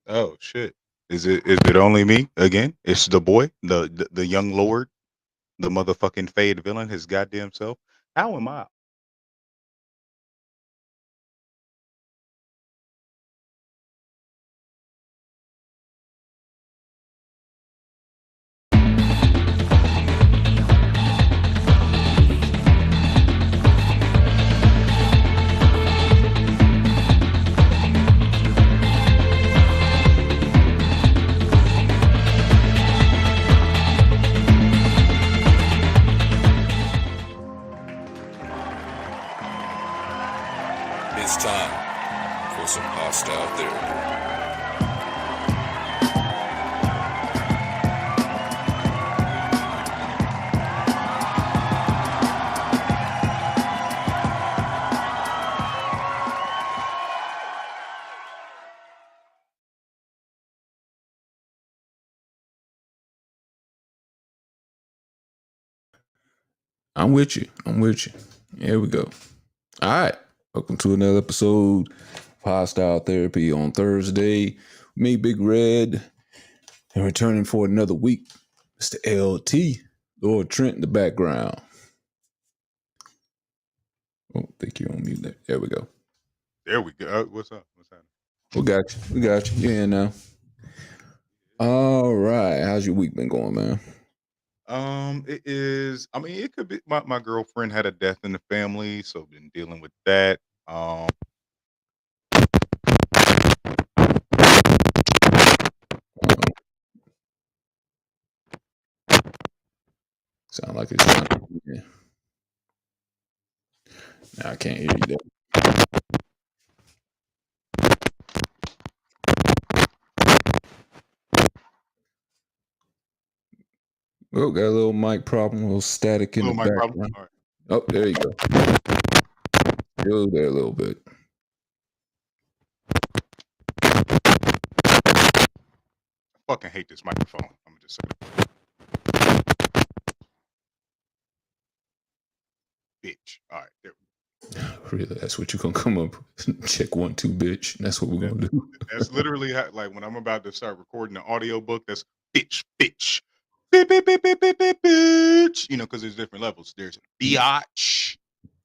Oh shit. Is it only me again? It's the boy, the young lord, the motherfucking fade villain, his goddamn self. How am I? It's time for some hostile therapy. I'm with you. I'm with you. Here we go. All right. Welcome to another episode of Hostile Therapy on Thursday. Me, Big Red, and returning for another week. Mr. LT, Lord Trent in the background. Oh, I think you're on mute there. There we go. There we go. What's up? What's happening? We got you. We got you. Yeah, now. All right. How's your week been going, man? It is. I mean, it could be. My girlfriend had a death in the family, so been dealing with that. Uh, Sound like it's trying to. Yeah. Nah, I can't hear you there. Oh, got a little mic problem, a little static in the Little mic problem. background. All right. Oh, there you go. Still there a little bit. I fucking hate this microphone. I'm gonna just say, bitch. All right. There. Really, that's what you're gonna come up. Check 1 2, bitch. That's what we're That, gonna do. that's literally how, like when I'm about to start recording the audio book. That's bitch, bitch, bitch. Because there's different levels. There's biatch.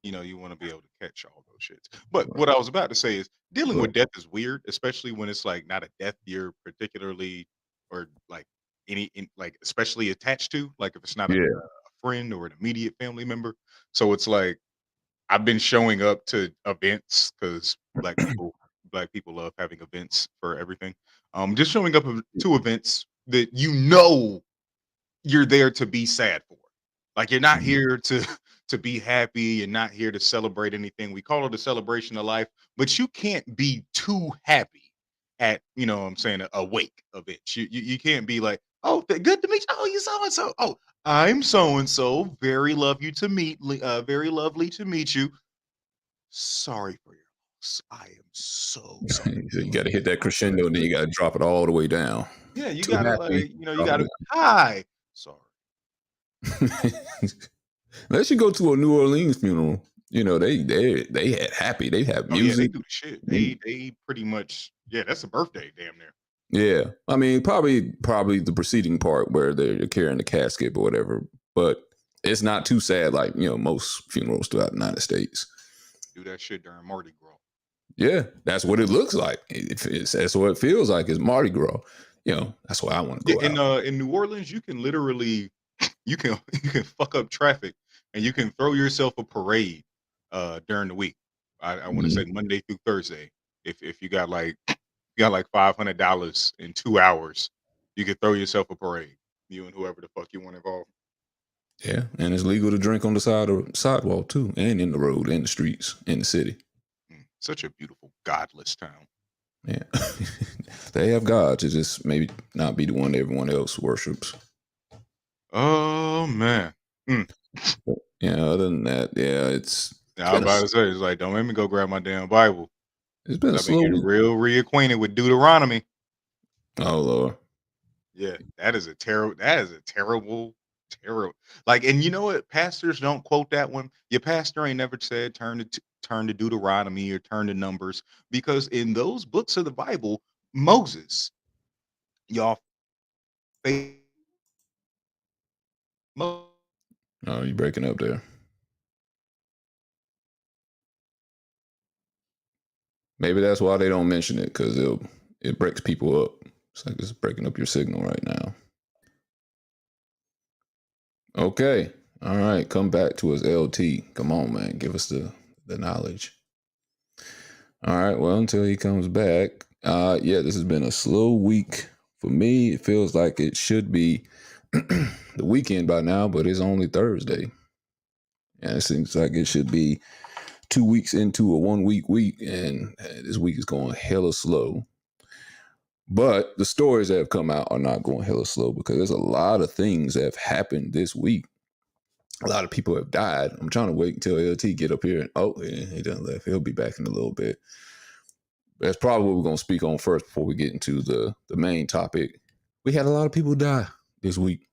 You want to be able to catch all those shits. But Right. what I was about to say is dealing Right. with death is weird, especially when it's like not a death you're particularly or like like especially attached to. Like if it's not a Yeah. friend or an immediate family member. So it's like I've been showing up to events because black people love having events for everything. Just showing up to events that you're there to be sad for. Like you're not Mhm. here to to be happy. You're not here to celebrate anything. We call it a celebration of life, but you can't be too happy at what I'm saying a wake event. You can't be like, oh, good to meet you. Oh, you so and so. Oh, I'm so and so. Very lovely to meet you. Sorry for your loss. I am so sorry So for you your got to hit that loss. crescendo, and then you got to drop it all the way down. Yeah, you Too gotta happy, you drop it gotta hi. Sorry. down. Unless you go to a New Orleans funeral, they had happy. They have Oh yeah, they music. do the shit. Mm. They pretty much that's a birthday, damn near. Yeah, I mean, probably the preceding part where they're carrying the casket or whatever, but it's not too sad like most funerals throughout the United States. Do that shit during Mardi Gras. Yeah, that's what it looks like. That's what it feels like. Is Mardi Gras. That's why I want to Yeah, go out. in New Orleans, you can literally you can you can fuck up traffic and you can throw yourself a parade during the week. I want to say Mhm. Monday through Thursday. If you got like $500 in 2 hours, you could throw yourself a parade. You and whoever the fuck you want involved. Yeah, and it's legal to drink on the sidewalk too, and in the road, in the streets, in the city. Such a beautiful, godless town. Yeah, they have gods. It just maybe not be the one everyone else worships. Oh man. Mm. But, other than that, yeah, Yeah, I was about to say it's like don't make me go grab my damn Bible it's been because a I've been slow getting week. real reacquainted with Deuteronomy. Oh Lord, Yeah, that is a terrible. That is a terrible, terrible. Like, and you know what? Pastors don't quote that one. Your pastor ain't never said turn to Deuteronomy or turn to Numbers because in those books of the Bible, Moses, y'all faith Mo- Oh, you breaking up there. Maybe that's why they don't mention it, because it breaks people up. It's like it's breaking up your signal right now. Okay. All right. Come back to us, LT. Come on, man. Give us the knowledge. All right. Well, until he comes back. Yeah, this has been a slow week for me. It feels like it should be the weekend by now, but it's only Thursday. And it seems like it should be 2 weeks into a 1 week, and this week is going hella slow. But the stories that have come out are not going hella slow, because there's a lot of things that have happened this week. A lot of people have died. I'm trying to wait until LT get up here, and he done left. He'll be back in a little bit. That's probably what we're going to speak on first before we get into the main topic. We had a lot of people die this week.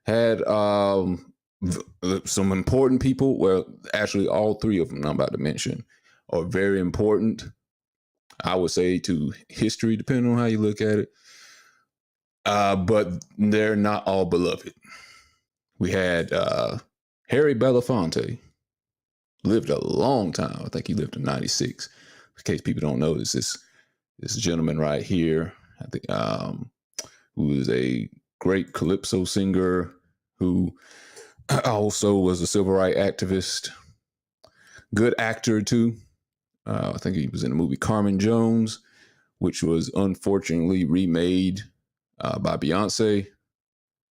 Had some important people. Well, actually, all three of them I'm about to mention are very important, I would say, to history, depending on how you look at it. But they're not all beloved. We had Harry Belafonte. Lived a long time. I think he lived to 96. In case people don't know, this gentleman right here, I think, who is a great calypso singer, who also was a civil rights activist, good actor too. I think he was in the movie Carmen Jones, which was unfortunately remade by Beyonce. I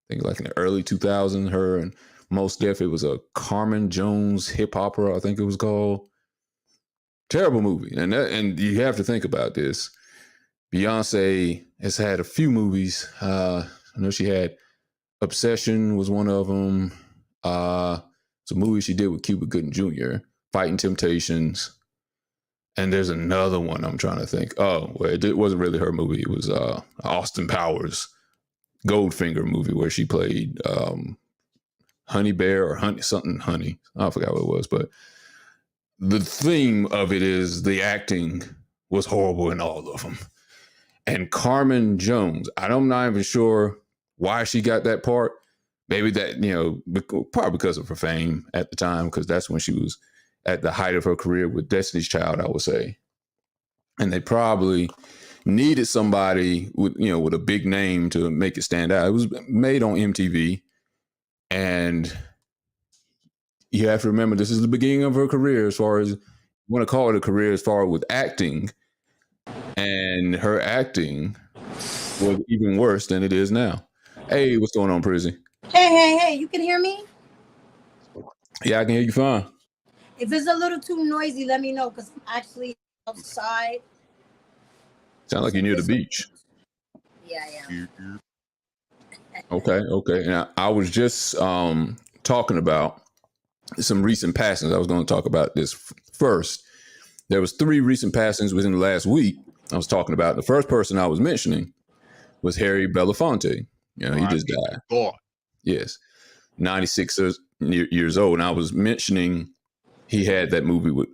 think like in the early 2000s, her and Mos Def. It was a Carmen Jones hip opera, I think it was called. Terrible movie. And you have to think about this. Beyonce has had a few movies. I know she had Obsession was one of them. It's a movie she did with Cuba Gooding Jr., Fighting Temptations. And there's another one I'm trying to think. Oh, well, it wasn't really her movie. It was Austin Powers' Goldfinger movie where she played Honey Bear or Honey. I forgot what it was, but the theme of it is the acting was horrible in all of them. And Carmen Jones, I'm not even sure why she got that part. Maybe that, probably because of her fame at the time, because that's when she was at the height of her career with Destiny's Child, I would say. And they probably needed somebody with a big name to make it stand out. It was made on MTV, and you have to remember this is the beginning of her career, as far as you want to call it a career, as far as with acting. And her acting was even worse than it is now. Hey, what's going on, Prizzy? Hey, you can hear me? Yeah, I can hear you fine. If it's a little too noisy, let me know, because I'm actually outside. Sound like you're near the beach. Yeah, I am. Okay. And I was just talking about some recent passings. I was going to talk about this first. There was 3 recent passings within the last week. I was talking about the first person I was mentioning was Harry Belafonte. He just died. God. Yes, 96 years old. And I was mentioning he had that movie with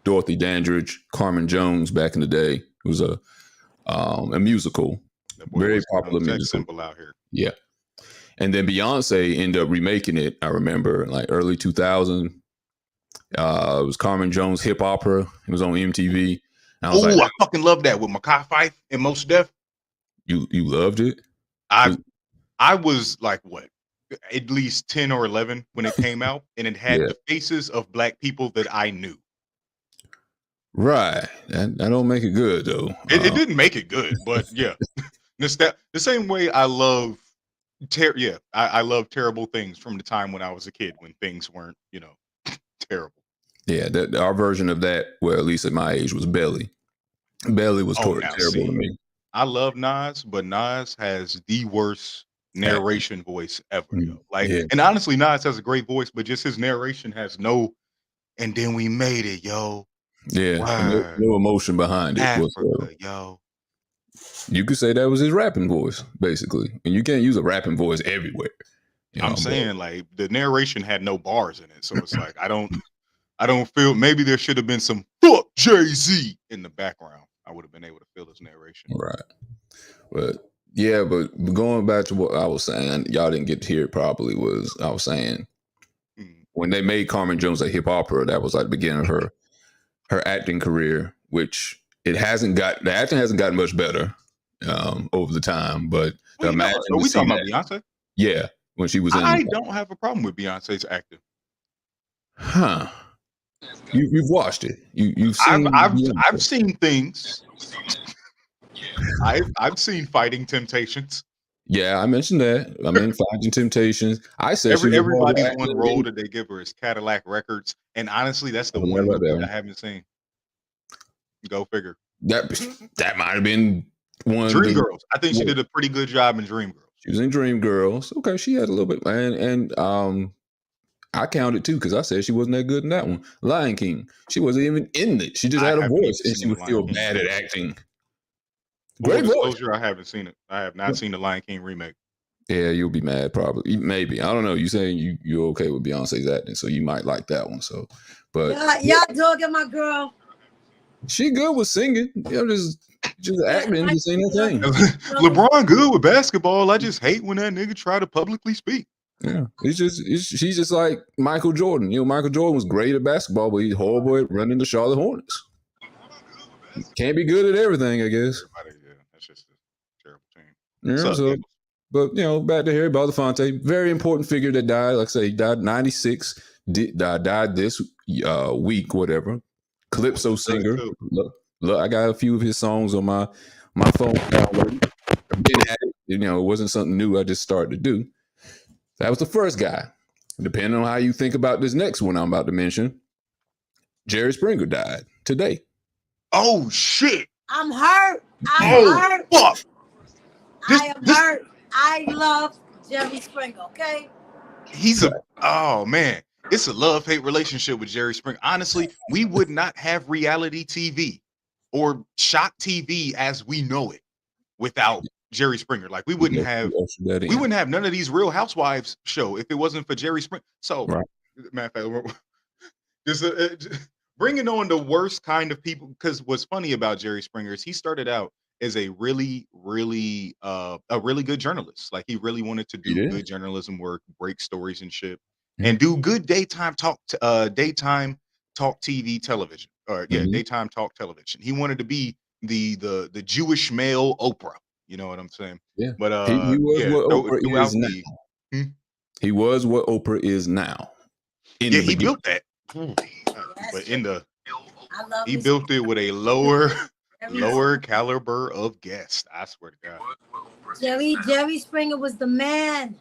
Dorothy Dandridge, Carmen Jones back in the day. It was a musical, very popular musical. Symbol out here. Yeah. And then Beyonce ended up remaking it. I remember like early 2000. It was Carmen Jones hip opera. It was on MTV. I fucking love that with Mekhi Phife and Mos Def. You loved it? I was like, what, at least 10 or 11 when it came out, and it had the faces of black people that I knew. Right. That don't make it good, though. It didn't make it good, but yeah. The same way I love I love terrible things from the time when I was a kid, when things weren't, terrible. Yeah, our version of that, well, at least at my age, was Belly. Belly was terrible to me. I love Nas, but Nas has the worst narration voice ever. And honestly, Nas has a great voice, but just his narration has no, and then we made it, yo. Yeah, no emotion behind it. Africa, yo. You could say that was his rapping voice, basically. And you can't use a rapping voice everywhere. I'm saying, like, the narration had no bars in it. So it's like, I don't feel, maybe there should have been some fuck Jay-Z in the background. I would have been able to feel his narration. Right. But yeah, but going back to what I was saying, y'all didn't get to hear it properly. I was saying when they made Carmen Jones a hip hopper, that was like the beginning of her acting career, which the acting hasn't gotten much better over the time. But Are we talking about Beyonce? Yeah, when she was in. I don't have a problem with Beyonce's acting. Huh. You've watched it. You've seen. I've seen things. I've seen Fighting Temptations. Yeah, I mentioned that. I mean, Fighting Temptations. I said everybody's one role that they give her is Cadillac Records, and honestly, that's the one movie I haven't seen. Go figure. That might have been one. Dreamgirls. I think she did a pretty good job in Dreamgirls. She was in Dreamgirls. Okay, she had a little bit, and I counted too because I said she wasn't that good in that one. Lion King. She wasn't even in it. She just had a voice, and she was still bad at acting. Great voice. I haven't seen it. I have not seen the Lion King remake. Yeah, you'll be mad probably. Maybe. I don't know. You saying you're okay with Beyonce's acting, so you might like that one. So, but y'all dogging my girl. She good with singing. Just acting, just ain't no thing. LeBron good with basketball. I just hate when that nigga try to publicly speak. Yeah, she's just like Michael Jordan. Michael Jordan was great at basketball, but he's horrible at running the Charlotte Hornets. Can't be good at everything, I guess. That's just a terrible team. Yeah, so, but back to Harry Belafonte, very important figure that died. Like I say, he died 96. Died this week, whatever. Calypso singer. Look, I got a few of his songs on my phone. It wasn't something new. I just started to do. That was the first guy. Depending on how you think about this next one I'm about to mention, Jerry Springer died today. Oh shit! I'm hurt. I'm hurt. Fuck. I am hurt. I love Jerry Springer. Okay. Oh man. It's a love-hate relationship with Jerry Springer. Honestly, we would not have reality TV or shock TV as we know it without Jerry Springer. Like we wouldn't have none of these Real Housewives show if it wasn't for Jerry Springer. So, matter of fact, just bringing on the worst kind of people. Because what's funny about Jerry Springer is he started out as a really good journalist. Like he really wanted to do good journalism work, break stories and shit. And do good daytime talk TV television, or daytime talk television. He wanted to be the Jewish male Oprah. You know what I'm saying? Yeah. But he was what Oprah is now. He was what Oprah is now. He built that. But he built it with a lower caliber of guest. I swear to God. Jerry Springer was the man.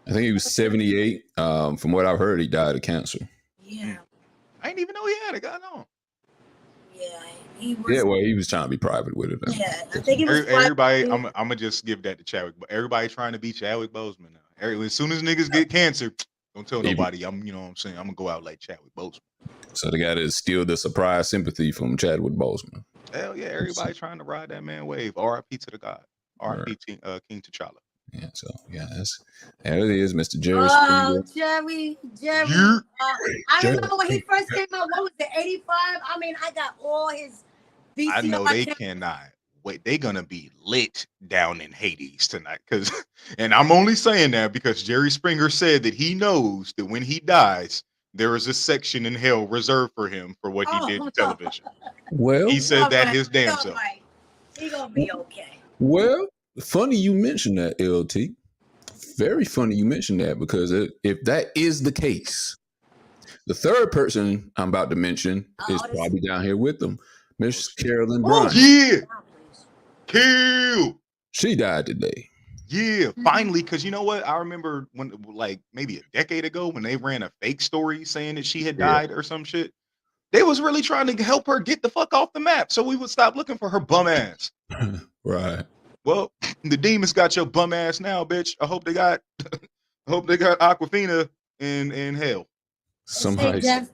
I think he was 78. From what I've heard, he died of cancer. Yeah. I didn't even know he had it. God no. Yeah, he was. Yeah, well, he was trying to be private with it. Yeah, I think he was. Everybody, I'm gonna just give that to Chadwick. But everybody trying to be Chadwick Boseman now. As soon as niggas get cancer, don't tell nobody. You know what I'm saying? I'm gonna go out like Chadwick Boseman. So they got to steal the surprise sympathy from Chadwick Boseman. Hell yeah, everybody trying to ride that man wave. R.I.P. to the God. R.I.P. King T'Challa. Yeah, so there it is, Mr. Jerry. Oh, Jerry. I remember when he first came out. What was it, 85? I mean, I got all his VCR. I know they cannot wait. They're gonna be lit down in Hades tonight. And I'm only saying that because Jerry Springer said that he knows that when he dies, there is a section in hell reserved for him for what he did to television. Well, he said that his damn self. He gonna be okay. Well. Funny you mentioned that, LT. Very funny you mentioned that because if that is the case, the third person I'm about to mention is probably down here with them, Miss Carolyn Bryant. Yeah, kill. She died today. Yeah, finally, because you know what? I remember when, like maybe a decade ago, when they ran a fake story saying that she had died or some shit. They was really trying to help her get the fuck off the map, so we would stop looking for her bum ass. Right. Well, the demons got your bum ass now, bitch. I hope they got Aquafina in hell. Somebody Death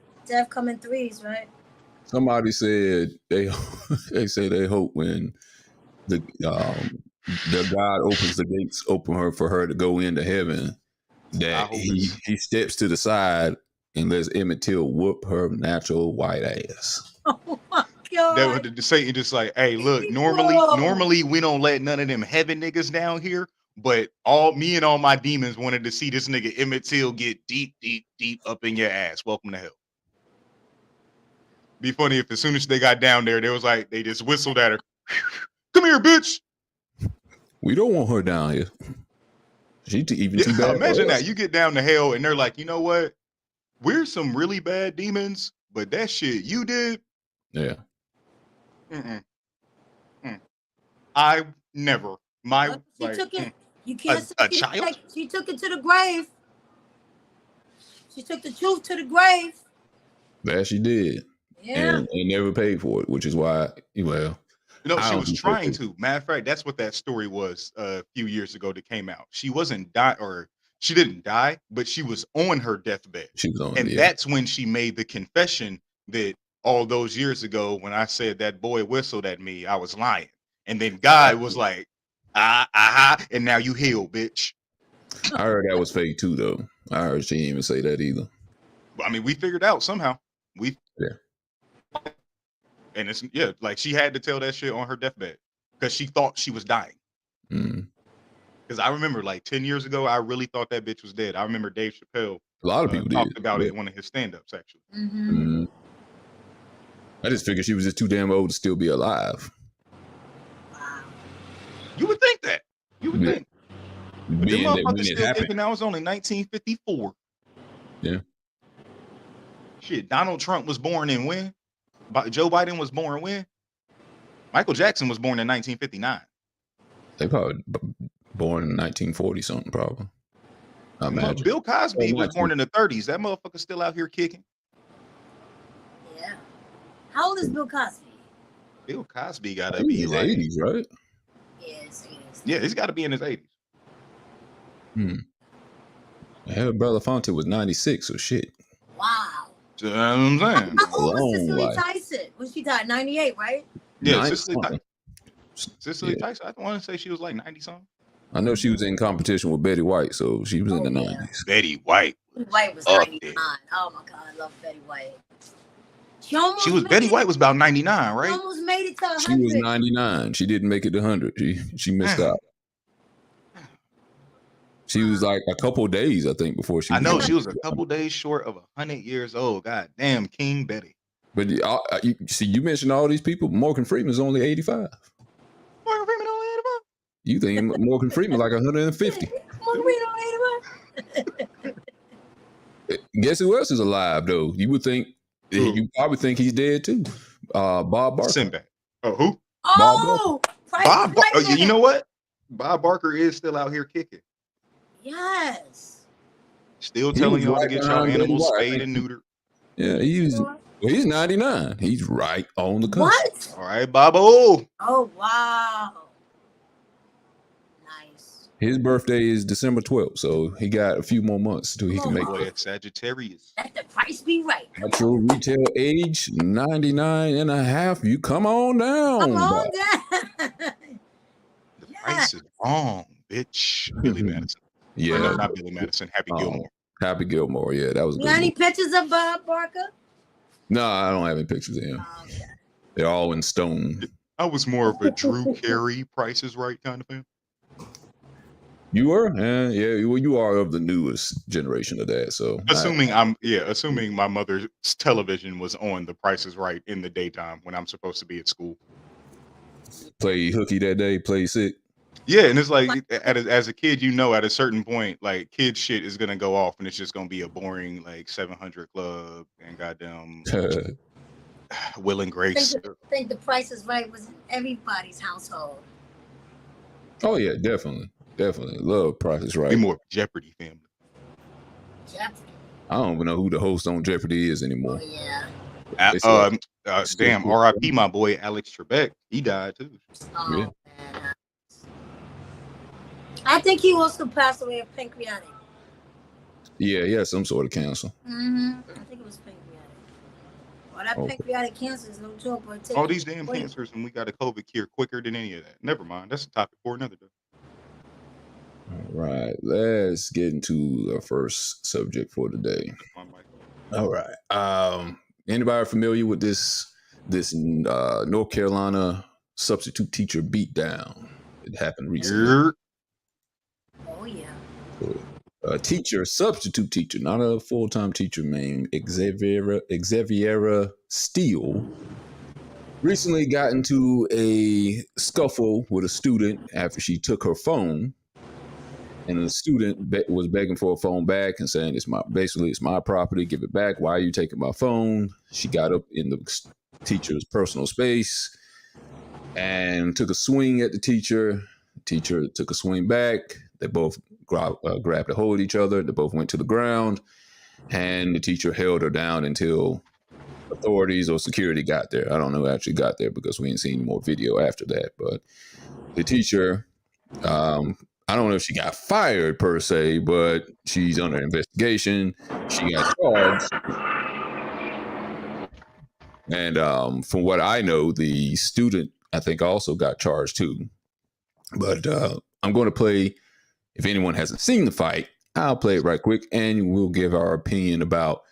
come in threes, right? Somebody said they say they hope when the God opens the gates, for her to go into heaven, that he steps to the side and lets Emmett Till whoop her natural white ass. Oh my backyard. the Satan just like, hey, look, People. normally we don't let none of them heaven niggas down here, but me and all my demons wanted to see this nigga Emmett Till get deep up in your ass. Welcome to hell. Be funny if as soon as they got down there, they just whistled at her. Come here, bitch. We don't want her down here. She too bad. Imagine that. You get down to hell and they're like, you know what? We're some really bad demons, but that shit you did. Yeah. I never. She took it. You can't a child. She took it to the grave. She took the truth to the grave. That she did. Yeah. And never paid for it, which is why, well. She was trying to. Matter of fact, that's what that story was a few years ago that came out. She she didn't die, but she was on her deathbed. She was on, and that's when she made the confession that all those years ago, when I said that boy whistled at me, I was lying. And then God was like, and now you healed, bitch. I heard that was fake too, though. I heard she didn't even say that either. I mean, we figured out somehow. And it's like she had to tell that shit on her deathbed because she thought she was dying. Because I remember like 10 years ago, I really thought that bitch was dead. I remember Dave Chappelle. A lot of people talked about it in one of his stand-ups, actually. I just figured she was just too damn old to still be alive. You would think that. You would think. But the motherfucker still thinking that was only 1954. Yeah. Shit, Donald Trump was born in when? Joe Biden was born when? Michael Jackson was born in 1959. They probably born in 1940 something, probably. I imagine. Bill Cosby was born in the 30s. That motherfucker still out here kicking. Yeah. How old is Bill Cosby? Bill Cosby gotta be in his like 80s, right? Yeah, his 80s. Yeah, he's got to be in his 80s. Hell, Belafonte was 96, so shit. Wow. You know what I'm saying? How old was Cicely Tyson? When she died, 98, right? Yeah, Cicely Tyson. I want to say she was like 90 something. I know she was in competition with Betty White, so she was in the 90s. Betty White. White was 99. Oh my God, I love Betty White. Betty White was about 99, right? She almost made it to 100. She was 99. She didn't make it to 100. She missed out. She was like a couple of days, I think, before she. I know she was a couple days short of 100 years old. God damn, King Betty. But you see, you mentioned all these people. Morgan Freeman's only 85. Morgan Freeman only 85. You think Morgan Freeman like 150? Morgan Freeman only 85. Guess who else is alive though? You would think. You probably think he's dead too. Bob Barker. Sinbad. Oh, who? Oh, Bob Barker. You know what? Bob Barker is still out here kicking. Yes. Still telling y'all to get y'all animals spayed and neutered. Yeah, he's 99. He's right on the cusp. What? All right, Bobo. Oh, wow. Nice. His birthday is December 12th, so he got a few more months till he can make it. Sagittarius. Let the price be right. Actual retail age, 99 and a half. You come on down. Come on down. The price is wrong, bitch. Billy Madison. Yeah. No, not Billy Madison. Happy Gilmore. Happy Gilmore. Yeah, that was good. You got any pictures of Bob Barker? No, I don't have any pictures of him. Oh, okay. They're all in stone. I was more of a Drew Carey, Price is Right kind of fan. You were? Yeah. Well, you are of the newest generation of that. So assuming my mother's television was on The Price is Right in the daytime when I'm supposed to be at school. Play hooky that day, play sick. Yeah, and it's like as a kid, at a certain point, like kid shit is gonna go off, and it's just gonna be a boring like 700 Club and goddamn Will and Grace. I think The Price is Right was in everybody's household. Oh yeah, definitely. Love Price is Right. Be more Jeopardy family. Jeopardy. I don't even know who the host on Jeopardy is anymore. Oh yeah. Damn, R.I.P. my boy Alex Trebek. He died too. Oh, yeah. Man. I think he also passed away of pancreatic. Yeah, he had some sort of cancer. I think it was pancreatic. Well, that pancreatic cancer is no joke. But all these damn cancers, and we got a COVID cure quicker than any of that. Never mind. That's a topic for another day. All right, let's get into our first subject for today. All right. Anybody familiar with this this North Carolina substitute teacher beatdown. It happened recently. Yerp. Oh yeah. A teacher, substitute teacher, not a full-time teacher, named Xaviera Steele, recently got into a scuffle with a student after she took her phone, and the student was begging for a phone back and saying, it's my property, give it back. Why are you taking my phone? She got up in the teacher's personal space and took a swing at the teacher. The teacher took a swing back. They both grabbed a hold of each other. They both went to the ground, and the teacher held her down until authorities or security got there. I don't know who actually got there because we ain't seen more video after that. But the teacher, I don't know if she got fired per se, but she's under investigation. She got charged. And from what I know, the student, I think, also got charged too. But I'm going to play, if anyone hasn't seen the fight, I'll play it right quick, and we'll give our opinion about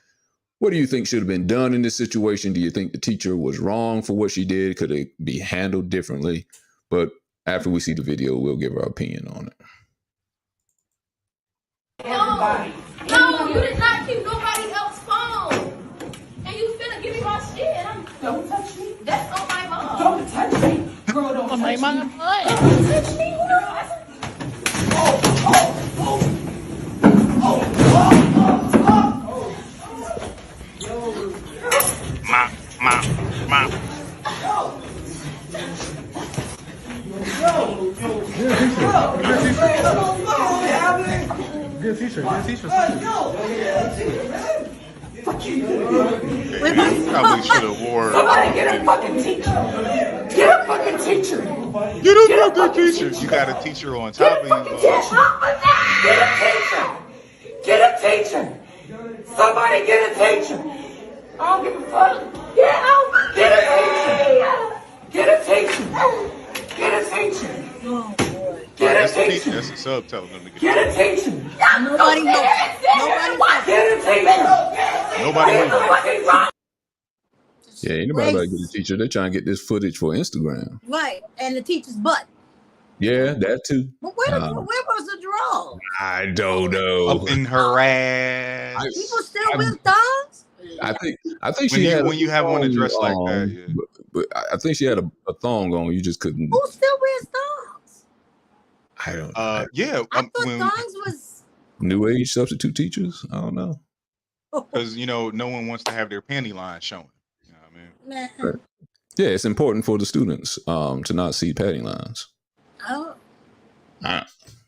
what do you think should have been done in this situation. Do you think the teacher was wrong for what she did? Could it be handled differently? But after we see the video, we'll give our opinion on it. No, you did not keep nobody else's phone. And you finna give me my shit. Don't touch me. That's on my mom. Don't touch me. Girl, don't touch me. On my mom. Don't touch me, girl. Mom. Good teacher. Fuck you. Probably should have wore. Somebody get a fucking teacher. Get a fucking teacher. Get a fucking teacher. You got a teacher on top of you. Get a teacher. Get a teacher. Somebody get a teacher. I don't give a fuck. Get out. Get a teacher. Get a teacher. Get a teacher. That's the teacher. That's the sub telling them to Get a teacher. Nobody knows. Get a teacher. Nobody knows. Yeah, ain't nobody about to get a teacher. They're trying to get this footage for Instagram. Right, and the teacher's butt. Yeah, that too. But where was the draw? I don't know. Up in her ass. People still wear thongs? I think she had when you have one to dress like that. Yeah. But I think she had a thong on. You just couldn't. Who still wears thongs? I don't know. Yeah. I thought thongs was New age substitute teachers. I don't know. Because no one wants to have their panty line showing. You know what I mean? Nah. Right. Yeah, it's important for the students to not see padding lines. Oh. Ah.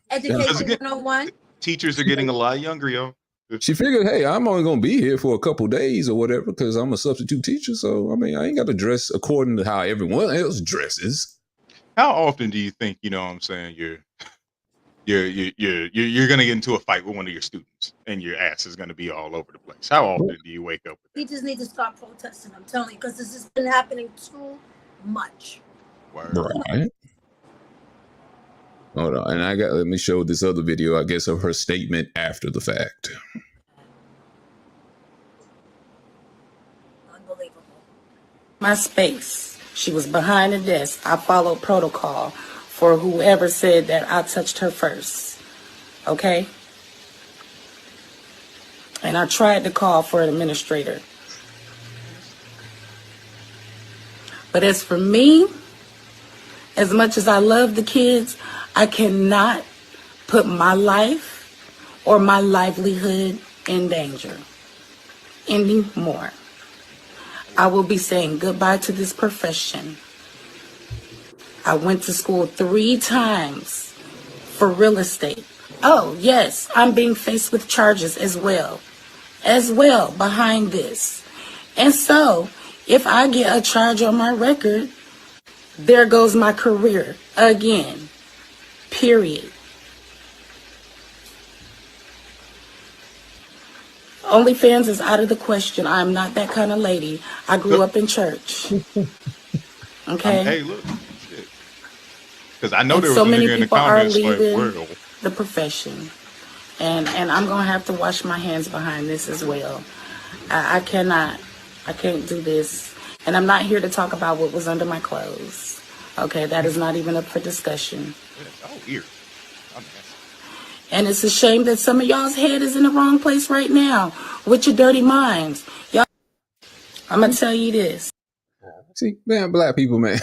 Education 101. Teachers are getting a lot younger, yo. She figured, hey, I'm only going to be here for a couple days or whatever because I'm a substitute teacher. So, I mean, I ain't got to dress according to how everyone else dresses. How often do you think, what I'm saying, you're going to get into a fight with one of your students and your ass is going to be all over the place? How often do you wake up with that? Teachers need to start protesting, I'm telling you, because this has been happening too much. Word. Right. Hold on. And let me show this other video, I guess, of her statement after the fact. Unbelievable. My space. She was behind the desk. I followed protocol for whoever said that I touched her first. Okay? And I tried to call for an administrator. But as for me, as much as I love the kids, I cannot put my life or my livelihood in danger anymore. I will be saying goodbye to this profession. I went to school 3 times for real estate. Oh, yes, I'm being faced with charges as well behind this. And so, if I get a charge on my record, there goes my career again. Period. OnlyFans is out of the question. I'm not that kind of lady. I grew up in church. Okay? Hey, look. Shit. Because I know And there was so a many nigga in the people are comments like, leaving well, the profession. And I'm going to have to wash my hands behind this as well. I can't do this. And I'm not here to talk about what was under my clothes. Okay, that is not even up for discussion. Oh, ears. I'm nasty. And it's a shame that some of y'all's head is in the wrong place right now with your dirty minds. Y'all, I'm going to tell you this. See, man, black people, man,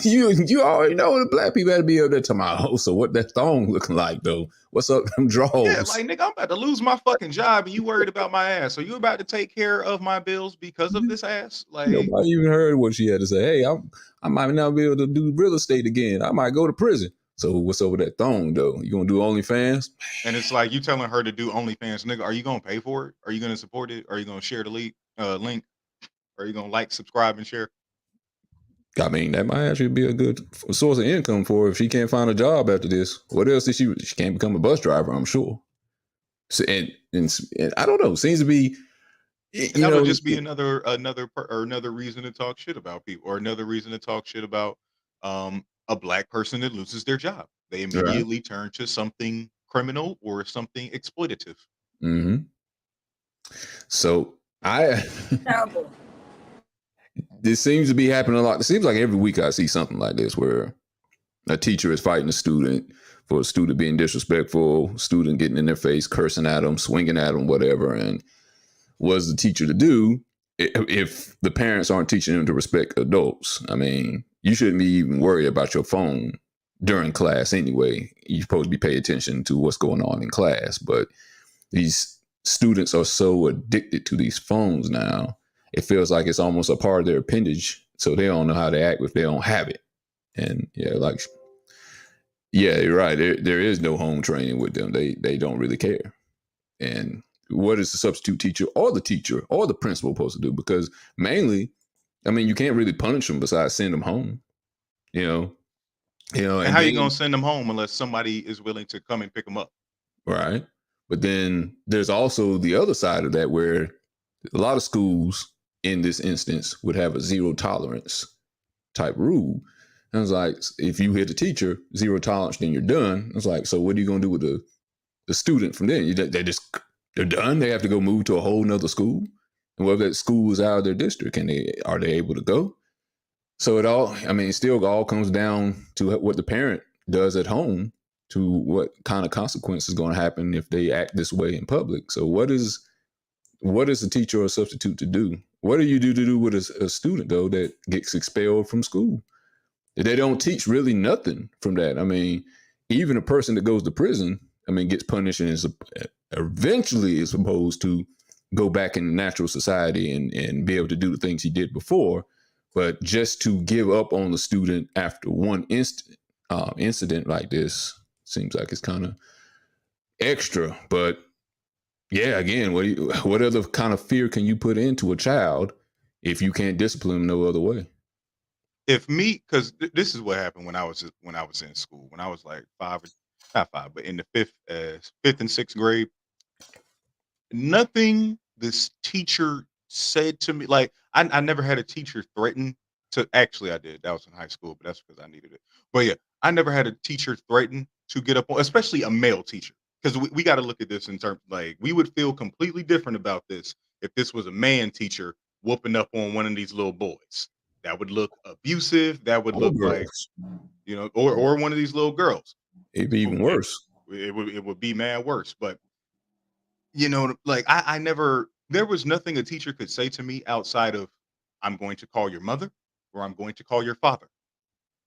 you already know the black people had to be up there talking about, oh, so what that thong looking like, though? What's up them drawers? Yeah, like, nigga, I'm about to lose my fucking job and you worried about my ass. Are you about to take care of my bills because of this ass? Like, nobody even heard what she had to say. Hey, I might not be able to do real estate again. I might go to prison. So what's up with that thong, though? You gonna do OnlyFans? and it's like you telling her to do OnlyFans, nigga. Are you gonna pay for it? Are you gonna support it? Are you gonna share the link? Are you gonna like, subscribe, and share? I mean, that might actually be a good source of income for her if she can't find a job after this. What else did she can't become a bus driver, I'm sure. So, and I don't know. Seems to be, And that'll just be another reason to talk shit about people, or another reason to talk shit about a black person that loses their job. They immediately turn to something criminal or something exploitative. Mm-hmm. So Terrible. this seems to be happening a lot. It seems like every week I see something like this where a teacher is fighting a student for a student being disrespectful, student getting in their face, cursing at them, swinging at them, whatever. And what's the teacher to do if the parents aren't teaching them to respect adults? I mean, you shouldn't be even worried about your phone during class anyway. You're supposed to be paying attention to what's going on in class. But these students are so addicted to these phones now, it feels like it's almost a part of their appendage. So they don't know how to act if they don't have it. And yeah, you're right. There is no home training with them. They don't really care. And what is the substitute teacher or the principal supposed to do? Because mainly, I mean, you can't really punish them besides send them home. And how you gonna send them home unless somebody is willing to come and pick them up? Right. But then there's also the other side of that where a lot of schools in this instance would have a zero tolerance type rule. And it's like, if you hit a teacher, zero tolerance, then you're done. It's like, so what are you going to do with the student from then? They're done. They have to go move to a whole nother school. And whether that school is out of their district, are they able to go? So it still all comes down to what the parent does at home, to what kind of consequence is going to happen if they act this way in public. So what is a teacher or a substitute to do? What do you do with a student, though, that gets expelled from school? They don't teach really nothing from that. I mean, even a person that goes to prison, gets punished and eventually is supposed to go back in natural society and be able to do the things he did before. But just to give up on the student after one incident like this seems like it's kind of extra. But yeah, again, what other kind of fear can you put into a child if you can't discipline them no other way? Because this is what happened when I was in school, when I was like not five, but in the fifth and sixth grade. Nothing this teacher said to me, like I never had a teacher threaten to. Actually, I did. That was in high school, but that's because I needed it. But yeah, I never had a teacher threaten to get up on, especially a male teacher, because we got to look at this in terms, like, we would feel completely different about this if this was a man teacher whooping up on one of these little boys. That would look abusive. That would look like, or one of these little girls. It'd be even worse. It would be mad worse. But like I never, there was nothing a teacher could say to me outside of, I'm going to call your mother or I'm going to call your father.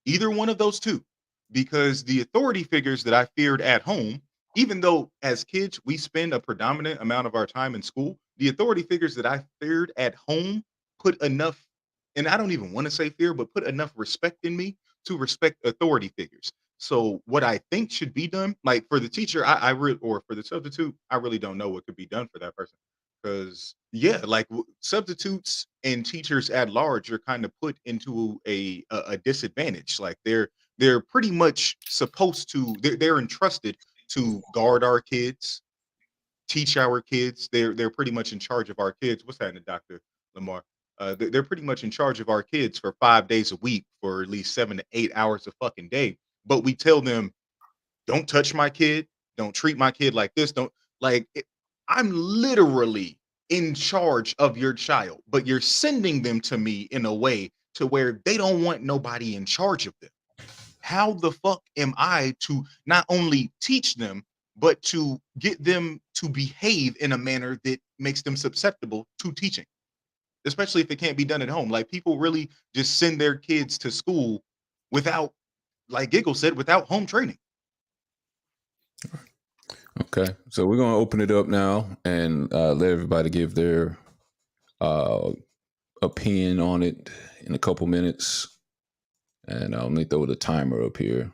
Either one of those two, because the authority figures that I feared at home, even though as kids we spend a predominant amount of our time in school, the authority figures that I feared at home put enough, and I don't even want to say fear, but put enough respect in me to respect authority figures. So what I think should be done, like for the teacher, or for the substitute, I really don't know what could be done for that person. Because yeah, like substitutes and teachers at large are kind of put into a disadvantage. Like they're pretty much supposed to, they're entrusted to guard our kids, teach our kids. They're pretty much in charge of our kids. What's happening, Dr. Lamar? They're pretty much in charge of our kids for 5 days a week for at least 7 to 8 hours a fucking day. But we tell them, don't touch my kid, don't treat my kid like this, don't, like I'm literally in charge of your child, but you're sending them to me in a way to where they don't want nobody in charge of them. How the fuck am I to not only teach them, but to get them to behave in a manner that makes them susceptible to teaching, especially if it can't be done at home? Like, people really just send their kids to school without, like Giggle said, without home training. Okay, so we're gonna open it up now and let everybody give their opinion on it in a couple minutes. And let me throw the timer up here.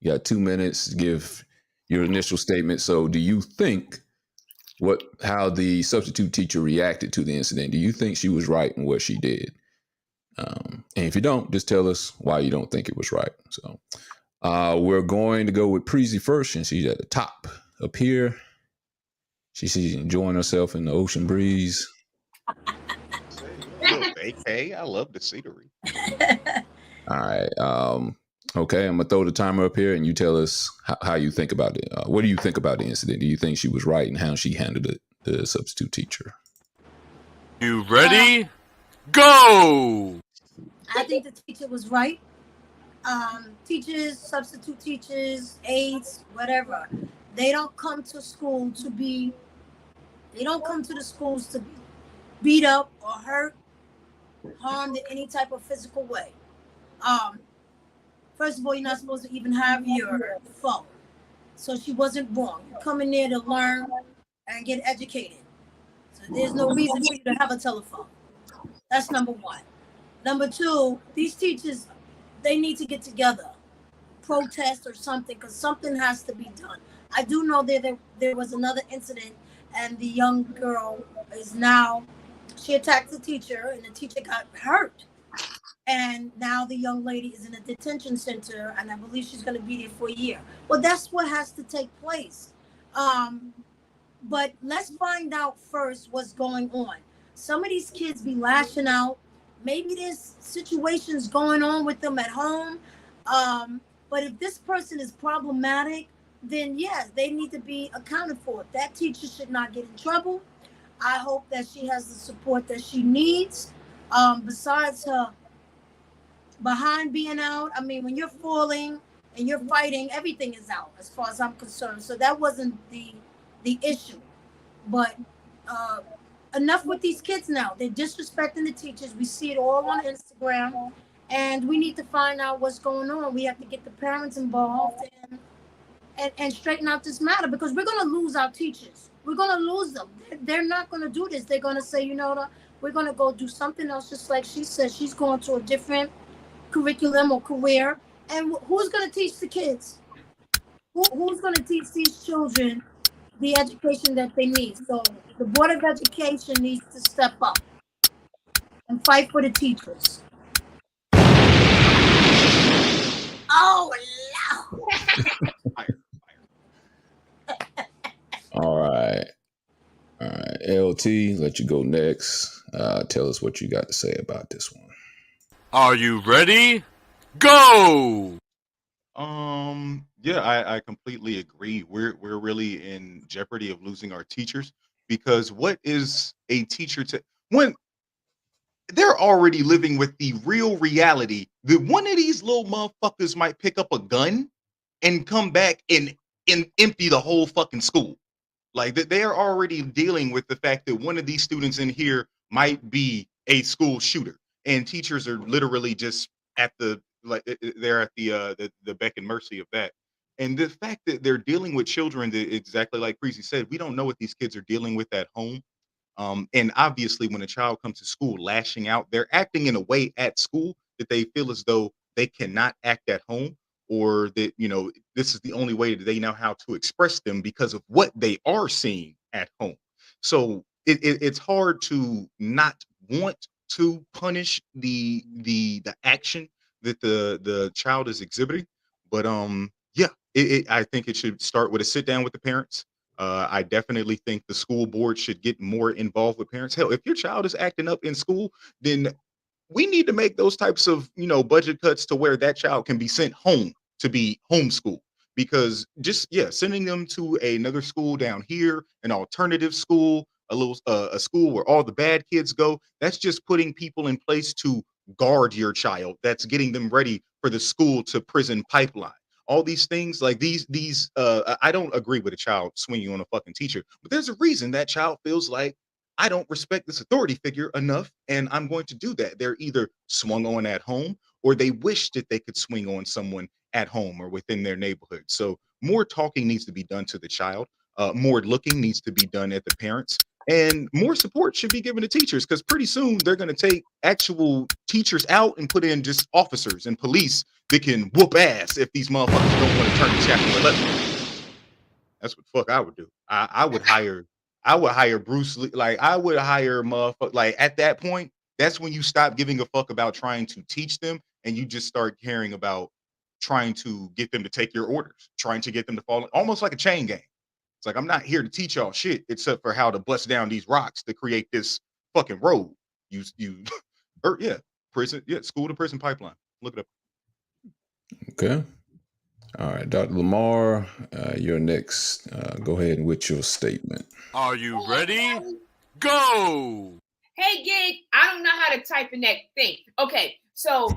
You got 2 minutes to give your initial statement. So, do you think how the substitute teacher reacted to the incident? Do you think she was right in what she did? And if you don't, just tell us why you don't think it was right. So, we're going to go with Preezy first, and she's at the top up here. She's enjoying herself in the ocean breeze. Look, AK, I love the scenery. All right. Okay, I'm gonna throw the timer up here, and you tell us how you think about it. What do you think about the incident? Do you think she was right in how she handled it, the substitute teacher? You ready? Go! I think the teacher was right. Teachers, substitute teachers, aides, whatever, they don't come to school to be. They don't come to the schools to be beat up or hurt, harmed in any type of physical way. First of all, you're not supposed to even have your phone. So she wasn't wrong. You come in there to learn and get educated. So there's no reason for you to have a telephone. That's number one. Number two, these teachers, they need to get together, protest or something, because something has to be done. I do know there was another incident, and the young girl she attacked the teacher, and the teacher got hurt. And now the young lady is in a detention center, and I believe she's going to be there for a year. Well, that's what has to take place. But let's find out first what's going on. Some of these kids be lashing out. Maybe there's situations going on with them at home. But if this person is problematic, then yes, they need to be accounted for. That teacher should not get in trouble. I hope that she has the support that she needs. Besides her behind being out, I mean, when you're falling and you're fighting, everything is out as far as I'm concerned. So that wasn't the issue. But enough with these kids now. They're disrespecting the teachers. We see it all on Instagram, and we need to find out what's going on. We have to get the parents involved and straighten out this matter, because we're going to lose our teachers. We're going to lose them. They're not going to do this. They're going to say, we're going to go do something else, just like she said. She's going to a different curriculum or career. And who's going to teach the kids? Who's going to teach these children the education that they need? So the Board of Education needs to step up and fight for the teachers. Oh, no. All right. LT, let you go next. Tell us what you got to say about this one. Are you ready? Go! Yeah, I completely agree. We're really in jeopardy of losing our teachers, because what is a teacher to when they're already living with the real reality that one of these little motherfuckers might pick up a gun and come back and empty the whole fucking school. Like, that they are already dealing with the fact that one of these students in here might be a school shooter, and teachers are literally just at they're at the beck and mercy of that. And the fact that they're dealing with children that, exactly like Preezy said, we don't know what these kids are dealing with at home. And obviously, when a child comes to school lashing out, they're acting in a way at school that they feel as though they cannot act at home, or that, this is the only way that they know how to express them because of what they are seeing at home. So it's hard to not want to punish the action that the child is exhibiting. But yeah, I think it should start with a sit down with the parents. I definitely think the school board should get more involved with parents. Hell, if your child is acting up in school, then we need to make those types of budget cuts to where that child can be sent home to be homeschooled. Because just sending them to another school down here, an alternative school, a school where all the bad kids go. That's just putting people in place to guard your child. That's getting them ready for the school to prison pipeline. All these things like these I don't agree with a child swinging on a fucking teacher, but there's a reason that child feels like I don't respect this authority figure enough and I'm going to do that. They're either swung on at home or they wish that they could swing on someone at home or within their neighborhood. So more talking needs to be done to the child. More looking needs to be done at the parents, and more support should be given to teachers because pretty soon they're going to take actual teachers out and put in just officers and police that can whoop ass if these motherfuckers don't want to turn to chapter 11. That's what the fuck I would do. I would hire Bruce Lee. Like I would hire motherfucker. Like at that point, that's when you stop giving a fuck about trying to teach them and you just start caring about trying to get them to take your orders, trying to get them to fall, almost like a chain gang. It's like I'm not here to teach y'all shit except for how to bust down these rocks to create this fucking road. You or yeah, prison, yeah, school to prison pipeline. Look it up. Okay. All right, Dr. Lamar, you're next. Go ahead and with your statement. Are you ready? Go! Hey, Gig, I don't know how to type in that thing. Okay, so 5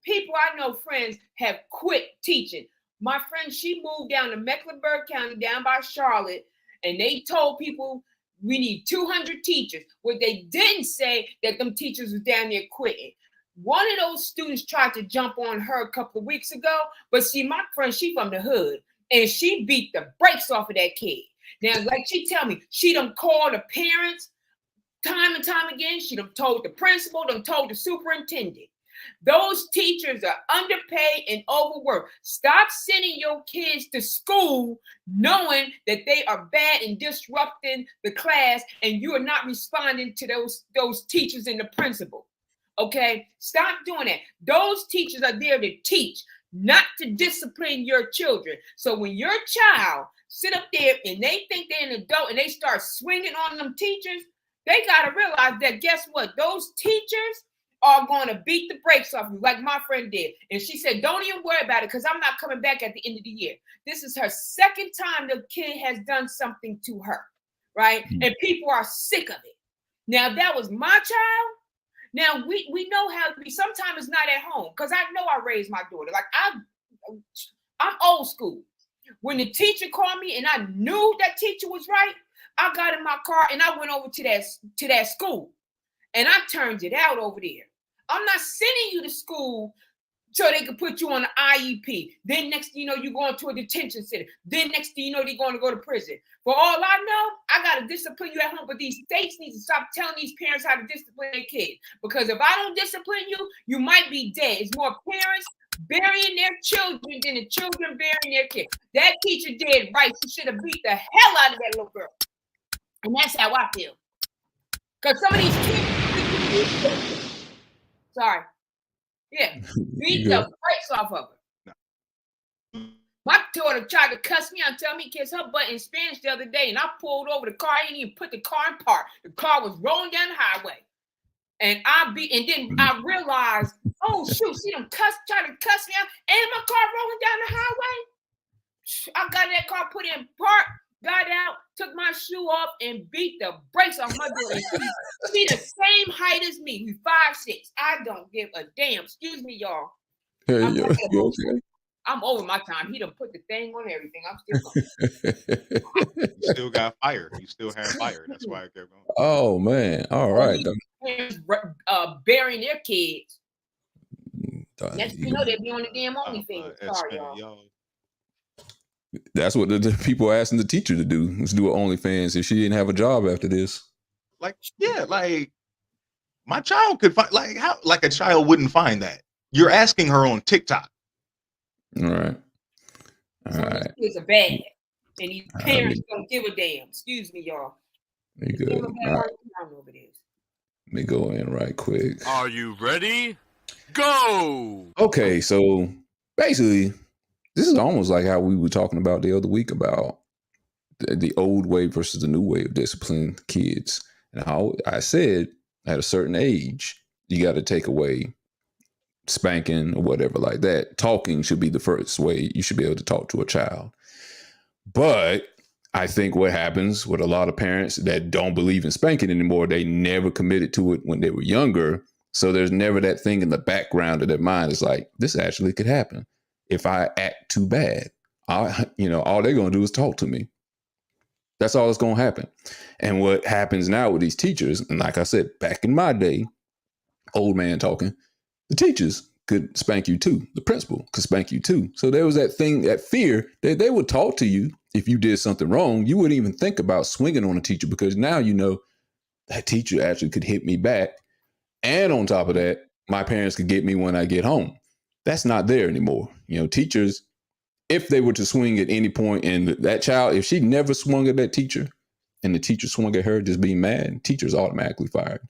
people I know, friends, have quit teaching. My friend, she moved down to Mecklenburg County, down by Charlotte, and they told people we need 200 teachers. What they didn't say that them teachers was down there quitting. One of those students tried to jump on her a couple of weeks ago, but see, my friend, she from the hood, and she beat the brakes off of that kid. Now, like she tell me, she done called the parents time and time again. She done told the principal, done told the superintendent. Those teachers are underpaid and overworked. Stop sending your kids to school knowing that they are bad and disrupting the class, and you are not responding to those teachers and the principal. Okay, stop doing that. Those teachers are there to teach, not to discipline your children. So when your child sit up there and they think they're an adult and they start swinging on them teachers, they got to realize that guess what? Those teachers are going to beat the brakes off you like my friend did. And she said, don't even worry about it because I'm not coming back at the end of the year. This is her second time the kid has done something to her, right? And people are sick of it. Now, that was my child. Now, we know how to be. Sometimes it's not at home because I know I raised my daughter. Like, I'm old school. When the teacher called me and I knew that teacher was right, I got in my car and I went over to that school. And I turned it out over there. I'm not sending you to school so they can put you on an IEP. Then next thing you know, you're going to a detention center. Then next thing you know, they're going to go to prison. For all I know, I got to discipline you at home. But these states need to stop telling these parents how to discipline their kids. Because if I don't discipline you, you might be dead. It's more parents burying their children than the children burying their kids. That teacher did right. She should have beat the hell out of that little girl. And that's how I feel. Because some of these kids, sorry. Yeah, beat the brakes off of her. My daughter tried to cuss me out and tell me kiss her butt in Spanish the other day, and I pulled over the car. I didn't even put the car in park. The car was rolling down the highway. And then I realized, oh shoot, she done tried to cuss me out, and my car rolling down the highway. I got in that car, put it in park, got out, took my shoe off, and beat the brakes off my daughter. She the same height as me. We 5'6". I don't give a damn. Excuse me, y'all. Hey, you okay? I'm over my time. He done put the thing on everything. I'm still going. You still got fire. You still have fire. That's why I kept going. Oh man! All right. Parents burying their kids. Next thing you know, they be on the damn OnlyFans. Sorry, y'all. That's what the people asking the teacher to do, is do an OnlyFans if she didn't have a job after this. Like, yeah, like my child could find, like, how, like a child wouldn't find that. You're asking her on TikTok. All right. All right. Kids are bad, and these parents don't give a damn. Excuse me, y'all. You good? All right. Let me go in right quick. Are you ready? Go! Okay, so basically, this is almost like how we were talking about the other week about the old way versus the new way of disciplining kids. And how I said at a certain age, you got to take away spanking or whatever like that. Talking should be the first way you should be able to talk to a child. But I think what happens with a lot of parents that don't believe in spanking anymore, they never committed to it when they were younger. So there's never that thing in the background of their mind. It's like, this actually could happen if I act too bad. All they're going to do is talk to me. That's all that's going to happen. And what happens now with these teachers, and like I said, back in my day, old man talking, the teachers could spank you too. The principal could spank you too. So there was that thing, that fear that they would talk to you if you did something wrong. You wouldn't even think about swinging on a teacher because now you know that teacher actually could hit me back. And on top of that, my parents could get me when I get home. That's not there anymore. Teachers, if they were to swing at any point, and that child, if she never swung at that teacher and the teacher swung at her just being mad, teacher's automatically fired.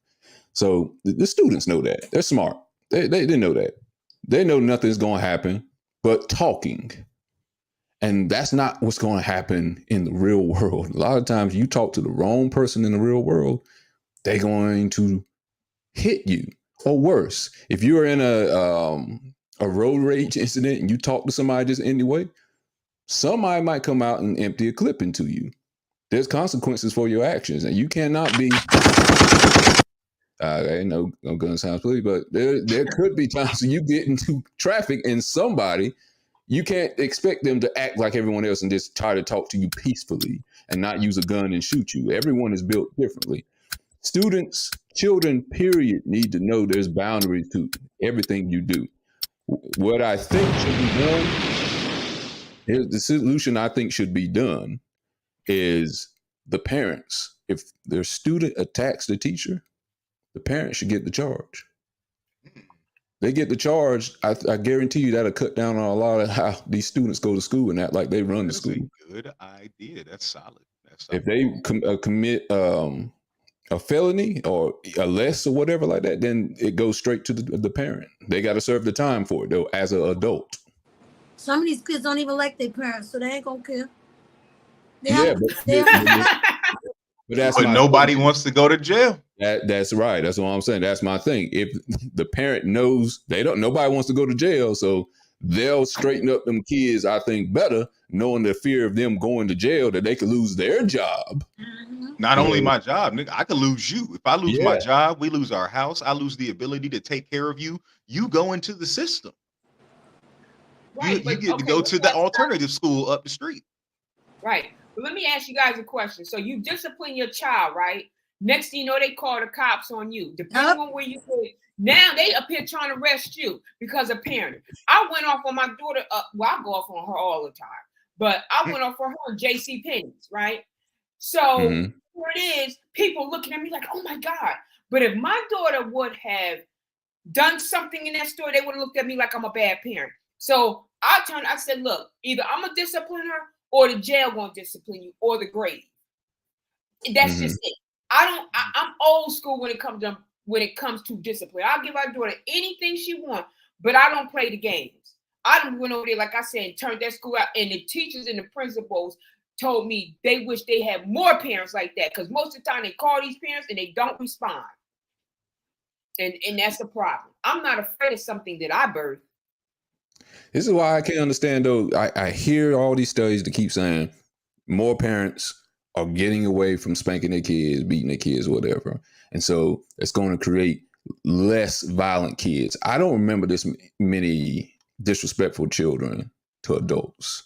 So the students know that. They're smart. They know that. They know nothing's going to happen but talking. And that's not what's going to happen in the real world. A lot of times you talk to the wrong person in the real world, they're going to hit you. Or worse, if you're in a road rage incident and you talk to somebody just anyway, somebody might come out and empty a clip into you. There's consequences for your actions, and you cannot be... no gun sounds please, but there could be times when you get into traffic and somebody, you can't expect them to act like everyone else and just try to talk to you peacefully and not use a gun and shoot you. Everyone is built differently. Students, children, period, need to know there's boundaries to everything you do. What I think should be done, here's the solution I think should be done, is the parents. If their student attacks the teacher, the parents should get the charge. They get the charge. I guarantee you that'll cut down on a lot of how these students go to school and act like they run the school. A good idea. That's solid. If they commit a felony or a less or whatever like that, then it goes straight to the parent. They got to serve the time for it though as an adult. Some of these kids don't even like their parents, so they ain't gonna care. But nobody wants to go to jail. That's right. That's what I'm saying. That's my thing. If the parent knows nobody wants to go to jail, so they'll straighten up them kids, I think, better, knowing the fear of them going to jail, that they could lose their job. Not only my job, nigga, I could lose you. If I lose my job, we lose our house. I lose the ability to take care of you. You go into the system. Right, you get to go to the alternative school up the street. Right. But let me ask you guys a question. So you discipline your child, right? Next thing you know, they call the cops on you. Depending on where you live. Now they up here trying to arrest you because of parenting. I went off on my daughter. I go off on her all the time. But I went off on her J.C. Penney's, right? So here it is, people looking at me like, oh my God. But if my daughter would have done something in that store, they would have looked at me like I'm a bad parent. So I said, look, either I'm going to discipline her or the jail going to discipline you or the grade. That's just it. I'm old school when it comes to discipline. I'll give our daughter anything she wants, but I don't play the games. I done went over there, like I said, and turned that school out. And the teachers and the principals told me they wish they had more parents like that, because most of the time they call these parents and they don't respond. And that's the problem. I'm not afraid of something that I birthed. This is why I can't understand, though. I hear all these studies that keep saying more parents are getting away from spanking their kids, beating their kids, whatever. And so it's going to create less violent kids. I don't remember this many disrespectful children to adults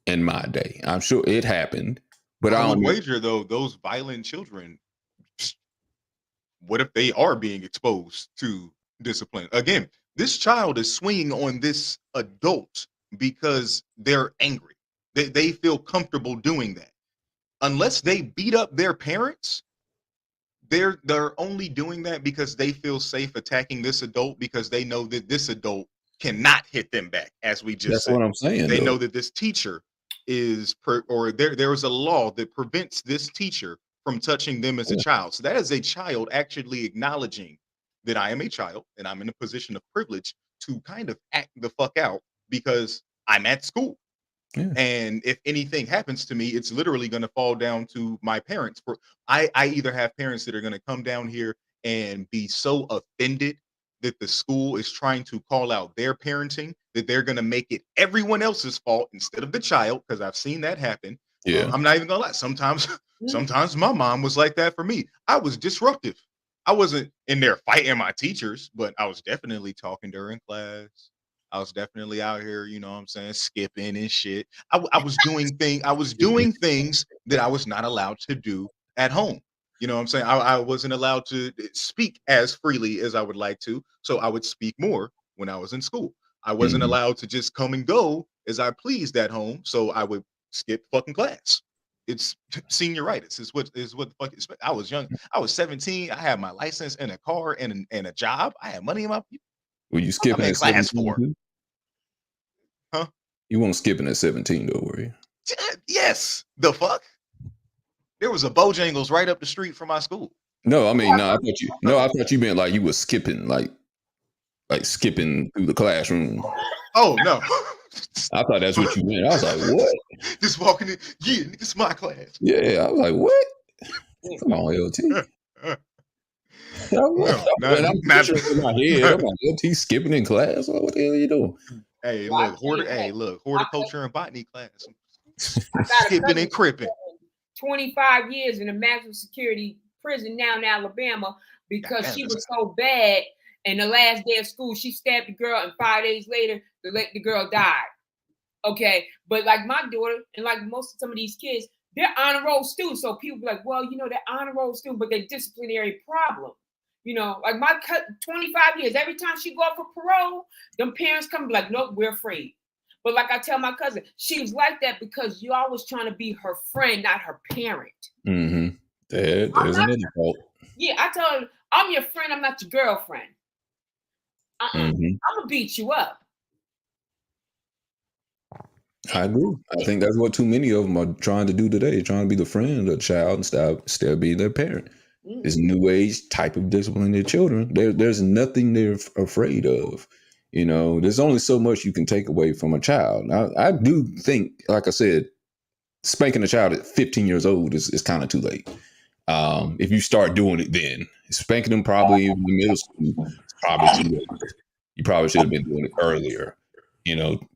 in my day. I'm sure it happened, but I don't wager, though, those violent children, what if they are being exposed to discipline? Again, this child is swinging on this adult because they're angry. They feel comfortable doing that. Unless they beat up their parents, they're only doing that because they feel safe attacking this adult, because they know that this adult cannot hit them back, as we just said. That's what I'm saying. They know that this teacher there is a law that prevents this teacher from touching them as a child. So that is a child actually acknowledging that I am a child and I'm in a position of privilege to kind of act the fuck out because I'm at school. Yeah. And if anything happens to me, it's literally going to fall down to my parents. I either have parents that are going to come down here and be so offended that the school is trying to call out their parenting that they're going to make it everyone else's fault instead of the child, because I've seen that happen. Yeah. I'm not even gonna lie. Sometimes Mhm. my mom was like that for me. I was disruptive. I wasn't in there fighting my teachers, but I was definitely talking during class. I was definitely out here, you know what I'm saying, skipping and shit. I was doing things that I was not allowed to do at home. You know what I'm saying? I wasn't allowed to speak as freely as I would like to. So I would speak more when I was in school. I wasn't Mhm. allowed to just come and go as I pleased at home. So I would skip fucking class. It's senioritis. Is what the fuck I was young. I was 17. I had my license and a car and a job. I had money in my Were you what I'm skipping in at class 17 for. too? Huh? You weren't skipping at 17 though, were you? Yes. The fuck? There was a Bojangles right up the street from my school. No, I mean, I thought you meant like you were skipping, like skipping through the classroom. Oh no. I thought that's what you meant. I was like, what? Just walking in. Yeah, this is my class. Yeah, I was like, what? Come on, LT. No, And I'm not, picturing in my head. I'm like, LT skipping in class. Like, what the hell are you doing? hey, Well, I look, tell you what, I horticulture and botany class. I got a Skipping cousin and cripping. 25 years in a maximum security prison now in Alabama because Goddamn, she that's was so bad. And the last day of school, she stabbed the girl, and 5 days later, the girl died. Okay, but like my daughter and like most of some of these kids, they're honor roll students. So people be like, well, they're honor roll students, but they're disciplinary problem. Like my 25 years, every time she go up for parole, them parents come and be like, nope, we're afraid. But like I tell my cousin, she was like that because you always trying to be her friend, not her parent. Mm-hmm. I'm There's not, another fault. yeah, I tell her, I'm your friend, I'm not your girlfriend. Mm-hmm. I'm gonna beat you up. I agree. I think that's what too many of them are trying to do today, trying to be the friend of the child instead of being their parent. This new age type of discipline their children. There's nothing they're afraid of. There's only so much you can take away from a child. I do think, like I said, spanking a child at 15 years old is kind of too late. If you start doing it then, spanking them probably in the middle school, it's probably too late. You probably should have been doing it earlier.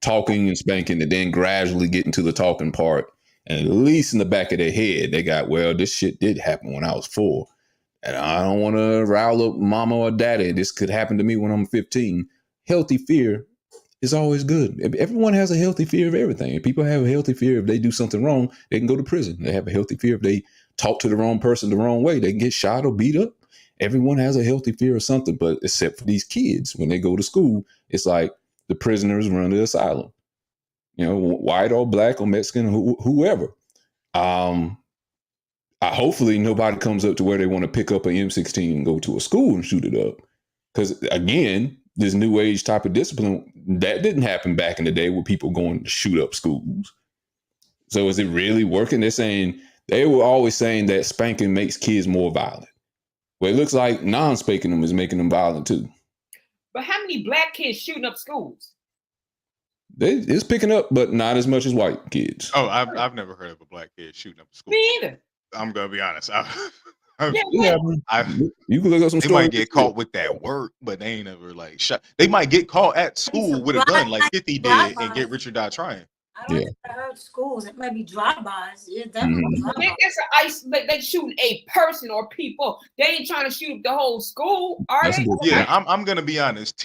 Talking and spanking, and then gradually getting to the talking part. And at least in the back of their head, they got, well, this shit did happen when I was 4. And I don't want to rile up mama or daddy. This could happen to me when I'm 15. Healthy fear is always good. Everyone has a healthy fear of everything. If people have a healthy fear if they do something wrong, they can go to prison. They have a healthy fear if they talk to the wrong person the wrong way, they can get shot or beat up. Everyone has a healthy fear of something, but except for these kids, when they go to school, it's like the prisoners run the asylum. White or black or Mexican, whoever. Hopefully nobody comes up to where they want to pick up an M16 and go to a school and shoot it up. Because again, this new age type of discipline, that didn't happen back in the day with people going to shoot up schools. So is it really working? They were always saying that spanking makes kids more violent. Well, it looks like non-spanking them is making them violent too. But how many black kids shooting up schools? It's picking up, but not as much as white kids. Oh, I've never heard of a black kid shooting up a school. Me either. I'm gonna be honest. You can look up some they stories. might get caught with that work, but they ain't ever like shot. They might get caught at school with a gun like 50 did and get Richard Die trying. I don't think I heard schools. It might be drive-bys. Yeah, definitely. That's they shooting a person or people. They ain't trying to shoot the whole school, are they? Yeah, I'm gonna be honest.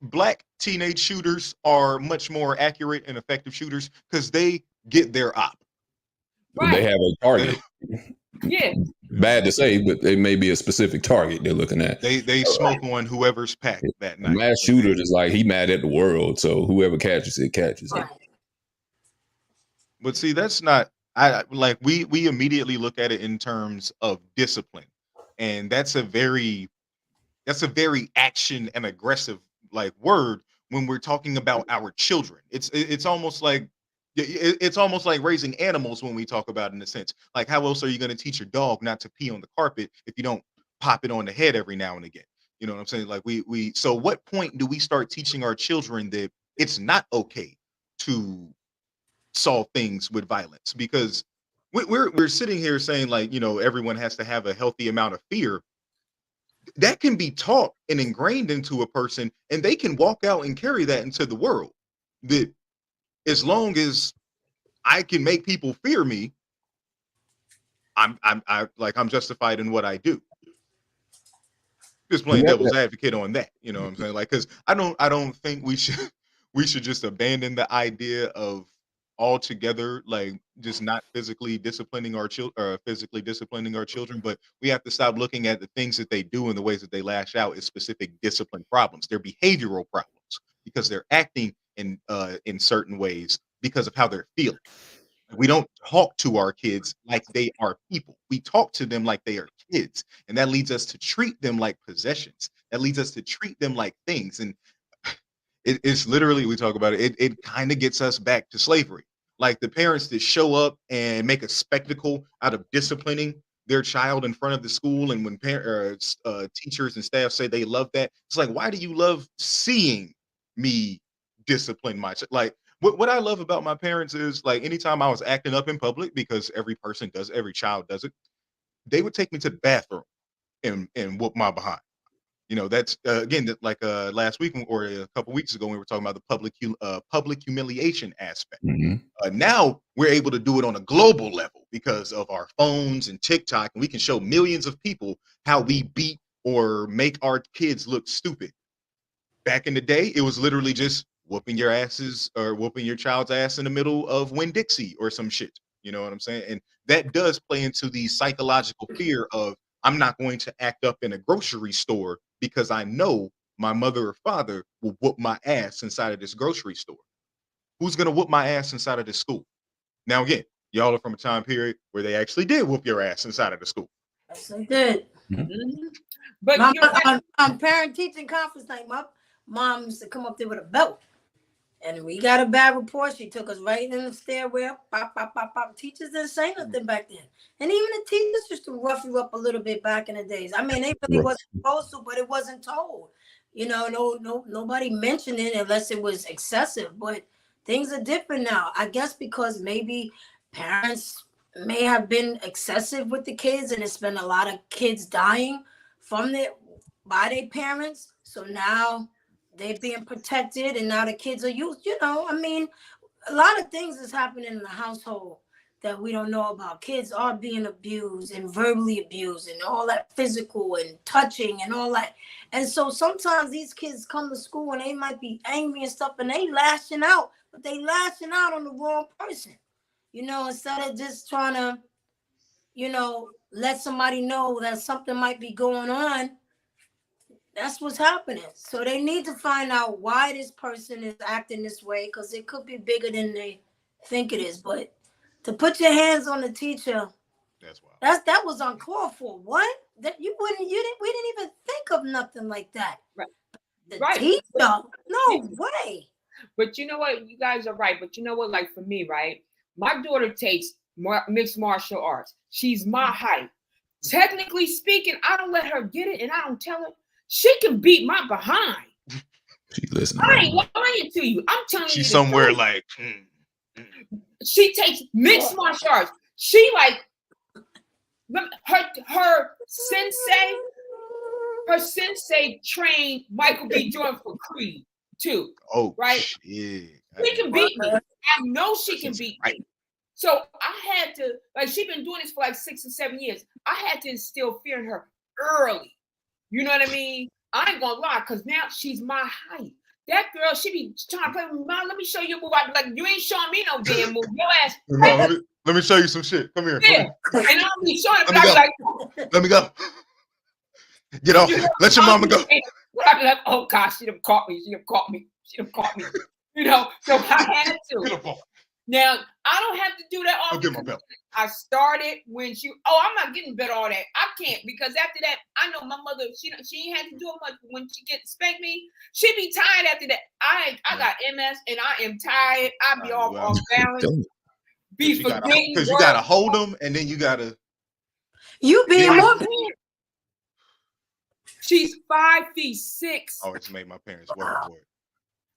Black teenage shooters are much more accurate and effective shooters because they get their op. Right. They have a target. Yeah. Bad to say, but they may be a specific target they're looking at. They smoke on whoever's packed that night. Mass shooter is like he mad at the world, so whoever catches it catches it. But see, that's not. We immediately look at it in terms of discipline, and that's a very action and aggressive word when we're talking about our children. It's almost like raising animals when we talk about it in a sense. Like, how else are you going to teach your dog not to pee on the carpet if you don't pop it on the head every now and again? You know what I'm saying? Like so what point do we start teaching our children that it's not okay to solve things with violence? Because we're sitting here saying everyone has to have a healthy amount of fear. That can be taught and ingrained into a person, and they can walk out and carry that into the world. That as long as I can make people fear me, I'm justified in what I do. Just playing Yeah, devil's advocate on that. You know what I'm saying? Like, because I don't think we should we should just abandon the idea of altogether, like just not physically disciplining our children or physically disciplining our children, but we have to stop looking at the things that they do and the ways that they lash out as specific discipline problems. They're behavioral problems because they're acting in certain ways because of how they're feeling. We don't talk to our kids like they are people. We talk to them like they are kids. And that leads us to treat them like possessions. That leads us to treat them like things. And it's literally, we talk about it, it kind of gets us back to slavery. Like the parents that show up and make a spectacle out of disciplining their child in front of the school. And when parents, teachers and staff say they love that, it's like, why do you love seeing me discipline my child? Like, what I love about my parents is like anytime I was acting up in public, because every person does, every child does it, they would take me to the bathroom and whoop my behind. You know, that's again like last week or a couple weeks ago when we were talking about the public humiliation aspect. hmm Now we're able to do it on a global level because of our phones and TikTok, and we can show millions of people how we beat or make our kids look stupid. Back in the day, it was literally just whooping your asses or whooping your child's ass in the middle of Winn-Dixie or some shit. You know what I'm saying? And that does play into the psychological fear of I'm not going to act up in a grocery store because I know my mother or father will whoop my ass inside of this grocery store. Who's gonna whoop my ass inside of this school? Now again, y'all are from a time period where they actually did whoop your ass inside of the school. Yes, I did. Mhm. But My you're right. on parent teaching conference night, my mom used to come up there with a belt. And we got a bad report. She took us right in the stairwell. Pop, pop, pop, pop. Teachers didn't say nothing back then. And even the teachers used to rough you up a little bit back in the days. I mean, they really Right. wasn't supposed to, but it wasn't told. You know, nobody mentioned it unless it was excessive. But things are different now. I guess because maybe parents may have been excessive with the kids, and it's been a lot of kids dying from their by their parents. So now they're being protected, and now the kids are used. You know, I mean, a lot of things is happening in the household that we don't know about. Kids are being abused and verbally abused and all that physical and touching and all that. And so sometimes these kids come to school and they might be angry and stuff and they lashing out, but they lashing out on the wrong person. You know, instead of just trying to, let somebody know that something might be going on. That's what's happening. So they need to find out why this person is acting this way, because it could be bigger than they think it is. But to put your hands on the teacher, That's wild. that was uncalled for. What? That we didn't even think of nothing like that. Right. The Right. teacher? No way. But you know what? You guys are right. But you know what? Like for me, right? My daughter takes mixed martial arts. She's my height. Technically speaking, I don't let her get it, and I don't tell her. She can beat my behind. She listening. I ain't lying to you. I'm telling you. She's somewhere truth. like She takes mixed martial arts. She like her sensei. Her sensei trained Michael B. Jordan for Creed too. oh Right? shit. She can beat me. I know she can beat Right. me. So I had to, like, she's been doing this for like 6 or 7 years. I had to instill fear in her early. You know what I mean? I ain't gonna lie, because now she's my height. That girl, she be trying to play with me. Mom, let me show you a move. I be like, you ain't showing me no damn move. Your ass. No, let me show you some shit. Come here. Yeah. And I'll be showing it, but Let me I be go. like, Let me go. Get off. Let your mama go. But I be like, oh gosh, she done caught me. She done caught me. She done caught me. You know, so I had to. Beautiful. Now, I don't have to do that I'll often. get my belt. I started when I'm not getting better all that. I can't, because after that, I know my mother, she ain't had to do it much. When she get to spank me, she be tired after that. I got MS and I am tired. I be off balance. Be forgetting. Because you gotta hold them and then you gotta. You being more. She's 5'6". Oh, it's made my parents work for it.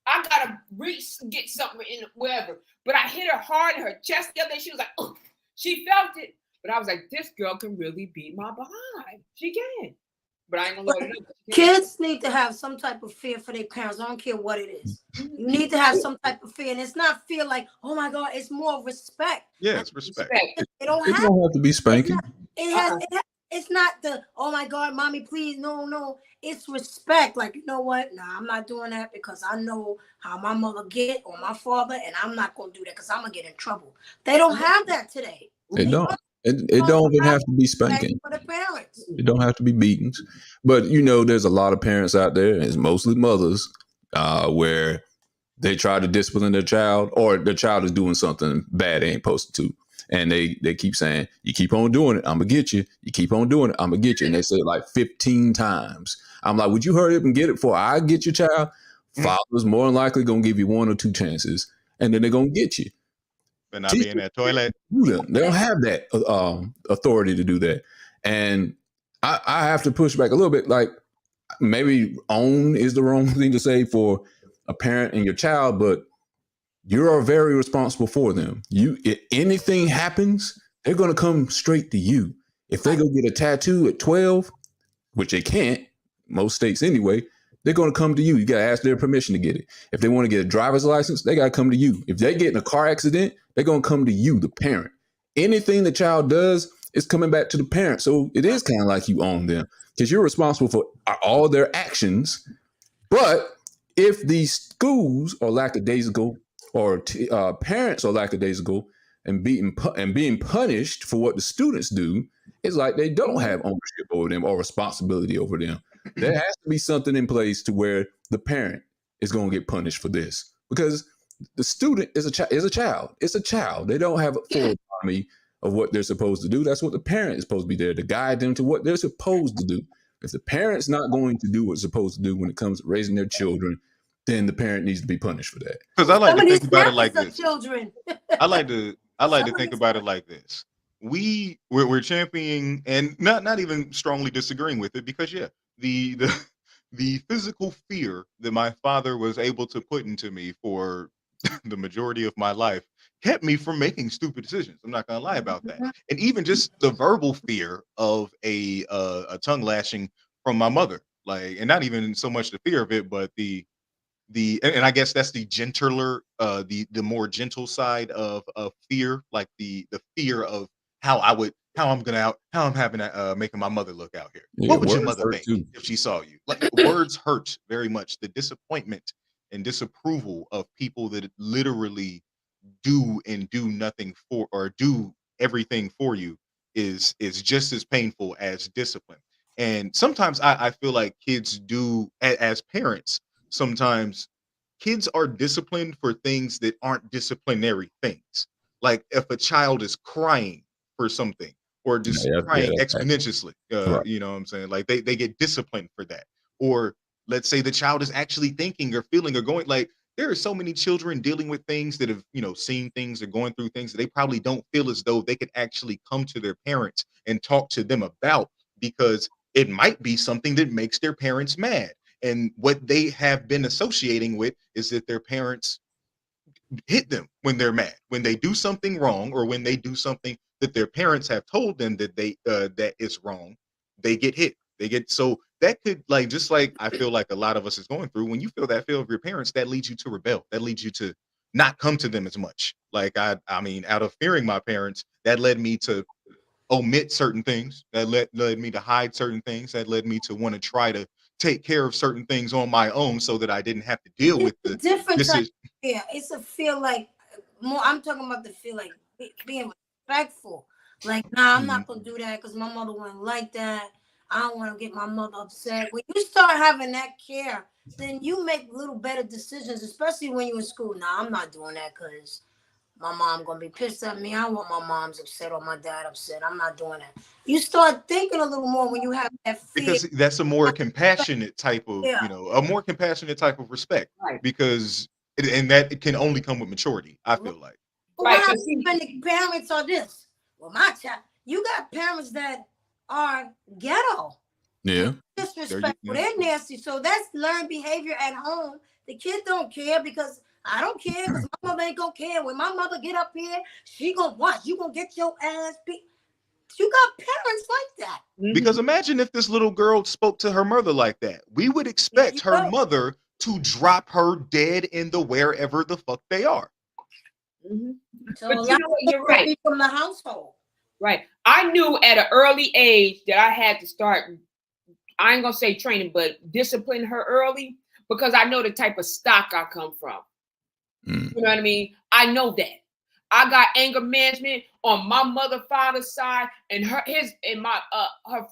I gotta reach to get something in wherever. But I hit her hard in her chest the other day. She was like, oh, she felt it. But I was like, this girl can really beat my behind. She can. But I ain't gonna let her know. Kids need to have some type of fear for their parents. I don't care what it is. You need to have some type of fear, and it's not fear like, oh my God, it's more respect. Yeah, it's respect. They don't It have. don't have to be spanking. It's not the, oh my God, mommy, please, no. It's respect. Like, you know what? Nah, I'm not doing that because I know how my mother get or my father, and I'm not gonna do that because I'm gonna get in trouble. They don't have that today. It don't. It don't even have to be spanking. For the parents. It don't have to be beatings. But there's a lot of parents out there, and it's mostly mothers, where they try to discipline their child, or their child is doing something bad they ain't supposed to. And they keep saying, you keep on doing it, I'm going to get you. You keep on doing it, I'm going to get you. And they say it like 15 times. I'm like, would you hurry up and get it before I get your child? Father's more than likely going to give you 1 or 2 chances, and then they're going to get you. But not be in that toilet. They don't have that authority to do that. And I have to push back a little bit. Like, maybe own is the wrong thing to say for a parent and your child, but you are very responsible for them. If anything happens, they're going to come straight to you. If they go get a tattoo at 12, which they can't, most states anyway, they're going to come to you. You got to ask their permission to get it. If they want to get a driver's license, they got to come to you. If they get in a car accident, they're going to come to you, the parent. Anything the child does is coming back to the parent. So it is kind of like you own them because you're responsible for all their actions. But if these schools are lackadaisical, or parents are lackadaisical and being punished for what the students do, it's like they don't have ownership over them or responsibility over them. There has to be something in place to where the parent is going to get punished for this, because the student is a child. It's a child. They don't have a full autonomy of what they're supposed to do. That's what the parent is supposed to be there to guide them to what they're supposed to do. If the parent's not going to do what it's supposed to do when it comes to raising their children, then the parent needs to be punished for that. Because I like to think about it like this. Children. I like to think about it like this. We're championing and not even strongly disagreeing with it, because the physical fear that my father was able to put into me for the majority of my life kept me from making stupid decisions. I'm not gonna lie about that. And even just the verbal fear of a tongue lashing from my mother, like, and not even so much the fear of it, but and I guess that's the gentler, the more gentle side of fear, like the fear of how I'm having making my mother look out here. Yeah, What would your words mother hurt think too. if she saw you? Like, words hurt very much. The disappointment and disapproval of people that literally do and do nothing for, or do everything for you, is just as painful as discipline. And sometimes I feel like kids do, as parents, sometimes kids are disciplined for things that aren't disciplinary things. Like if a child is crying for something, or just crying that's exponentially, Right. you know what I'm saying? Like they get disciplined for that. Or let's say the child is actually thinking or feeling or going, like, there are so many children dealing with things that have, seen things or going through things that they probably don't feel as though they could actually come to their parents and talk to them about, because it might be something that makes their parents mad. And what they have been associating with is that their parents hit them when they're mad, when they do something wrong, or when they do something that their parents have told them that that is wrong. They get hit. So that could, like, just like I feel like a lot of us is going through, when you feel that fear of your parents, that leads you to rebel. That leads you to not come to them as much. Like I mean, out of fearing my parents, that led me to omit certain things, that led me to hide certain things, that led me to want to try to take care of certain things on my own, so that I didn't have to deal with the different this type is of fear. It's a feel like more. I'm talking about the feel like being respectful. Like, nah, I'm not gonna do that because my mother wouldn't like that. I don't want to get my mother upset. When you start having that care, then you make little better decisions, especially when you're in school. Nah, I'm not doing that because my mom gonna be pissed at me. I don't want my mom's upset or my dad upset. I'm not doing that. You start thinking a little more when you have that fear. because that's a more compassionate type of, a more compassionate type of respect, Right. because and that it can only come with maturity, I feel like. Right. When the parents are this, well, my child, you got parents that are ghetto, Yeah. disrespectful, they're nasty. So that's learned behavior at home. The kid don't care because I don't care, because my mother ain't gonna care. When my mother get up here, she gonna watch. You gonna get your ass beat. You got parents like that. Because imagine if this little girl spoke to her mother like that. We would expect her mother to drop her dead in the wherever the fuck they are. So But you know what? You're right. From the household. Right. I knew at an early age that I had to start, I ain't gonna say training, but discipline her early because I know the type of stock I come from. You know what I mean? I know that. I got anger management on my mother, father's side, and her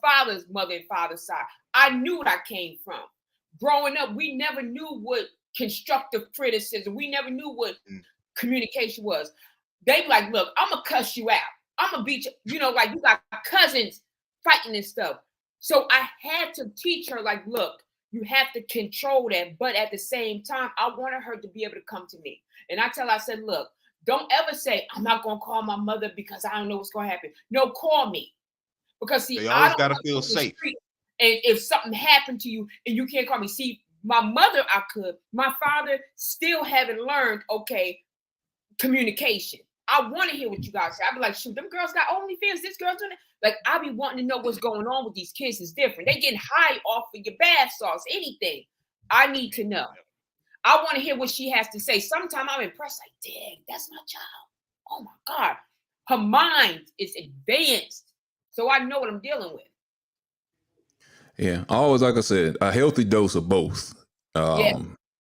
father's mother and father's side. I knew what I came from. Growing up, we never knew what constructive criticism. We never knew what communication was. They be like, look, I'm gonna cuss you out. I'm gonna beat you. You know, like you got cousins fighting and stuff. So I had to teach her, like, look, you have to control that. But at the same time, I wanted her to be able to come to me. And I said, look, don't ever say, I'm not going to call my mother because I don't know what's going to happen. No, call me. Because, see, they always got to feel safe. And if something happened to you and you can't call me, see, my mother, I could. My father still haven't learned, okay, communication. I want to hear what you guys say. I'd be like, shoot, them girls got OnlyFans. This girl's doing it. Like, I be wanting to know what's going on with these kids. It's different. They getting high off of your bath salts, anything. I need to know. I want to hear what she has to say. Sometimes I'm impressed, like, dang, that's my child. Oh my God. Her mind is advanced. So I know what I'm dealing with. Yeah. Always, like I said, a healthy dose of both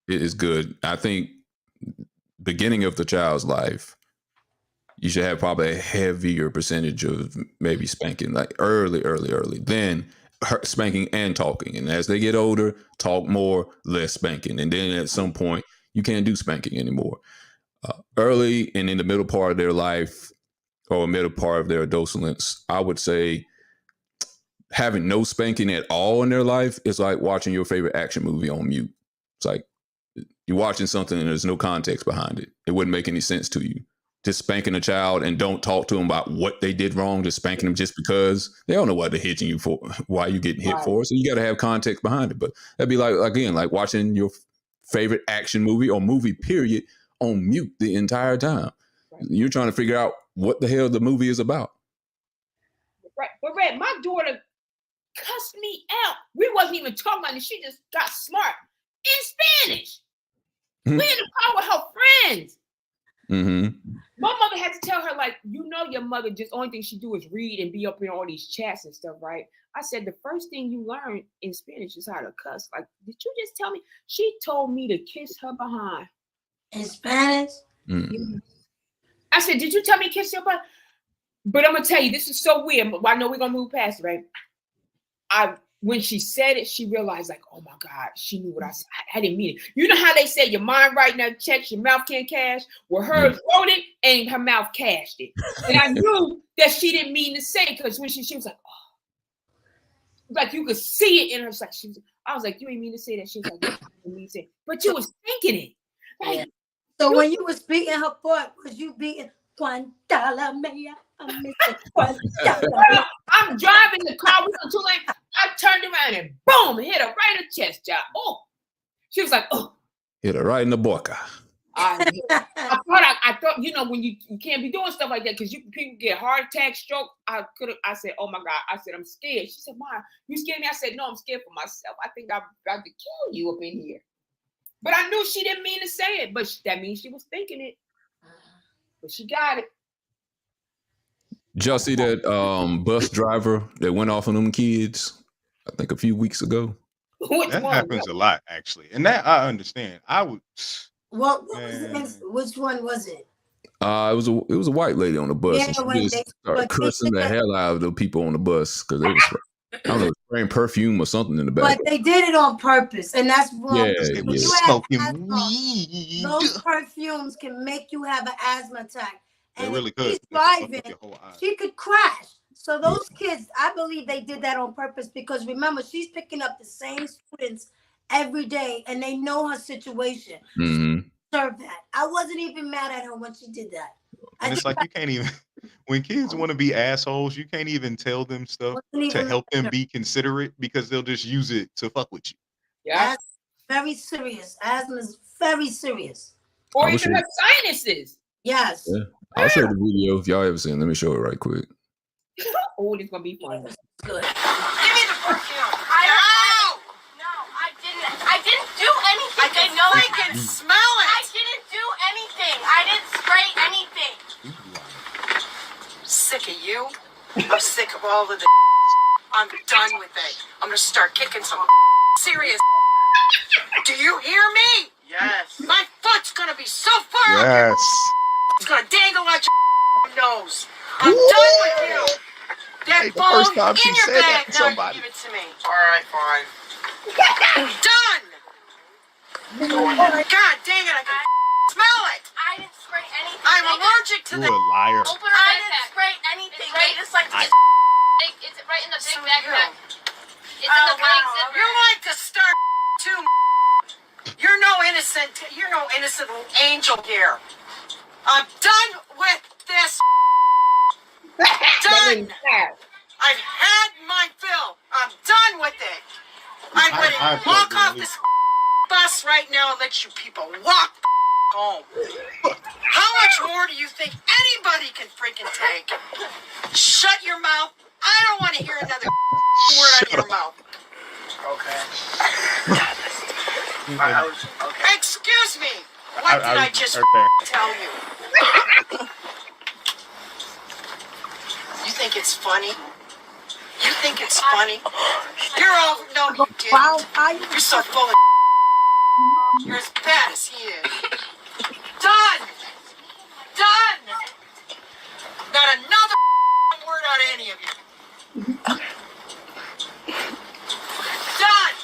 is good. I think beginning of the child's life, you should have probably a heavier percentage of maybe spanking, like early. Then spanking and talking. And as they get older, talk more, less spanking. And then at some point, you can't do spanking anymore. Early and in the middle part of their life or middle part of their adolescence, I would say having no spanking at all in their life is like watching your favorite action movie on mute. It's like you're watching something and there's no context behind it. It wouldn't make any sense to you. Just spanking a child and don't talk to them about what they did wrong, just spanking them just because they don't know what they're hitting you for, why you getting hit for. So you got to have context behind it. But that'd be like, again, like watching your favorite action movie or movie period on mute the entire time. Right. You're trying to figure out what the hell the movie is about. Right. But Red, my daughter cussed me out. We wasn't even talking about it. She just got smart in Spanish. We in the car with her friends. My mother had to tell her, like, you know, your mother just only thing she do is read and be up in all these chats and stuff, right? I said, the first thing you learn in Spanish is how to cuss. Like, did you just tell me? She told me to kiss her behind. In Spanish? I said, did you tell me to kiss your butt? But I'm going to tell you, this is so weird. I know we're going to move past it, right? When she said it, she realized, like, oh, my God, she knew what I said. I didn't mean it. You know how they say your mind right now checks, your mouth can't cash? Well, hers wrote it and her mouth cashed it. And I knew that she didn't mean to say it because when she was like, oh. Like, you could see it in her. Like, I was like, you ain't mean to say that. She was like, I didn't mean to say it. But you was thinking it. Like, so when you was beating her butt, was you beating $1 Maya? I'm driving the car. We on 2 lanes. I turned around and boom, hit her right in the chest, job. Oh, she was like, oh, hit her right in the boca. I thought, you know, when you can't be doing stuff like that because people get heart attack, stroke. I said, oh my God. I said, I'm scared. She said, Mom, you scared me? I said, no, I'm scared for myself. I think I'm about to kill you up in here. But I knew she didn't mean to say it, but that means she was thinking it. But she got it. Did y'all see that bus driver that went off on them kids? I think a few weeks ago. That happens a lot, actually, and that I understand. I would. Which one was it? It was a white lady on the bus. Yeah, and she just started cursing the hell out of the people on the bus because they was, I don't know, spraying perfume or something in the back. But they did it on purpose, and that's wrong. Yeah, it was smoking weed. Those perfumes can make you have an asthma attack. And really if she's driving, she could crash. So those kids, I believe they did that on purpose because remember, she's picking up the same students every day, and they know her situation. Serve that. I wasn't even mad at her when she did that. And it's like you can't even, when kids want to be assholes, you can't even tell them stuff to help them be considerate because they'll just use it to fuck with you. Yeah, that's very serious. Asthma is very serious. Or even her sinuses. Yes. Yeah. I'll show the video if y'all ever seen it. Let me show it right quick. Oh, it's gonna be fun. Good. Give me the perfume. No, I didn't do anything. I know I can smell it. I didn't do anything. I didn't spray anything. Sick of you. I'm sick of all of the. I'm done with it. I'm gonna start kicking some serious. Do you hear me? Yes. My foot's gonna be so far up your. Yes. It's gonna dangle out your nose. I'm done with you. That Hey, the phone first time she in your said that bag. to Now somebody. give it to me. All right, fine. Done. God dang it! I can smell it. I didn't spray anything. I'm allergic to You the. a liar. Open her I didn't spray anything. They just like to. It's right in the big So backpack. you. It's in the big zipper. You're like to start too. You're no innocent. You're no innocent angel here. I'm done with this. Done. I've had my fill. I'm done with it. I'm going to walk off this bus right now and let you people walk home. How much more do you think anybody can freaking take? Shut your mouth. I don't want to hear another word out of your mouth. Okay. Excuse me. What did I just tell you? You think it's funny? You think it's funny? You're all no, you didn't. You're so full of. You're as bad as he is. Done. Done. Not another word out of any of you. Done.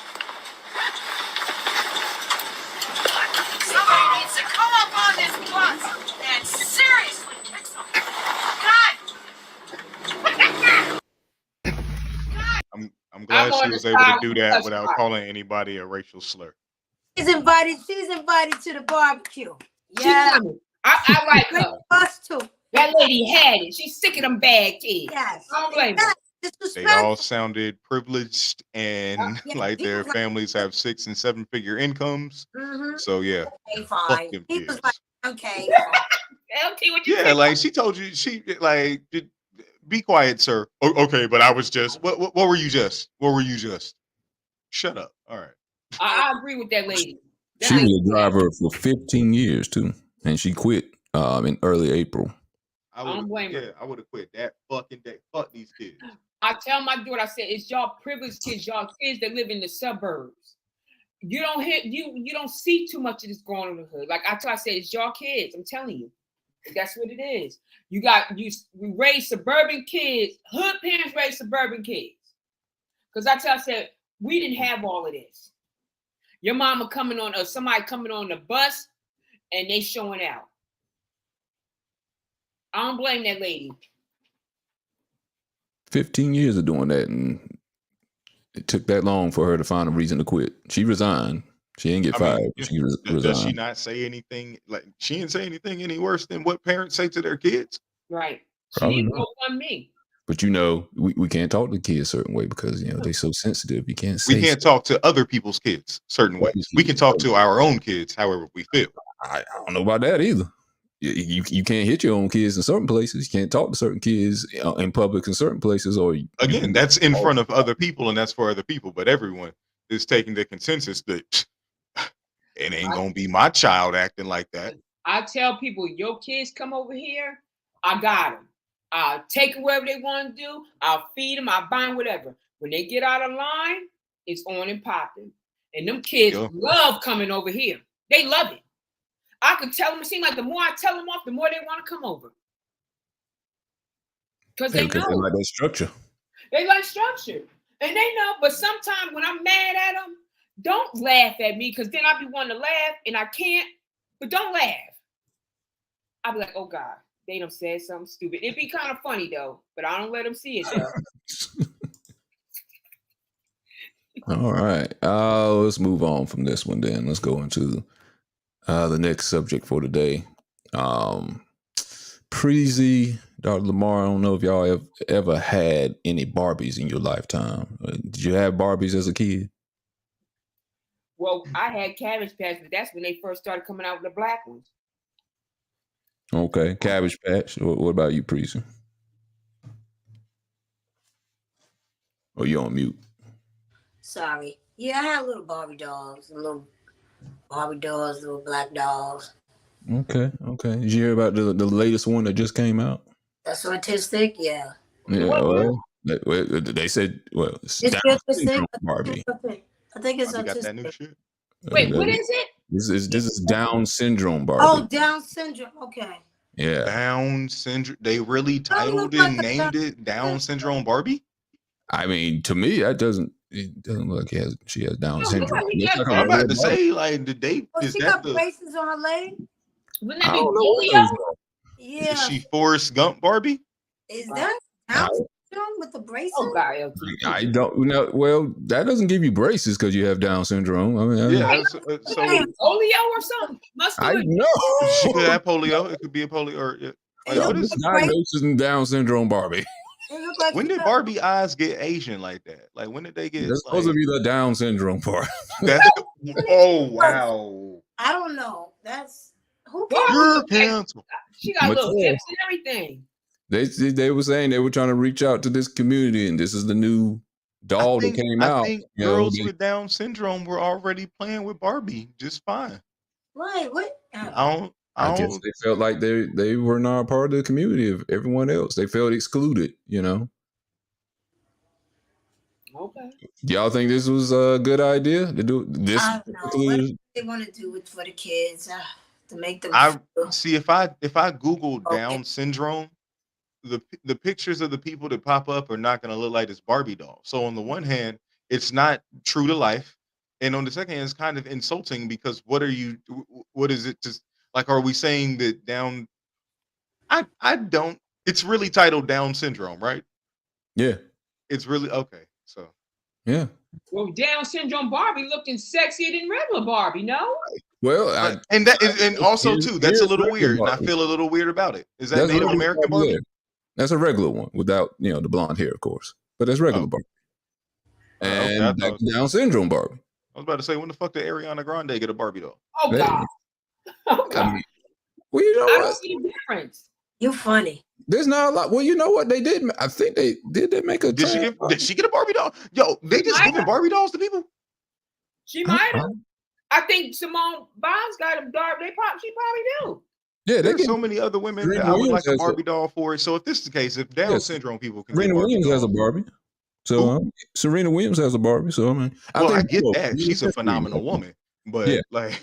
Somebody needs to come up on this bus and seriously kick some. God. I'm glad I'm she on was the able to side do with the that touch without spot. calling anybody a racial slur. She's invited to the barbecue. She's Yeah. coming. I like her. Us too. That lady had it. She's sick of them bad kids. Yes. I don't blame her. They all sounded privileged and Yeah, like he their was like- families have 6 and 7 figure incomes. Mm-hmm. So yeah, Okay, fuck fine. them He kids. was like, okay. LT, what you Yeah, say? like she told you, she like be quiet, sir. Okay, but I was just what were you just? What were you just? Shut up. All right. I agree with that lady. That She lady- was a driver for 15 years too, and she quit in early April. I don't would blame her. yeah, I would have quit that fucking day. Fuck these kids. I tell my daughter, I said, it's y'all privileged kids, y'all kids that live in the suburbs. You don't hear you don't see too much of this going on in the hood. Like I said, it's y'all kids. I'm telling you. That's what it is. We raise suburban kids. Hood parents raise suburban kids. Because I said, we didn't have all of this. Your mama coming on, or somebody coming on the bus, and they showing out. I don't blame that lady. 15 years of doing that, and it took that long for her to find a reason to quit. She resigned. She didn't get fired. She resigned. Does she not say anything? Like she didn't say anything any worse than what parents say to their kids? Right. Probably She not. broke on me. But we can't talk to kids a certain way because they're so sensitive. You can't say We can't talk to other people's kids certain ways. We can talk to our own kids however we feel. I don't know about that either. You can't hit your own kids in certain places. You can't talk to certain kids in public in certain places. Or again, that's in front of other people and that's for other people. But everyone is taking the consensus that it ain't gonna be my child acting like that. I tell people, your kids come over here, I got them. I'll take them wherever they want to do. I'll feed them. I'll buy them, whatever. When they get out of line, it's on and popping. And them kids love coming over here. They love it. I could tell them, it seems like the more I tell them off, the more they want to come over. Because they know. They like that structure. They like structure. And they know, but sometimes when I'm mad at them, don't laugh at me because then I'll be wanting to laugh and I can't, but don't laugh. I'll be like, oh God, they done said something stupid. It'd be kind of funny though, but I don't let them see it though. All right. Let's move on from this one then. Let's go into the next subject for today. Preezy, Dr. Lamar, I don't know if y'all have ever had any Barbies in your lifetime. Did you have Barbies as a kid? Well, I had Cabbage Patch, but that's when they first started coming out with the black ones. Okay, Cabbage Patch. What about you, Preezy? Or you on mute? Sorry. Yeah, I had little Barbie dolls, little black dolls. Okay. Did you hear about the latest one that just came out? That's autistic, yeah. Yeah. Well, they said, well, it's It's Down autistic. syndrome Barbie. I think it's Barbie got that new autistic. shit. Wait, what is it? This is Down syndrome Oh, Barbie. Down syndrome. Okay. Yeah. Down syndrome. They really Don't titled look and like a named it Down syndrome Barbie. I mean, to me, it doesn't look like she has Down No, syndrome. nobody Looks got like a I'm about regular to Barbie. say, like, did they? Oh, Is she that got the? braces on her leg? Wouldn't I that be don't know what polio? those are. Yeah. Is she Forrest Gump Barbie? Is that Down syndrome with the braces? Oh, God, I don't know. Well, that doesn't give you braces because you have Down syndrome. I mean, Yeah. That's, so polio or something? Must do I it. know. she could have polio. It could be a polio. Or It like, what look is? like braces. Diagnosis in Down syndrome Barbie. It look like When she did got- Barbie eyes get Asian like that? Like, when did they get? That's supposed to Like, be the Down syndrome part. that's. Oh wow! I don't know. That's who Well, cares? You're like, canceled. she got little Mattel. hips and everything. They were saying they were trying to reach out to this community, and this is the new doll that came I out. think You know, girls with Down syndrome were already playing with Barbie just fine. Right, what? I guess don't. they felt like they were not a part of the community of everyone else. They felt excluded. You know. Okay. Y'all think this was a good idea to do this? I don't know. What they want to do it for the kids to make them I feel see if I Google okay. Down syndrome, the pictures of the people that pop up are not going to look like this Barbie doll. So on the one hand, it's not true to life, and on the second hand, it's kind of insulting because what is it? Just like, are we saying that Down? I don't. It's really titled Down syndrome, right? Yeah. It's really okay. So Yeah. Well, Down syndrome Barbie looking sexier than regular Barbie, no? Well, and also too, that's a little regular weird, and I Barbie. feel a little weird about it. Is that That's Native regular American Barbie Barbie? there. That's a regular one without the blonde hair, of course. But that's regular Oh. Barbie. Okay, And back to Down syndrome Barbie. I was about to say, when the fuck did Ariana Grande get a Barbie doll? Oh, Hey, God. Oh, God. I mean, well, you know I don't what? see the difference. You funny. There's not a lot. Well, you know what they did? I think they make a. Did she get a Barbie doll? Yo, they just giving Barbie dolls to people? She might have. I think Simone Biles got a dark. She probably do. Yeah, there's so many other women Serena that I would Williams like a has Barbie doll for. So if this is the case, if Down syndrome people can Serena get Barbie Williams has a dolls, Barbie. So Serena Williams has a Barbie. So I mean, I think get that she's a phenomenal woman, but Yeah. like,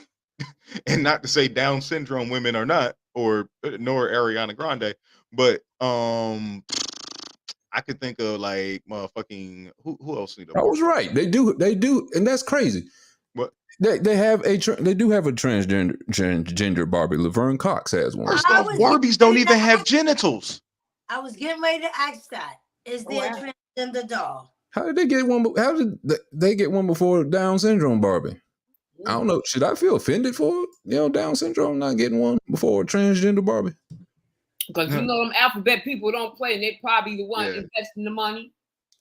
and not to say Down syndrome women are not, or nor Ariana Grande, but I could think of like motherfucking who else need a I was Barbie? right. They do, and that's crazy. What? They do have a transgender Barbie. Laverne Cox has one. First off, Barbies don't even have genitals. I was getting ready to ask that. Is there a transgender doll? How did they get one? How did they get one before Down syndrome Barbie? I don't know. Should I feel offended for Down syndrome not getting one before transgender Barbie? Because them alphabet people don't play, and they probably the one investing the money.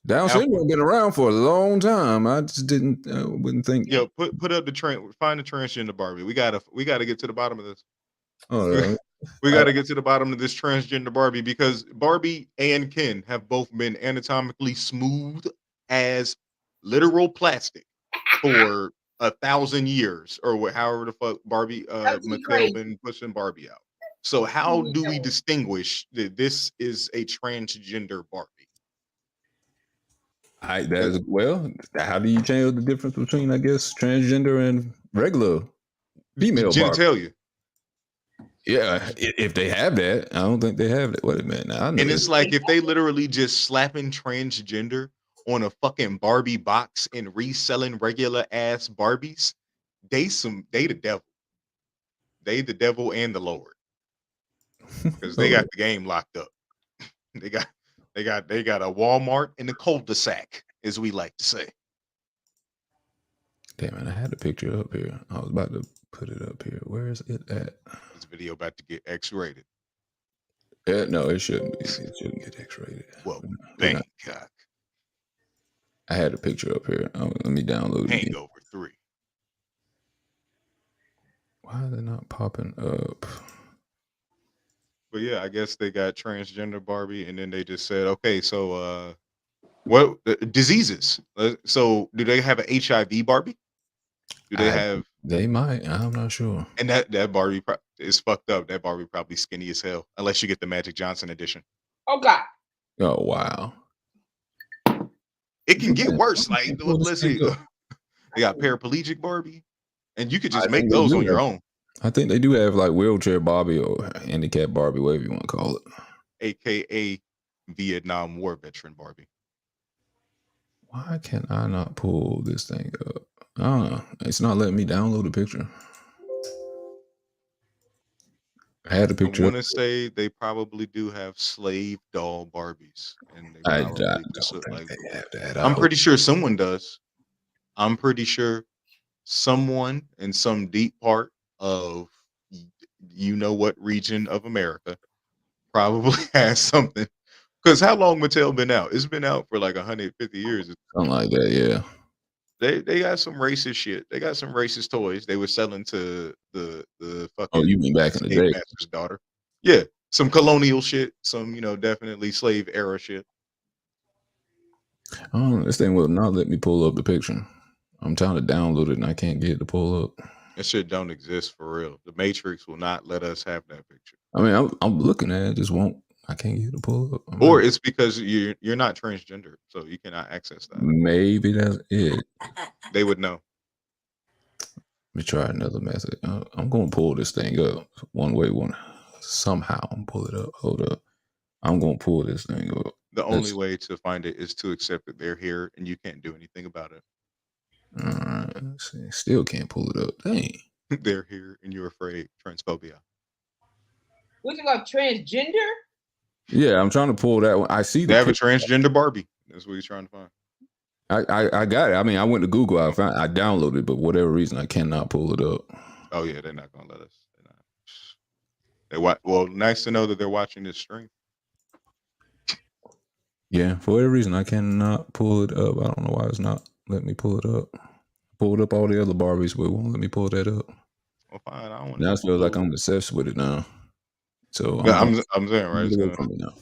Down syndrome been around for a long time. I just wouldn't think. Yo, put up the trend. Find the transgender Barbie. We gotta get to the bottom of this. Oh, no. We got to get to the bottom of this transgender Barbie, because Barbie and Ken have both been anatomically smooth as literal plastic for 1,000 years, or however the fuck Barbie Mattel been pushing Barbie out. So how do we distinguish that this is a transgender Barbie? How do you change the difference between, I guess, transgender and regular female Barbie? Genitalia. Yeah, if they have that. I don't think they have that. Wait a minute. Now, And it's like, if they literally just slapping transgender on a fucking Barbie box and reselling regular ass Barbies, they the devil. They the devil and the Lord. Because they got the game locked up. They got a Walmart in the cul-de-sac, as we like to say. Damn it, I had a picture up here. I was about to put it up here. Where is it at? This video about to get X-rated. No, it shouldn't be. It shouldn't get X-rated. Well, Bangkok. I had a picture up here. Let me download it. Hangover 3. Why are they not popping up? But yeah, I guess they got transgender Barbie, and then they just said, okay, so What diseases? So, do they have an HIV Barbie? Do they have? They might. I'm not sure. And that Barbie is fucked up. That Barbie probably skinny as hell, unless you get the Magic Johnson edition. Oh God. Oh wow. It can get worse. Like, Pull this let's thing see. up. They got paraplegic Barbie, and you could I just make think they those do on your have- own, I think they do have like wheelchair Barbie or handicap Barbie, whatever you want to call it. aka Vietnam War veteran Barbie. Why can I not pull this thing up? I don't know. It's not letting me download the picture. I had a I picture. want to say they probably do have slave doll Barbies, and they I probably don't just look think like. they have that. I'm pretty sure someone does. I'm pretty sure someone in some deep part of you know what region of America probably has something. Because how long Mattel been out? It's been out for like 150 years. Something like that, yeah. They got some racist shit. They got some racist toys they were selling to the Oh, you fucking mean back in the slave day? master's daughter. Yeah, some colonial shit, some definitely slave era shit. Oh, this thing will not let me pull up the picture. I'm trying to download it and I can't get it to pull up. That shit don't exist for real. The Matrix will not let us have that picture. I mean, I'm looking at it, just won't. I can't get it to pull up. Or it's because you're not transgender, so you cannot access that. Maybe that's it. They would know. Let me try another method. I'm going to pull this thing up one way, somehow. I'm pull it up. Hold up. I'm going to pull this thing up. The only way to find it is to accept that they're here and you can't do anything about it. All right. Let's see. Still can't pull it up. Dang. They're here and you're afraid. Transphobia. What's it called? Transgender? Yeah, I'm trying to pull that one. I see they have a transgender Barbie. That's what he's trying to find. I got it. I mean, I went to Google. I downloaded it, but for whatever reason, I cannot pull it up. Oh yeah, they're not gonna let us. Well, nice to know that they're watching this stream. Yeah, for whatever reason, I cannot pull it up. I don't know why it's not letting me pull it up. Pulled up all the other Barbies, but it won't let me pull that up. Well, fine. I don't want. Now I feel like I'm obsessed with it now. So yeah, I'm saying right. From it now.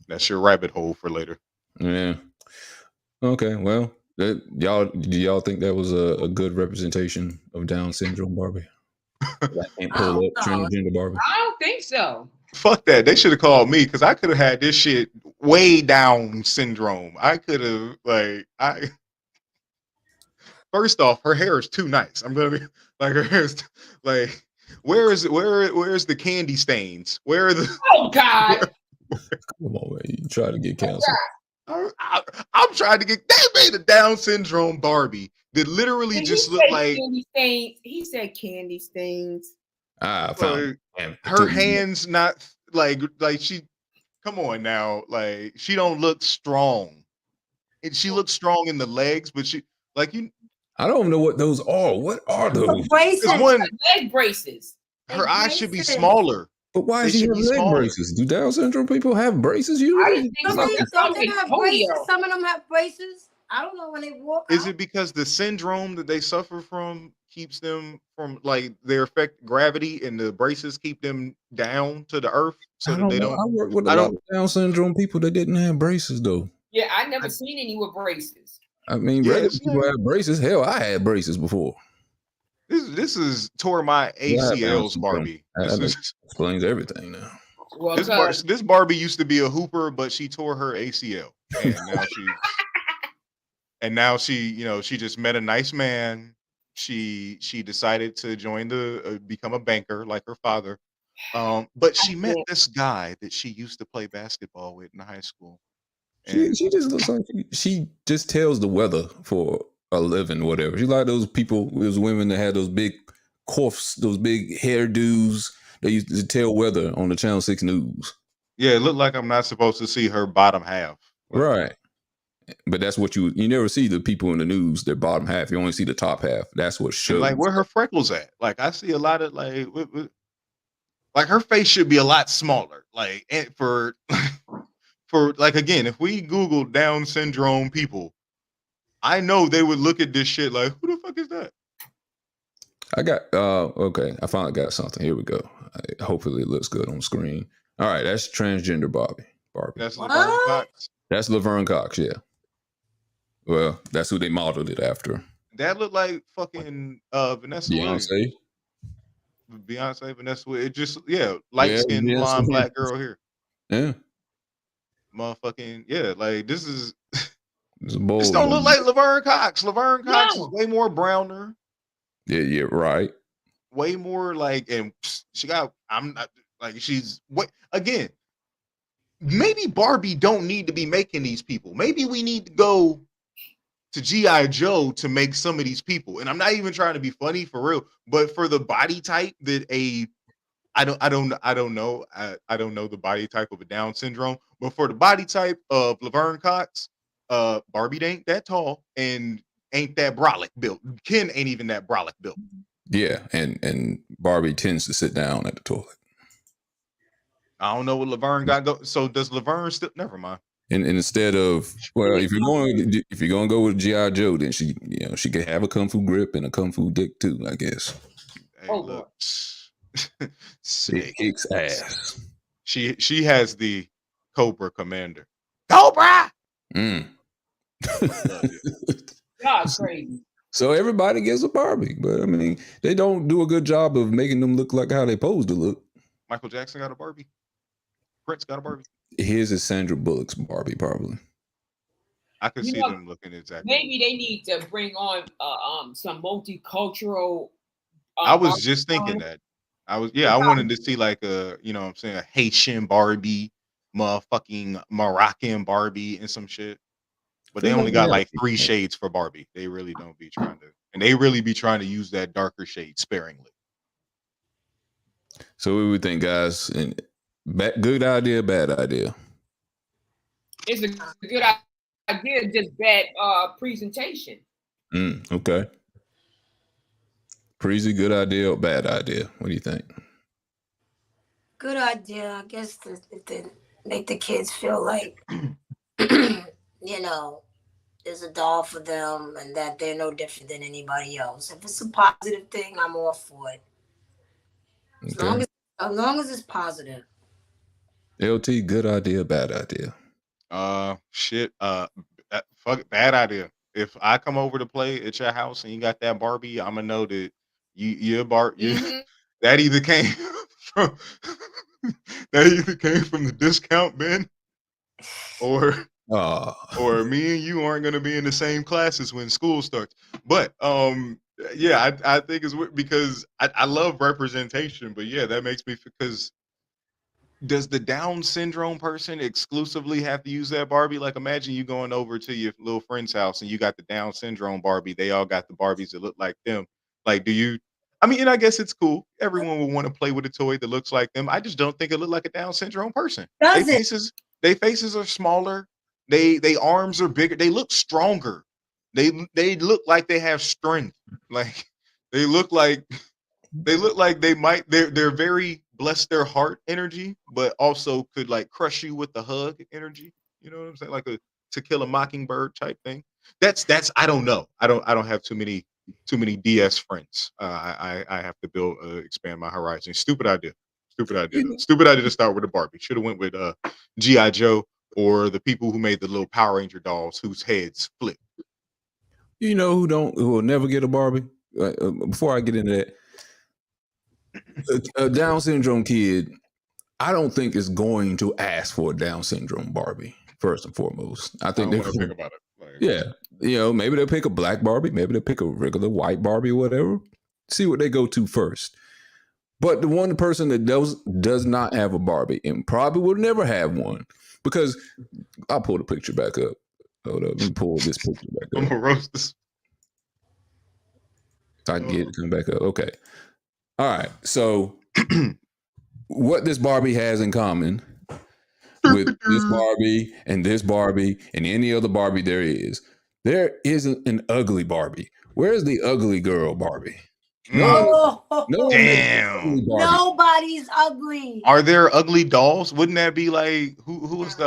That's your rabbit hole for later. Yeah. Okay. Well, do y'all think that was a good representation of Down syndrome Barbie? I can't pull up transgender Barbie. I don't think so. Fuck that. They should have called me because I could have had this shit way down syndrome. I could have First off, her hair is too nice. I'm gonna be like her hair's like where's the candy stains? Where are the Oh God. Come on, man. You try to get canceled. I'm trying to get they made a Down syndrome Barbie that literally just looked like candy stains. He said candy stains. I found her hands not like she come on now, like she don't look strong. And she looks strong in the legs, but she I don't know what those are. What are those? Braces. Leg braces. Her eyes should be smaller. But why is she having leg braces? Do Down syndrome people have braces usually? Don't they have braces? Some of them have braces. I don't know when they walk. Is it because the syndrome that they suffer from keeps them from like their effect gravity and the braces keep them down to the earth so that they don't. I work with a lot of Down syndrome people that didn't have braces though. Yeah, I never seen any with braces. I mean, regular people have braces. Hell, I had braces before. This is tore my ACLs, Barbie. This explains everything now. Well, this Barbie used to be a hooper, but she tore her ACL, and now she just met a nice man. She decided to join become a banker like her father, but she met this guy that she used to play basketball with in high school. She just looks like she just tells the weather for a living, whatever. She's like those people, those women that had those big coughs, those big hairdos. They used to tell weather on the Channel 6 News. Yeah, it looked like I'm not supposed to see her bottom half. Right. But that's what you never see the people in the news, their bottom half. You only see the top half. That's what shows. Like where her freckles at? Like I see a lot of like her face should be a lot smaller. Like and for like again, if we Google Down syndrome people, I know they would look at this shit like, who the fuck is that? I got okay. I finally got something. Here we go. Hopefully it looks good on screen. All right, that's transgender Barbie. That's Laverne Cox. That's Laverne Cox, yeah. Well, that's who they modeled it after. That looked like fucking Vanessa Williams. Beyonce. Vanessa Williams. It just light skinned blonde black girl here. Yeah. Motherfucking like this is It's a bold this don't look one. like Laverne Cox. Laverne Cox is way more browner. Yeah, right. Way more like, and she got. I'm not like she's what again. Maybe Barbie don't need to be making these people. Maybe we need to go to G.I. Joe to make some of these people. And I'm not even trying to be funny for real, but for the body type that I don't know the body type of a Down syndrome, but for the body type of Laverne Cox, Barbie ain't that tall and ain't that brolic built. Ken ain't even that brolic built. Yeah, and Barbie tends to sit down at the toilet. I don't know what Laverne got go. So does Laverne still? Never mind. And instead of if you're going to go with G.I. Joe, then she could have a kung fu grip and a kung fu dick too, I guess. Hey, look, It kicks ass. She has the Cobra Commander. Cobra. God's crazy. So everybody gets a Barbie, but I mean, they don't do a good job of making them look like how they supposed to look. Michael Jackson got a Barbie. Prince got a Barbie. His is Sandra Bullock's Barbie, probably. I could see them looking exactly. Maybe they need to bring on some multicultural. I was just thinking that. I wanted to see like a Haitian Barbie, motherfucking Moroccan Barbie, and some shit. But they only got like 3 shades for Barbie. They really don't be trying to, and they really be trying to use that darker shade sparingly. So what do we think, guys? And good idea, bad idea? It's a good idea, just bad presentation. Okay. Preezy, good idea or bad idea? What do you think? Good idea, I guess, to make the kids feel like, there's a doll for them and that they're no different than anybody else. If it's a positive thing, I'm all for it. Okay. As long as it's positive. LT, good idea, bad idea? Fuck it, bad idea. If I come over to play at your house and you got that Barbie, I'm gonna know that that either came from the discount bin, or me and you aren't gonna be in the same classes when school starts. But I think it's weird because I love representation, but that makes me, because does the Down syndrome person exclusively have to use that Barbie? Like, imagine you going over to your little friend's house and you got the Down syndrome Barbie. They all got the Barbies that look like them. Like, and I guess it's cool. Everyone will want to play with a toy that looks like them. I just don't think it look like a Down syndrome person. Their faces are smaller. They arms are bigger. They look stronger. They look like they have strength. Like they look like they might. They're very bless their heart energy, but also could like crush you with the hug energy. You know what I'm saying? Like a To Kill a Mockingbird type thing. That's I don't know. I don't have too many DS friends. I have to expand my horizon. Stupid idea to start with a Barbie. Should have went with G.I. Joe or the people who made the little Power Ranger dolls whose heads flip. You know who will never get a Barbie? Before I get into that, a Down syndrome kid, I don't think is going to ask for a Down syndrome Barbie first and foremost. I think they're think about it. Maybe they'll pick a black Barbie, maybe they'll pick a regular white Barbie, whatever. See what they go to first. But the one person that does not have a Barbie and probably will never have one, because I'll pull the picture back up. Hold up, let me pull this picture back up. I'm gonna roast this. So I can get it to come back up. Okay. All right. So what this Barbie has in common with this Barbie and any other Barbie there isn't an ugly Barbie. Where's the ugly girl Barbie? No one Damn. Nobody's ugly. Are there ugly dolls? Wouldn't that be like who was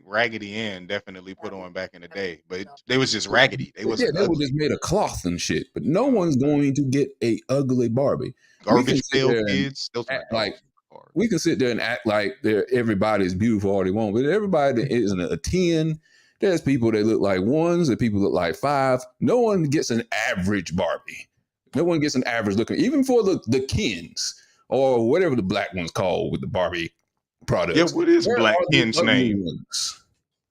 Raggedy Ann definitely put on back in the day, but they was just raggedy. They was they were just made of cloth and shit. But no one's going to get a ugly Barbie. Garbage Pail Kids. We can sit there and act like everybody's beautiful all they want, but everybody that isn't a 10, There's people that look like ones and people look like five. No one gets an average Barbie. No one gets an average looking, even for the Kens or whatever the black ones called with the Barbie Yeah, products. what is Where Black are the Ken's ugly name? ones?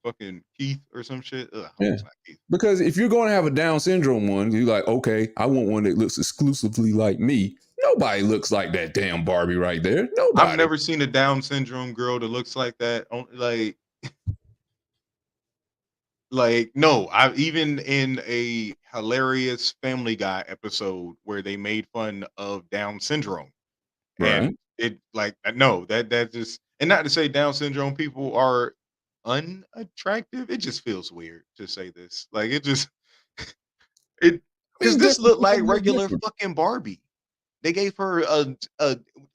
Fucking Keith or some shit. Ugh, I hope Yeah. it's not Keith. Because if you're going to have a Down syndrome one, you're like, okay, I want one that looks exclusively like me. Nobody looks like that damn Barbie right there. I've Nobody. never seen a Down syndrome girl that looks like that. No, I even in a hilarious Family Guy episode where they made fun of Down syndrome, Right. and it like no, that just, and not to say Down syndrome people are unattractive. It just feels weird to say this. Like it just it I because mean, this different looked people like look regular different. fucking Barbie. They gave her a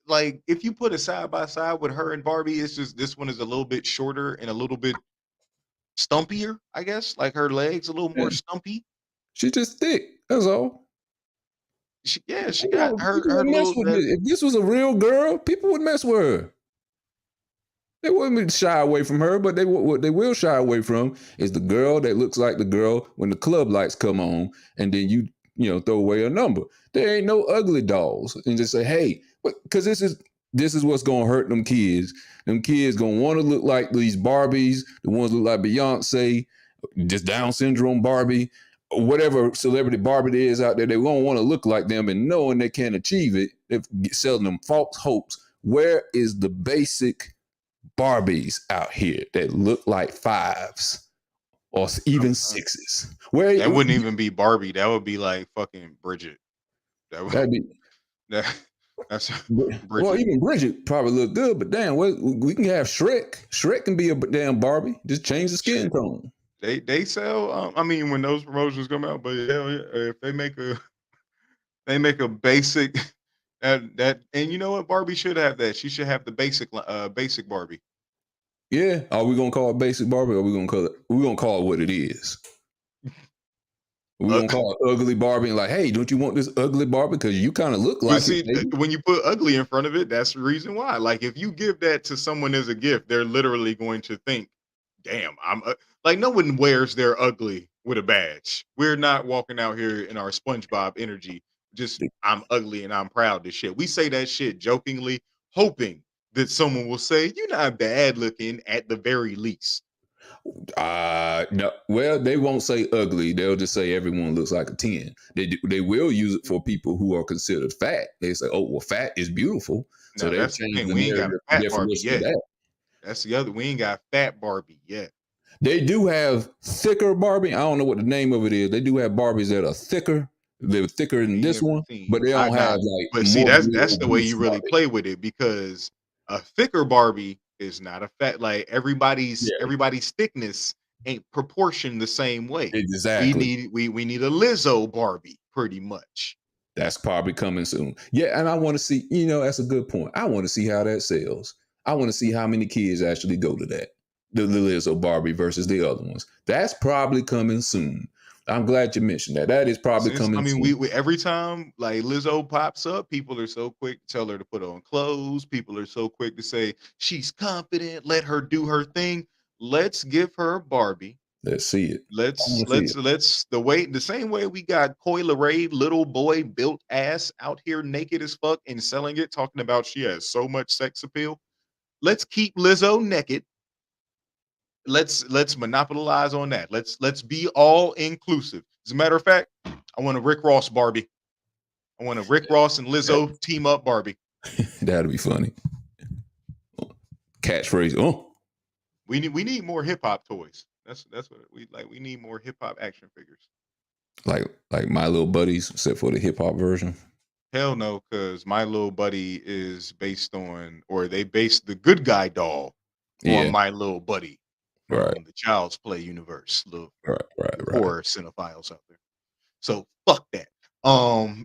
like if you put it side by side with her and Barbie, it's just this one is a little bit shorter and a little bit stumpier, I guess. Like her legs a little Yeah. more stumpy. She's just thick. That's all. She got People her would mess little with that this. If this was a real girl, people would mess with her. They wouldn't shy away from her, but what they will shy away from is the girl that looks like the girl when the club lights come on, and then you throw away a number. There ain't no ugly dolls, and just say, hey, because this is what's gonna hurt them kids. Them kids gonna want to look like these Barbies, the ones that look like Beyonce, just Down syndrome Barbie, whatever celebrity Barbie there is out there. They gonna want to look like them, and knowing they can't achieve it, they're selling them false hopes. Where is the basic Barbies out here that look like fives or even sixes? Where that wouldn't even be Barbie. That would be like fucking Bridget. That would that'd be that that's well, Bridget. even Bridget probably look good, but damn, we can have Shrek. Shrek can be a damn Barbie. Just change the skin tone. They sell. I mean, when those promotions come out, but hell yeah, if they make a basic that and you know what, Barbie should have that. She should have the basic Barbie. Yeah, are we gonna call it basic Barbie, or we gonna call it what it is? We Uh, gonna call it ugly Barbie and like, hey, don't you want this ugly Barbie because you kind of look but like it, see, baby? when you put ugly in front of it, that's the reason why. Like, if you give that to someone as a gift, they're literally going to think, "Damn, like." No one wears their ugly with a badge. We're not walking out here in our SpongeBob energy. Just I'm ugly and I'm proud of shit. We say that shit jokingly, hoping that someone will say, "You're not bad looking," at the very least. No. Well, they won't say ugly. They'll just say everyone looks like a 10. They will use it for people who are considered fat. They say, oh, well, fat is beautiful. So No, they'll that's the change thing. the We ain't got narrative fat Barbie definition of yet. that. That's the other. We ain't got fat Barbie yet. They do have thicker Barbie. I don't know what the name of it is. They do have Barbies that are thicker. They're thicker than Ain't this never one, seen. but they I don't have not. like But see, more that's real the way juice you really Barbie. play with it because a thicker Barbie is not a fat. Like Yeah, everybody's thickness ain't proportioned the same way. exactly. We need a Lizzo Barbie pretty much. That's probably coming soon. Yeah, and I want to see, that's a good point. I want to see how that sells. I want to see how many kids actually go to that. The Lizzo Barbie versus the other ones. That's probably coming soon. I'm glad you mentioned that. That is probably Since I coming mean, soon. we every time like Lizzo pops up, people are so quick to tell her to put on clothes. People are so quick to say she's confident. Let her do her thing. Let's give her Barbie. Let's see it. I Let's want to see let's it. let's the same way we got Coi Leray, little boy built ass out here naked as fuck and selling it, talking about she has so much sex appeal. Let's keep Lizzo naked. Let's monopolize on that. Let's be all inclusive. As a matter of fact, I want a Rick Ross Barbie. I want a Rick Ross and Lizzo team up Barbie. That'll be funny. Catchphrase. Oh, We need more hip hop toys. That's what we like. We need more hip hop action figures. like my little buddies, except for the hip hop version. Hell no, because My Little Buddy is based on, or they based the Good Guy doll on Yeah. My Little Buddy Right. from the Child's Play universe. The Right. horror cinephiles out there. So fuck that.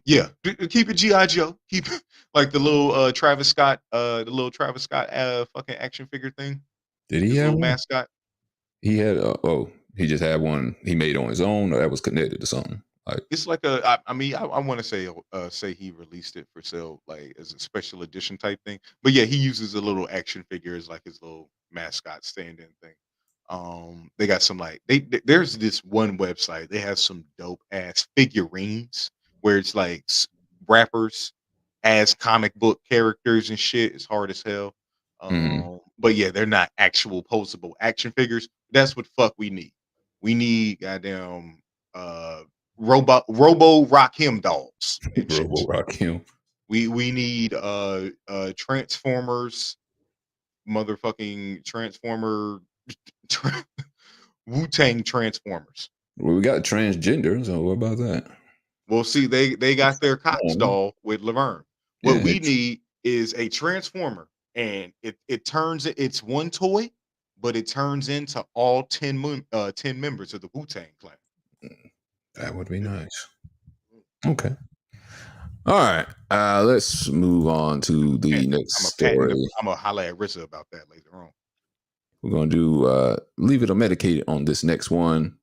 Yeah, keep it GI Joe. Keep like the little Travis Scott, fucking action figure thing. Did he His have little one? mascot. He had. He just had one he made on his own, or that was connected to something. Like, It's like I mean, I want to say he released it for sale, like as a special edition type thing. But yeah, he uses a little action figure as like his little mascot stand-in thing. They got some like there's this one website. They have some dope ass figurines where it's like rappers as comic book characters and shit. It's hard as hell. But yeah, they're not actual posable action figures. That's what fuck we need. We need goddamn Robo Rock-Him dolls and shit. Robo Rock-Him. We need Transformers, motherfucking Transformer Wu-Tang Transformers. Well, we got transgender, so what about that? Well, see, they got their Cox doll with Laverne. What we need is a Transformer, and it turns it's one toy, but it turns into all 10 members of the Wu-Tang Clan. That would be nice. Okay. All right. Let's move on to the next story. I'm gonna holler at Rissa about that later on. We're gonna do leave it or medicate it on this next one.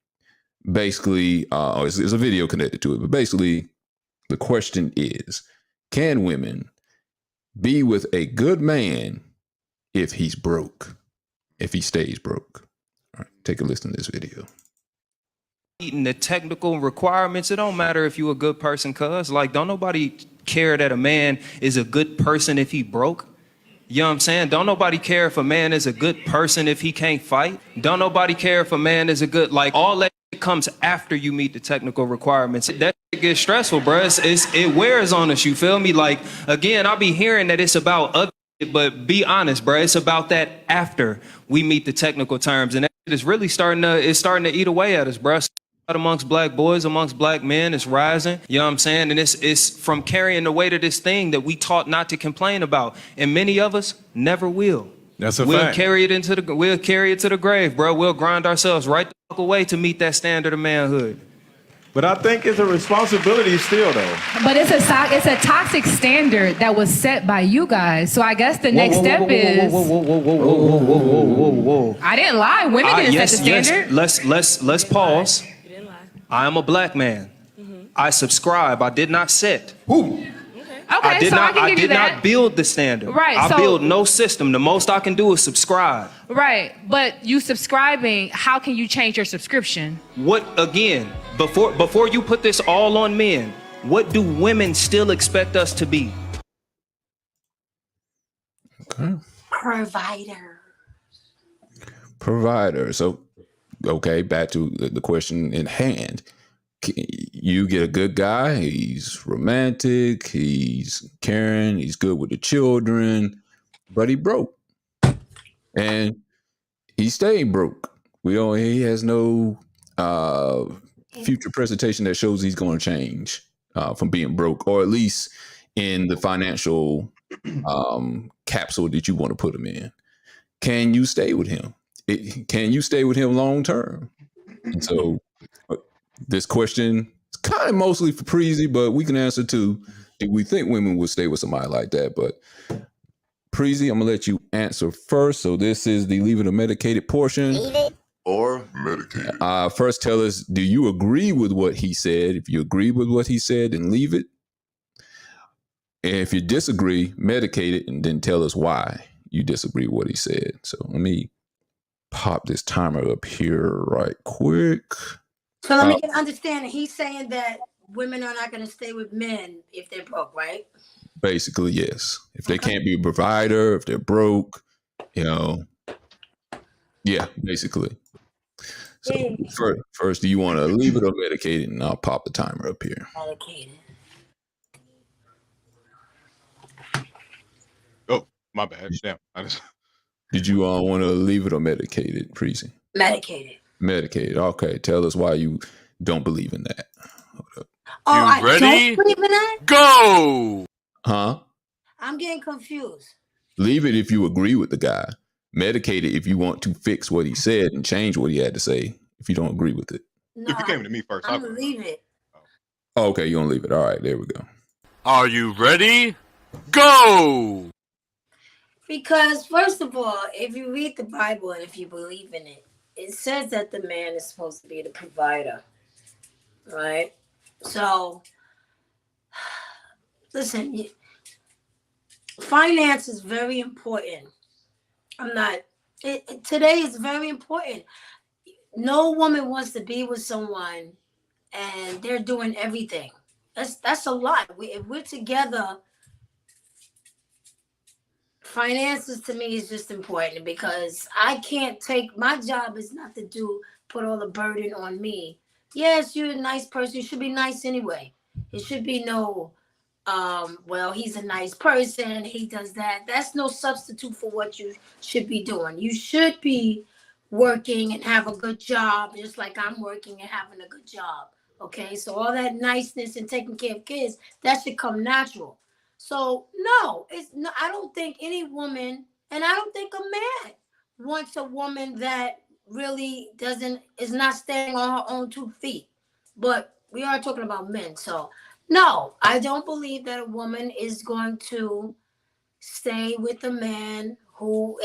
Basically, it's a video connected to it, but basically, the question is: can women be with a good man if he's broke? If he stays broke? All right, take a listen to this video. Eating the technical requirements, it don't matter if you a good person, cuz like don't nobody care that a man is a good person if he broke. You know what I'm saying? Don't nobody care if a man is a good person if he can't fight. Don't nobody care if a man is a good, like all that comes after you meet the technical requirements. That gets stressful, bro. It wears on us, you feel me? Like again, I'll be hearing that it's about other shit, but be honest, bro. It's about that after we meet the technical terms, and that is really starting to eat away at us, bro. Amongst black boys, amongst black men, it's rising. You know what I'm saying? And it's from carrying the weight of this thing that we taught not to complain about. And many of us never will. That's a we'll fact. carry it to the grave, bro. We'll grind ourselves right the fuck away to meet that standard of manhood. But I think it's a responsibility still, though. But it's a toxic standard that was set by you guys. So I guess the next step is. Whoa. I didn't lie. Women didn't set the standard. Let's pause. I am a black man. I subscribe. I did not set. Okay, I did I did not build the standard. Right. I build no system. The most I can do is subscribe. Right. But you subscribing, how can you change your subscription? What again? Before you put this all on men, what do women still expect us to be? Okay. Provider. So, okay, back to the question in hand. You get a good guy, he's romantic, he's caring, he's good with the children, but he broke. And he stayed broke. He has no future presentation that shows he's going to change from being broke, or at least in the financial capsule that you want to put him in. Can you stay with him? Can you stay with him long term? And so this question is kind of mostly for Preezy, but we can answer too. Do we think women would stay with somebody like that? But Preezy, I'm gonna let you answer first. So this is the leave it or medicated portion. Leave it or medicated. First, tell us, do you agree with what he said? If you agree with what he said, then leave it. And if you disagree, medicate it, and then tell us why you disagree with what he said. So let me pop this timer up here right quick. So let me get understanding. He's saying that women are not going to stay with men if they're broke, right? Basically, yes. If they can't be a provider, if they're broke, yeah, basically. So first, do you want to leave it or medicate it? And I'll pop the timer up here. Medicated. Oh, my bad. Damn. Did you want to leave it or medicate it, Preezy? Medicated. Medicated. Okay. Tell us why you don't believe in that. You ready? Don't believe in that? Go! Huh? I'm getting confused. Leave it if you agree with the guy. Medicate it if you want to fix what he said and change what he had to say if you don't agree with it. No, if you came to me first, I'm going to leave it. Oh, okay, you don't leave it. All right, there we go. Are you ready? Go! Because, first of all, if you read the Bible and if you believe in it, it says that the man is supposed to be the provider, right? So, listen, finance is very important. I'm not Today is very important. No woman wants to be with someone and they're doing everything. That's a lot. If we're together, finances to me is just important because I can't take, my job is not to put all the burden on me. Yes, you're a nice person. You should be nice anyway. It should be no, well, he's a nice person. He does that. That's no substitute for what you should be doing. You should be working and have a good job, just like I'm working and having a good job. Okay, so all that niceness and taking care of kids, that should come natural. So no, it's no, I don't think any woman, and I don't think a man wants a woman that really is not standing on her own 2 feet. But we are talking about men, so no, I don't believe that a woman is going to stay with a man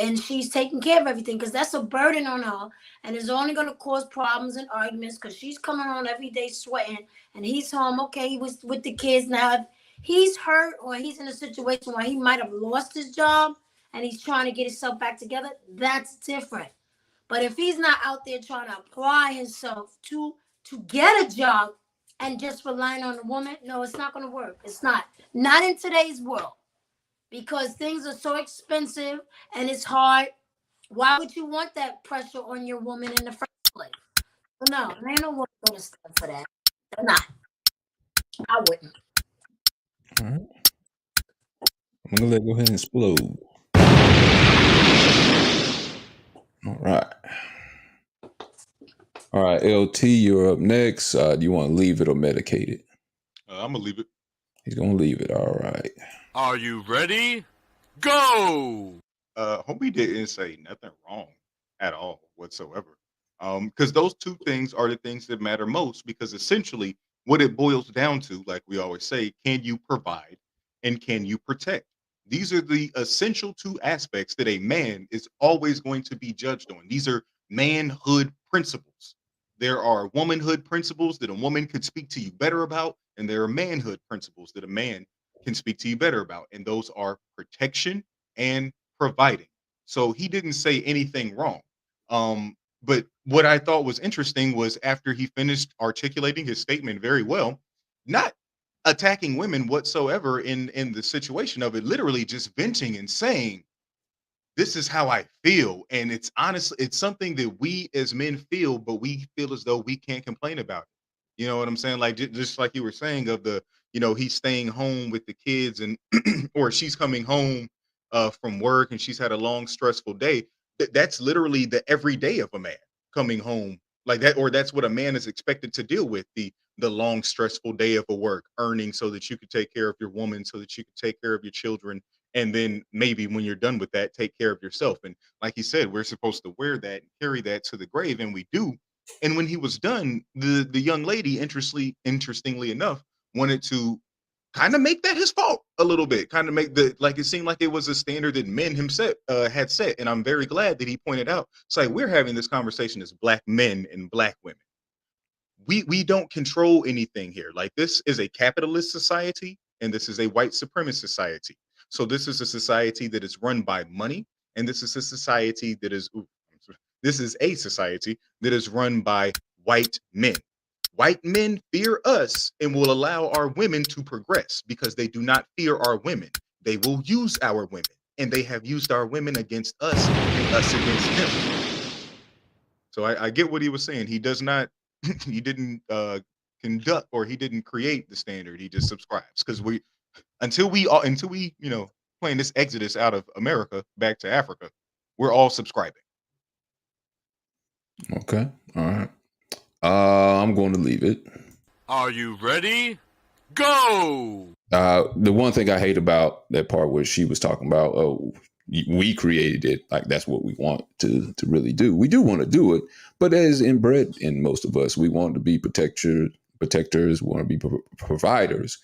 and she's taking care of everything, because that's a burden on her and it's only going to cause problems and arguments because she's coming on every day sweating and he's home. Okay, he was with the kids. Now, if he's hurt or he's in a situation where he might have lost his job and he's trying to get himself back together, that's different. But if he's not out there trying to apply himself to get a job and just relying on a woman, no, it's not going to work. It's not in today's world, because things are so expensive and it's hard. Why would you want that pressure on your woman in the first place? Well, no, there ain't no woman going to stand for that. They're not. I wouldn't. All right. I'm gonna go ahead and explode. All right, LT, you're up next. Do you want to leave it or medicate it? I'm gonna leave it. He's gonna leave it. All right. Are you ready? Go! Homie didn't say nothing wrong at all whatsoever. Because those two things are the things that matter most, because essentially what it boils down to, like we always say, can you provide and can you protect? These are the essential two aspects that a man is always going to be judged on. These are manhood principles. There are womanhood principles that a woman could speak to you better about, and there are manhood principles that a man can speak to you better about. And those are protection and providing. So he didn't say anything wrong. But what I thought was interesting was after he finished articulating his statement very well, not attacking women whatsoever in the situation of it, literally just venting and saying, this is how I feel. And it's honestly, it's something that we as men feel, but we feel as though we can't complain about it. You know what I'm saying? Like, just like you were saying of the, he's staying home with the kids and, or she's coming home from work and she's had a long, stressful day. That's literally the everyday of a man coming home like that, or that's what a man is expected to deal with, the long, stressful day of a work, earning so that you could take care of your woman, so that you could take care of your children, and then maybe when you're done with that, take care of yourself. And like you said, we're supposed to wear that and carry that to the grave, and we do. And when he was done, the young lady, interestingly enough, wanted to kind of make that his fault a little bit, kind of make like it seemed like it was a standard that men himself had set. And I'm very glad that he pointed out, it's like we're having this conversation as black men and black women. We don't control anything here. Like, this is a capitalist society and this is a white supremacist society. So this is a society that is run by money, and this is a society that is run by white men. White men fear us and will allow our women to progress because they do not fear our women. They will use our women, and they have used our women against us and us against them. So I get what he was saying. He does not, he didn't conduct, or he didn't create the standard. He just subscribes, because until we plan this exodus out of America back to Africa, we're all subscribing. Okay. All right. I'm going to leave it. Are you ready? Go! The one thing I hate about that part where she was talking about, oh, we created it, like that's what we want to really do. We do want to do it, but as inbred in most of us, we want to be protectors, want to be providers.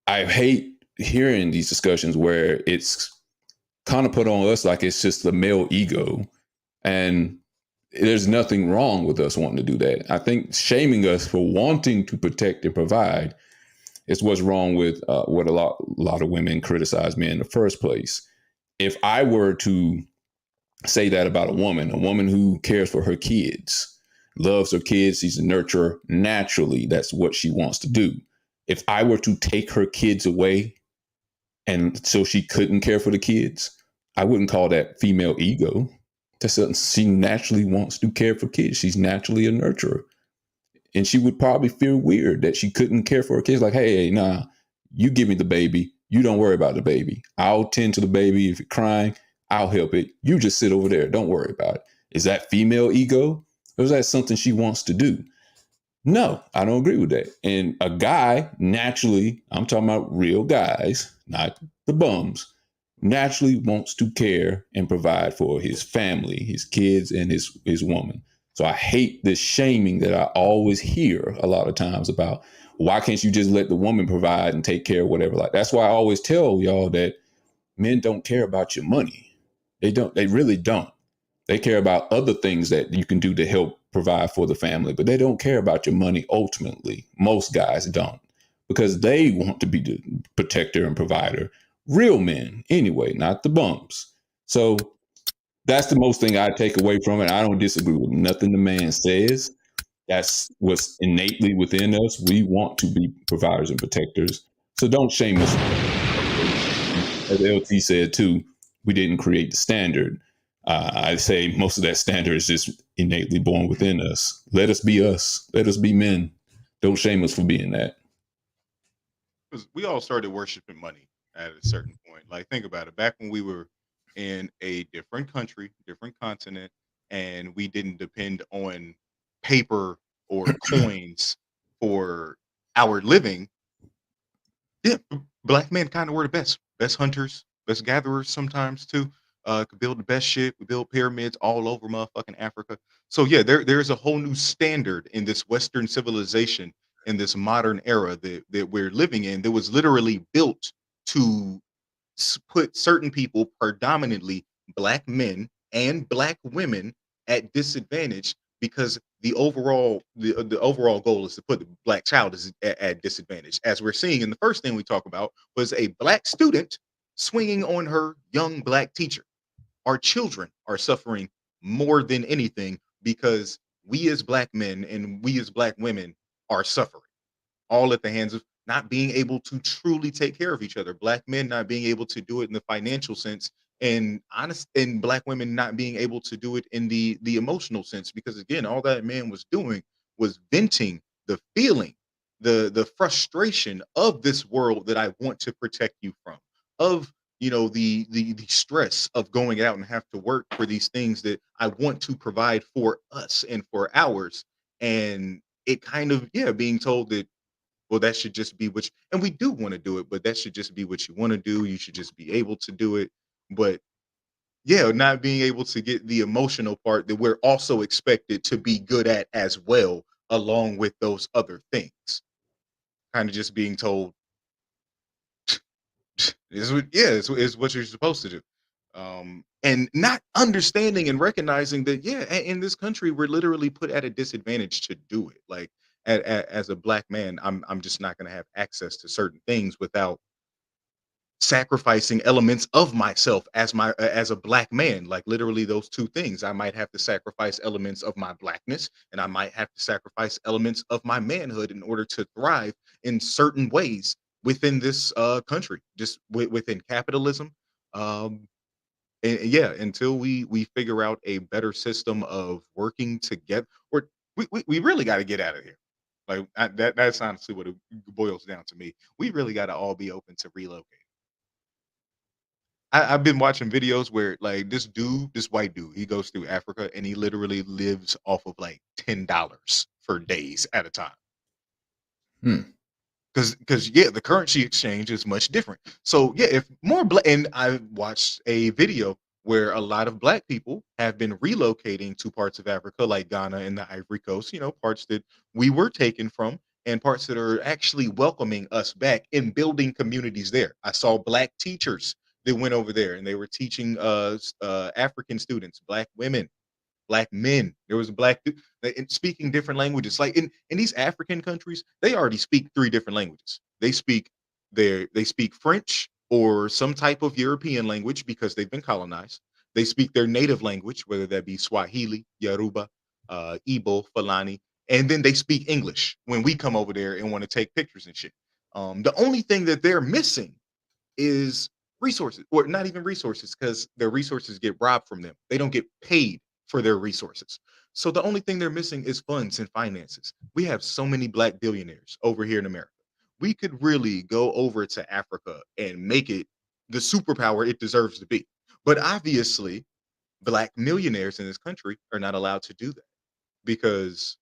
I hate hearing these discussions where it's kind of put on us like it's just the male ego, and there's nothing wrong with us wanting to do that. I think shaming us for wanting to protect and provide is what's wrong with what a lot of women criticize men in the first place. If I were to say that about a woman who cares for her kids, loves her kids. She's a nurturer. Naturally, that's what she wants to do. If I were to take her kids away and so she couldn't care for the kids, I wouldn't call that female ego. That's something she naturally wants to care for kids. She's naturally a nurturer. And she would probably feel weird that she couldn't care for her kids. Like, hey, nah, you give me the baby. You don't worry about the baby. I'll tend to the baby. If it's crying, I'll help it. You just sit over there. Don't worry about it. Is that female ego? Or is that something she wants to do? No, I don't agree with that. And a guy, naturally, I'm talking about real guys, not the bums, naturally wants to care and provide for his family, his kids, and his woman. So I hate this shaming that I always hear a lot of times about why can't you just let the woman provide and take care of whatever. Like that's why I always tell y'all that men don't care about your money. They don't. They really don't. They care about other things that you can do to help provide for the family, but they don't care about your money ultimately. Most guys don't because they want to be the protector and provider. Real men, anyway, not the bums. So that's the most thing I take away from it. I don't disagree with nothing the man says. That's what's innately within us. We want to be providers and protectors. So don't shame us. As LT said too, we didn't create the standard. I say most of that standard is just innately born within us. Let us be us. Let us be men. Don't shame us for being that. Because we all started worshiping money at a certain point. Like, think about it. Back when we were in a different country, different continent, and we didn't depend on paper or coins for our living, yeah, black men kind of were the best hunters, best gatherers sometimes too. Could build the best shit. We build pyramids all over motherfucking Africa. So yeah, there's a whole new standard in this Western civilization in this modern era that we're living in that was literally built to put certain people, predominantly black men and black women, at disadvantage because the overall goal is to put the black child at disadvantage. As we're seeing in the first thing we talk about was a black student swinging on her young black teacher. Our children are suffering more than anything because we as black men and we as black women are suffering all at the hands of not being able to truly take care of each other. Black men not being able to do it in the financial sense, and black women not being able to do it in the emotional sense. Because again, all that man was doing was venting the feeling, the frustration of this world that I want to protect you from, of the stress of going out and have to work for these things that I want to provide for us and for ours. And it kind of, yeah, being told that, well, that should just be and we do want to do it, but that should just be what you want to do. You should just be able to do it. But yeah, not being able to get the emotional part that we're also expected to be good at as well, along with those other things. Kind of just being told, is what you're supposed to do. And not understanding and recognizing that, yeah, in this country, we're literally put at a disadvantage to do it. Like, as a black man, I'm just not going to have access to certain things without sacrificing elements of myself as a black man. Like literally those two things. I might have to sacrifice elements of my blackness, and I might have to sacrifice elements of my manhood in order to thrive in certain ways within this country, just within capitalism. um and yeah, until we figure out a better system of working together, or we really got to get out of here. Like that's honestly what it boils down to me. We really got to all be open to relocate. I've been watching videos where like this white dude, he goes through Africa and he literally lives off of like $10 for days at a time. Hmm. Because yeah, the currency exchange is much different. So yeah, if more black, and I watched a video where a lot of black people have been relocating to parts of Africa like Ghana and the Ivory Coast, parts that we were taken from, and parts that are actually welcoming us back and building communities there. I saw black teachers that went over there and they were teaching African students, black women, black men. There was a black dude speaking different languages. Like in these African countries, they already speak three different languages. They speak French or some type of European language because they've been colonized. They speak their native language, whether that be Swahili, Yoruba, Igbo, Fulani, and then they speak English when we come over there and want to take pictures and shit. The only thing that they're missing is resources, or not even resources, because their resources get robbed from them. They don't get paid for their resources. So the only thing they're missing is funds and finances. We have so many black billionaires over here in America. We could really go over to Africa and make it the superpower it deserves to be. But obviously, black millionaires in this country are not allowed to do that because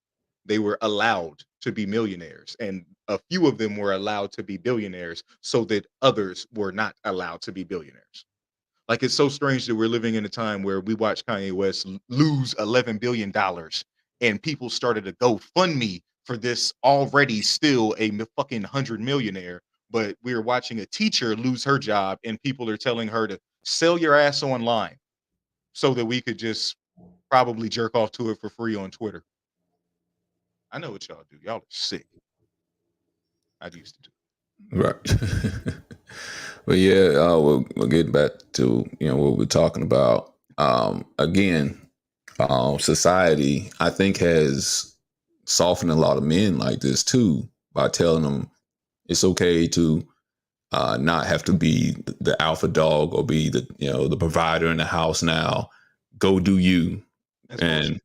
they were allowed to be millionaires, and a few of them were allowed to be billionaires so that others were not allowed to be billionaires. Like, it's so strange that we're living in a time where we watch Kanye West lose $11 billion and people started a GoFundMe for this already still a fucking 100 millionaire. But we're watching a teacher lose her job and people are telling her to sell your ass online so that we could just probably jerk off to it for free on Twitter. I know what y'all do. Y'all are sick. I used to do. Right. But yeah, we'll get back to what we're talking about. Again, society, I think, has softened a lot of men like this too by telling them it's okay to not have to be the alpha dog or be the provider in the house. Now, go do you. That's and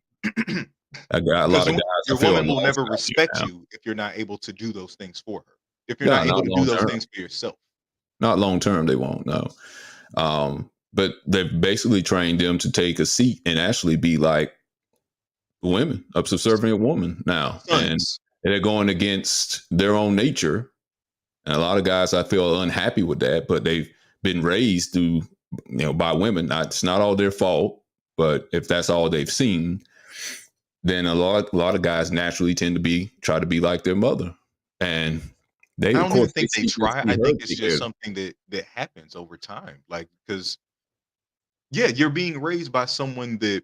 I got a lot of guys. Your woman will never respect you if you're not able to do those things for her. If you're not able to do those things for yourself. Not long term, they won't. No. But they've basically trained them to take a seat and actually be like women, a subservient woman now. And they're going against their own nature. And a lot of guys, I feel, are unhappy with that, but they've been raised through, by women. It's not all their fault, but if that's all they've seen, then a lot of guys naturally tend to try to be like their mother. And I don't even think they try. I think it's just something that happens over time. Like, because you're being raised by someone that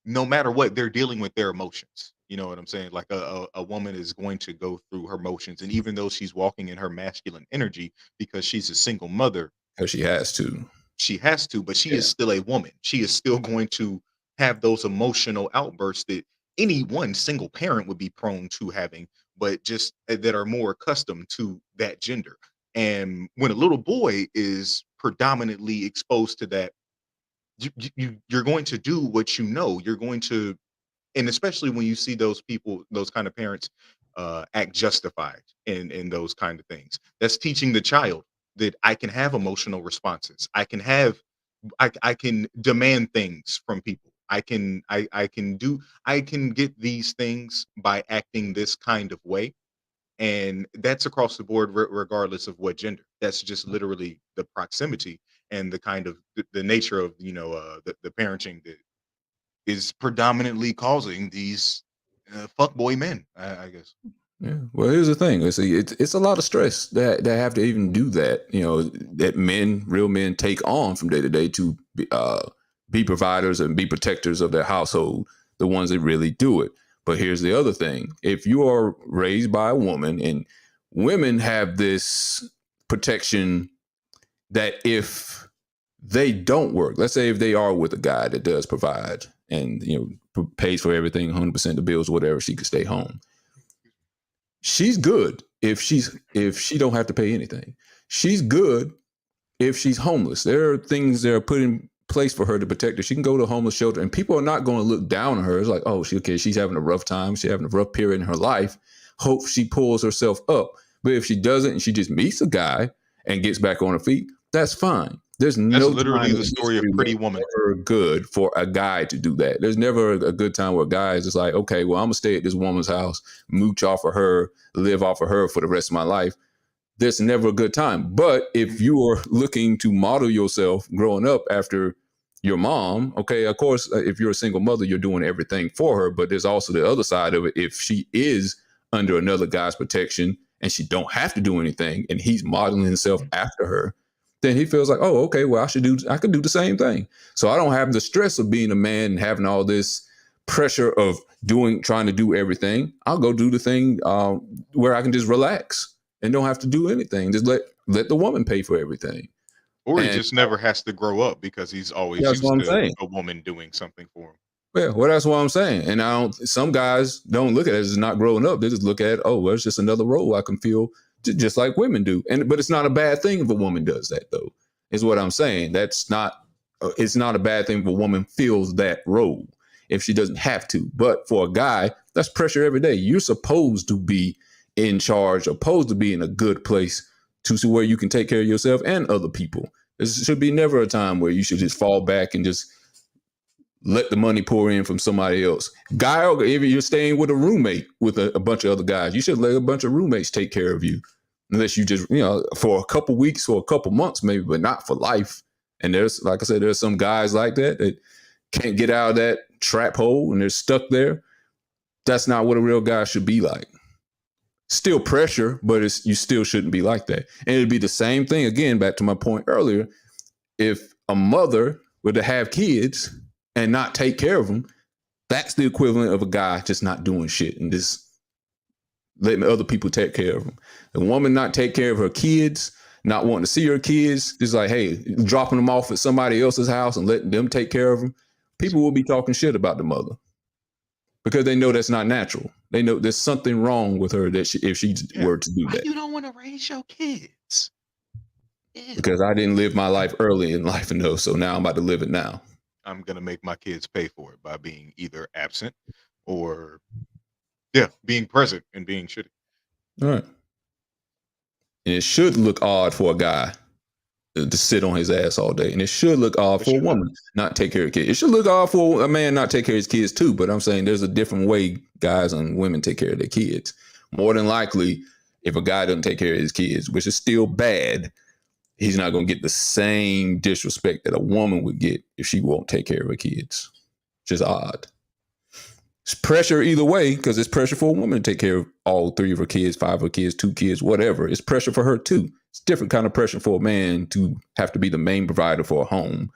no matter what, they're dealing with their emotions. You know what I'm saying? Like a woman is going to go through her emotions. And even though she's walking in her masculine energy because she's a single mother. Because she has to. She has to, but she is still a woman. She is still going to have those emotional outbursts that any one single parent would be prone to having, but just that are more accustomed to that gender. And when a little boy is predominantly exposed to that, you're going to do what you know. You're going to, and especially when you see those people, those kind of parents act justified in those kind of things. That's teaching the child that I can have emotional responses. I can demand things from people. I can get these things by acting this kind of way. And that's across the board, regardless of what gender. That's just literally the proximity and the kind of the nature of, the parenting that is predominantly causing these fuckboy men, I guess. Yeah. Well, here's the thing. It's a lot of stress that have to even do that. That real men take on from day to day to be providers and be protectors of their household. The ones that really do it. But here's the other thing. If you are raised by a woman, and women have this protection that if they don't work, let's say if they are with a guy that does provide and pays for everything, 100% the bills, whatever, she could stay home. She's good if she don't have to pay anything. She's good if she's homeless. There are things that are put in place for her to protect her. She can go to a homeless shelter and people are not going to look down on her. It's like, oh, she's having a rough time. She's having a rough period in her life. Hope she pulls herself up. But if she doesn't and she just meets a guy and gets back on her feet, that's fine. That's literally the story of Pretty Woman. Good for a guy to do that. There's never a good time where a guy is just like, okay, well, I'm gonna stay at this woman's house, mooch off of her, live off of her for the rest of my life. There's never a good time. But if you are looking to model yourself growing up after your mom, okay, of course, if you're a single mother, you're doing everything for her. But there's also the other side of it. If she is under another guy's protection and she don't have to do anything and he's modeling himself after her, then he feels like, oh, okay, well, I could do the same thing. So I don't have the stress of being a man and having all this pressure of trying to do everything. I'll go do the thing where I can just relax and don't have to do anything. Just let the woman pay for everything. Or he And just never has to grow up because he's always that's what used I'm to saying. a woman doing something for him. Yeah, well, that's what I'm saying. And I don't. Some guys don't look at it as not growing up. They just look at, oh, well, it's just another role I can feel, just like women do. But it's not a bad thing if a woman does that, though. Is what I'm saying. That's not. It's not a bad thing if a woman feels that role if she doesn't have to. But for a guy, that's pressure every day. You're supposed to be in charge, supposed to be in a good place to see where you can take care of yourself and other people. There should be never a time where you should just fall back and just let the money pour in from somebody else. Guy, if you're staying with a roommate with a bunch of other guys, you should let a bunch of roommates take care of you. Unless you just, for a couple weeks or a couple months maybe, but not for life. And there's, like I said, there's some guys like that can't get out of that trap hole and they're stuck there. That's not what a real guy should be like. Still pressure, but you still shouldn't be like that. And it'd be the same thing, again, back to my point earlier. If a mother were to have kids and not take care of them, that's the equivalent of a guy just not doing shit and just letting other people take care of them. The woman not take care of her kids, not wanting to see her kids, just like, hey, dropping them off at somebody else's house and letting them take care of them. People will be talking shit about the mother because they know that's not natural. They know there's something wrong with her that if she were to do that. You don't want to raise your kids. Because I didn't live my life early in life enough, so now I'm about to live it now. I'm going to make my kids pay for it by being either absent or, being present and being shitty. All right. And it should look odd for a guy to sit on his ass all day. And it should look odd for a woman not take care of kids. It should look odd for a man not take care of his kids too. But I'm saying there's a different way guys and women take care of their kids. More than likely, if a guy doesn't take care of his kids, which is still bad, he's not going to get the same disrespect that a woman would get if she won't take care of her kids. Which is odd. It's pressure either way, because it's pressure for a woman to take care of all 3 of her kids, 5 of her kids, 2 kids, whatever. It's pressure for her too. It's different kind of pressure for a man to have to be the main provider for a home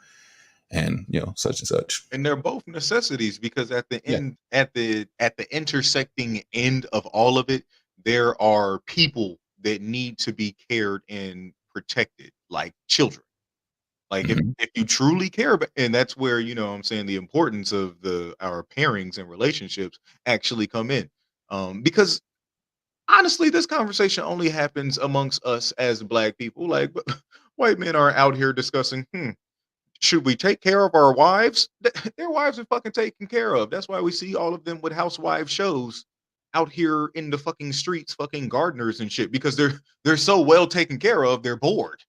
and, such and such. And they're both necessities because at the end, at the intersecting end of all of it, there are people that need to be cared and protected, like children. Like if you truly care about, and that's where, I'm saying the importance of our pairings and relationships actually come in. Because honestly, this conversation only happens amongst us as Black people. Like white men are out here discussing, should we take care of our wives? Their wives are fucking taken care of. That's why we see all of them with housewife shows out here in the fucking streets, fucking gardeners and shit, because they're so well taken care of, they're bored.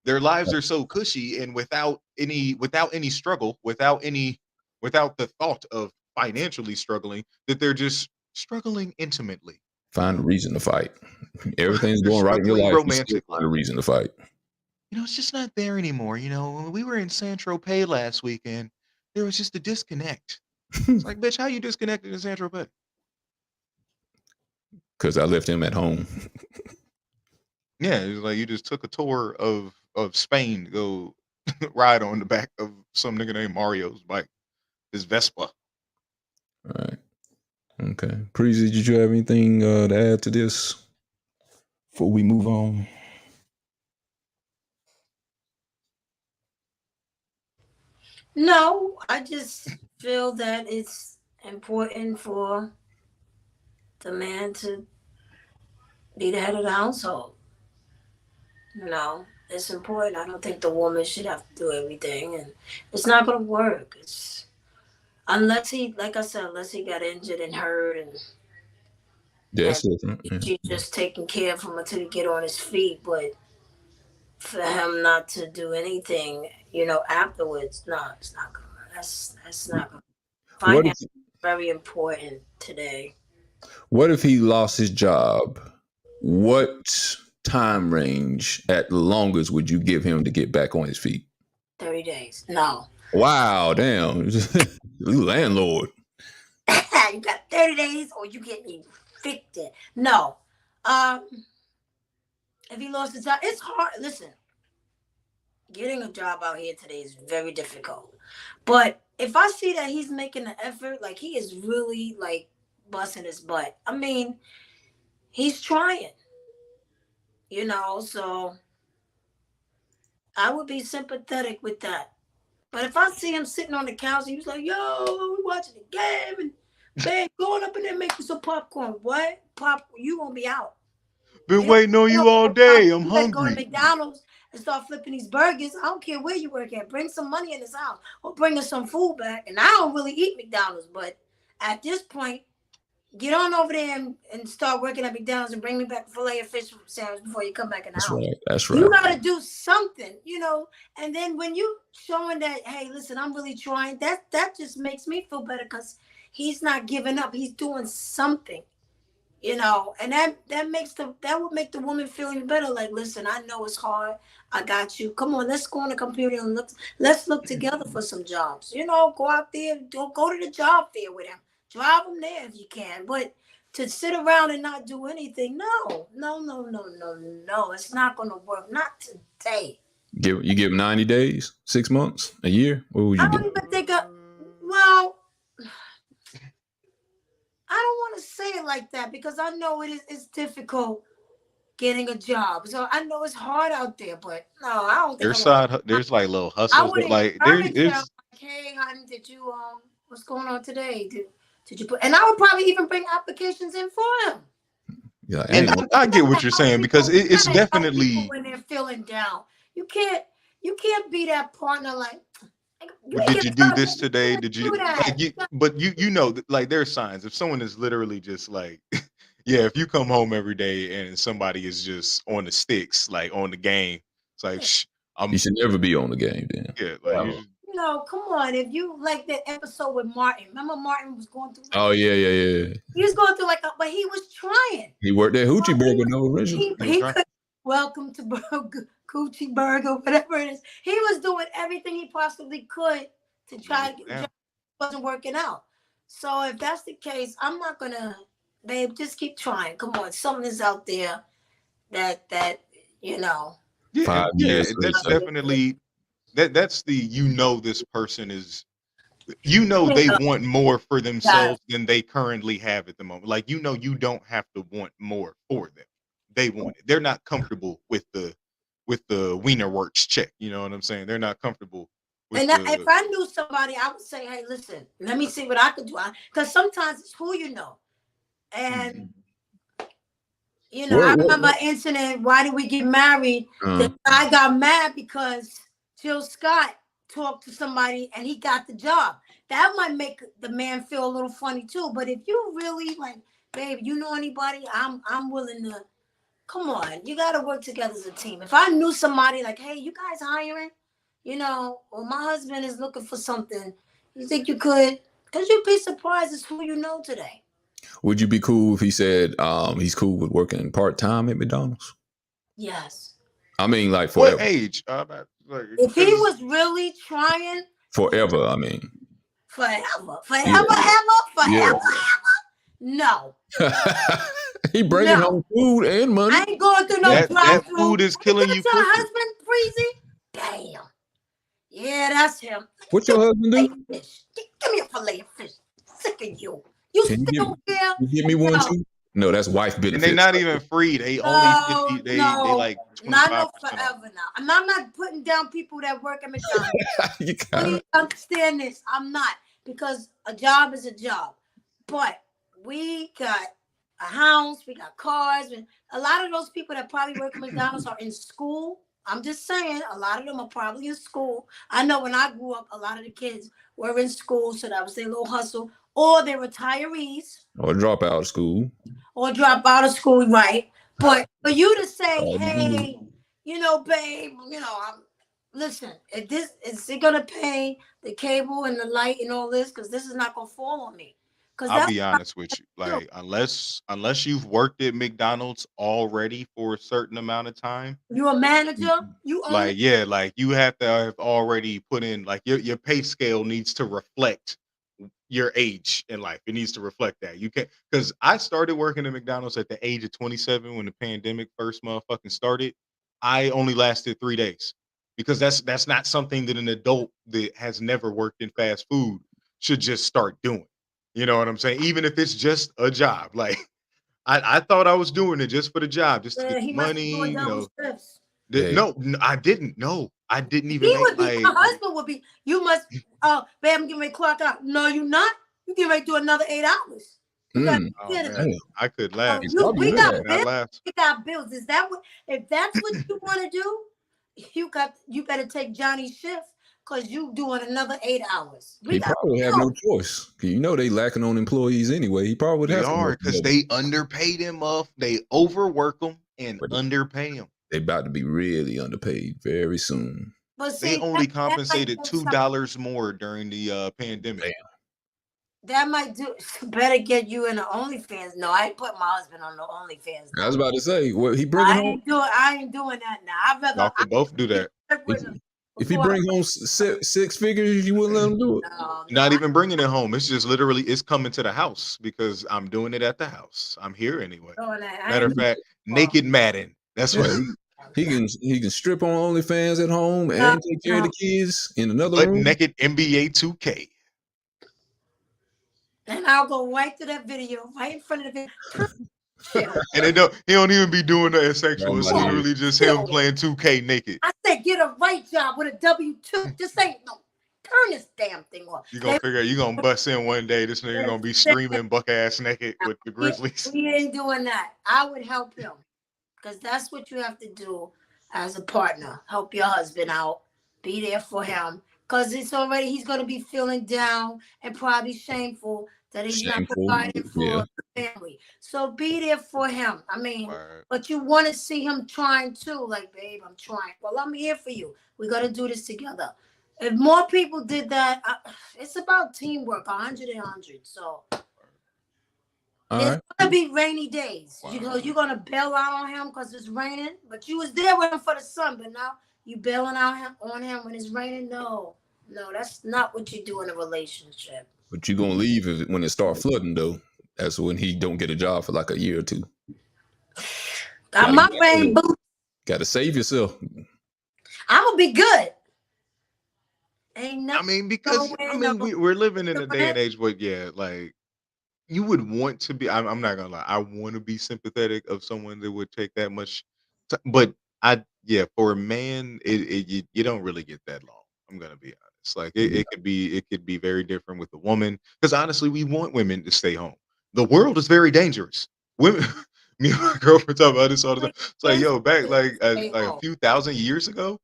Their lives are so cushy and without any struggle, without the thought of financially struggling, that they're just struggling intimately. Find a reason to fight. Everything's going right in your life. You still find a reason to fight. It's just not there anymore. When we were in Saint-Tropez last weekend, there was just a disconnect. It's like, bitch, how you disconnected in Saint-Tropez? Because I left him at home. Yeah, it was like you just took a tour of Spain to go ride on the back of some nigga named Mario's bike, his Vespa. All right. Okay. Preezy, did you have anything to add to this before we move on? No, I just feel that it's important for the man to be the head of the household. It's important. I don't think the woman should have to do everything, and it's not going to work. Unless he, like I said, unless he got injured and hurt, and that's different. She's just taking care of him until he get on his feet. But for him not to do anything, afterwards, no, it's not going. That's not going. Finance is very important today. What if he lost his job? What time range at the longest would you give him to get back on his feet? 30 days. No. Wow, damn. Landlord. You got 30 days or you get evicted. No. If he lost his job, it's hard. Listen, getting a job out here today is very difficult. But if I see that he's making an effort, like he is really like busting his butt. I mean, he's trying. So I would be sympathetic with that. But if I see him sitting on the couch and he was like, yo, we watching the game and babe, going up in there making some popcorn. What? You gonna be out. Been You know, waiting on you you all know, day. I'm you better go to hungry. McDonald's and start flipping these burgers. I don't care where you work at. Bring some money in this house or bring us some food back. And I don't really eat McDonald's, but at this point, get on over there and start working at McDonald's and bring me back a filet of fish sandwich before you come back in the That's house. right. That's right. You gotta do something, and then when you showing that, hey, listen, I'm really trying, that just makes me feel better because he's not giving up. He's doing something, and that would make the woman feel even better. Like, listen, I know it's hard. I got you. Come on, let's go on the computer and let's look together for some jobs. Go out there, go to the job fair with him. Drive him there if you can. But to sit around and not do anything, no. It's not gonna work. Not today. You give 90 days, 6 months, a year? What would you I don't do? even think well, I don't want to say it like that because I know it's difficult getting a job. So I know it's hard out there, but no, I don't think There's like little I hustles, would but like encourage them, there's like, hey, honey, did you what's going on today? Did you put? And I would probably even bring applications in for him. Yeah, and I get what you're saying because it's definitely when they're feeling down. You can't be that partner like. did you do this today? Did you do that? but you know like there's signs if someone is literally just like yeah, if you come home every day and somebody is just on the sticks, like on the game, it's like you should never be on the game then. Yeah, like you just, come on. If you like that episode with Martin, remember Martin was going through. Oh yeah. He was going through but he was trying. He worked at Hoochie Burger no original. He could welcome to Coochie Burger, whatever it is. He was doing everything he possibly could to try to get. It wasn't working out. So if that's the case, I'm not gonna, babe. Just keep trying. Come on, something is out there that. Yeah, 5 years. That's definitely that's the this person is they want more for themselves than they currently have at the moment. Like you don't have to want more for them. They want it. They're not comfortable with the Wiener Works check. You know what I'm saying? They're not comfortable with if I knew somebody, I would say, hey, listen, let me see what I could do. Because sometimes it's who you know. And I remember an incident. Why did we get married? The guy got mad because Jill Scott talked to somebody and he got the job. That might make the man feel a little funny too. But if you really like, babe, you know anybody? I'm willing to. Come on, you got to work together as a team. If I knew somebody like, hey, you guys hiring? Or my husband is looking for something. You think you could? Because you'd be surprised as who you know today. Would you be cool if he said he's cool with working part-time at McDonald's? Yes. I mean, like forever. What age? If he was really trying. Forever, I mean. Forever. Yeah. No. He bringing home food and money. I ain't going through no drive-through. That food is killing you. Your husband freezing? Damn. Yeah, that's him. What your husband do? Give me a fillet of fish. Sick of you. You still here? You give me one too? No, that's wife benefits. And they're not even free. They only 50. They like 25%. Not forever now. I'm not putting down people that work at McDonald's. Please understand this. I'm not, because a job is a job. But we got a house, we got cars, and a lot of those people that probably work at McDonald's are in school. I'm just saying, a lot of them are probably in school. I know when I grew up, a lot of the kids were in school, so that was their little hustle, or they're retayees. Or drop out of school. Right. But for you to say, hey, babe, listen, is it gonna pay the cable and the light and all this? Because this is not gonna fall on me. I'll be honest with you. Like, unless you've worked at McDonald's already for a certain amount of time. You're a manager? You own you have to have already put in, like, your pay scale needs to reflect your age in life. It needs to reflect that. You can't, because I started working at McDonald's at the age of 27 when the pandemic first motherfucking started. I only lasted 3 days because that's not something that an adult that has never worked in fast food should just start doing. You know what I'm saying? Even if it's just a job. Like, I thought I was doing it just for the job, just to get money. Hey, I didn't. No, I didn't even He make would be, my husband would be, you must, oh, babe, I'm getting ready to clock out. No, you're not. You getting ready to do another 8 hours. You got to Oh get it. man, I could laugh. he's You, probably we with got that. I bills. laughed. We got bills. Is that what, if that's what you want to do, you better take Johnny's shift because you doing another 8 hours. We He got probably have no choice. 'Cause you know they lacking on employees anyway. He probably would We have to are work because more. they underpay them off. They overwork them and But underpay them. they about to be really underpaid very soon. But They see, only that might compensated do something. $2 more during the pandemic. Damn. That might do better get you in the OnlyFans. No, I ain't put my husband on the OnlyFans. I was about to say, what he bringing home? I ain't doing that now. I'd rather Y'all could both do that. If he bring home six figures, you wouldn't let him do it. Not even bringing it home. It's just literally it's coming to the house because I'm doing it at the house. I'm here anyway. Matter of fact, naked Madden. That's Yeah, what he can strip on OnlyFans at home and take care of the kids in another butt room. naked NBA 2K. And I'll go right to that video, right in front of the video. And he don't even be doing nothing sexual. It's Right. literally just him playing 2K naked. I said, get a right job with a W-2. Just ain't no. Turn this damn thing off. You gonna figure out you gonna bust in one day. This nigga gonna be streaming buck ass naked with the Grizzlies. We ain't doing that. I would help him because that's what you have to do as a partner. Help your husband out. Be there for him because he's going to be feeling down and probably shameful that he's not providing for the family. So be there for him. I mean, but you want to see him trying too. Like, babe, I'm trying. Well, I'm here for you. We got to do this together. If more people did that, it's about teamwork, 100 and 100. So it's gonna be rainy days. You're gonna bail out on him because it's raining, but you was there with him for the sun. But now you bailing out on him when it's raining. No, that's not what you do in a relationship. But you gonna leave when it start flooding though. That's when he don't get a job for like a year or two. Got my rain boots. Got to save yourself. I'm gonna be good. Ain't nothing. I mean, because we're living in a day and age where like you would want to be. I'm not gonna lie. I want to be sympathetic of someone that would take that much, but for a man, you don't really get that long. I'm gonna be honest. Like it could be very different with a woman because honestly, we want women to stay home. The world is very dangerous. Women. Me and my girlfriend talk about this all the time. It's like, yo, back like a few thousand years ago,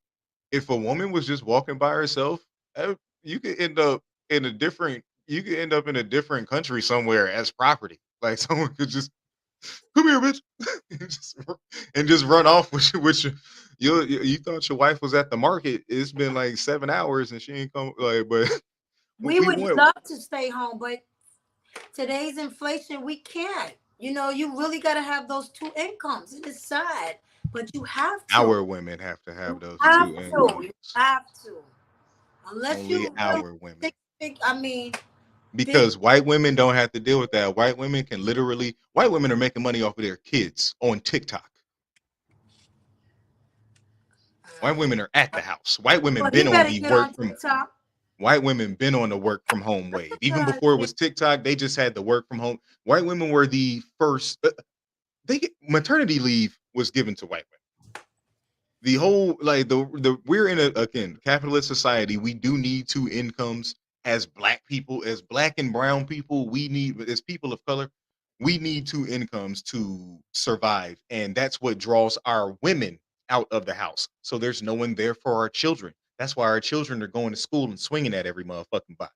if a woman was just walking by herself, you could end up in a different country somewhere as property. Like someone could just come here, bitch, and just run off with you thought your wife was at the market. It's been like 7 hours and she ain't come. Like, but we would love to stay home, but today's inflation, we can't. You really got to have those two incomes. It's sad, but you have to. Our women have to have those two incomes. You have to. Unless only our women. Because white women don't have to deal with that. White women are making money off of their kids on TikTok. White women are at the house. White women been on the work from TikTok. White women been on the work from home wave. Even before it was TikTok, they just had the work from home. White women were the first. Maternity leave was given to white women. The whole we're in a capitalist society. We do need two incomes as black people, as black and brown people. We need as people of color. We need two incomes to survive, and that's what draws our women out of the house. So there's no one there for our children. That's why our children are going to school and swinging at every motherfucking body.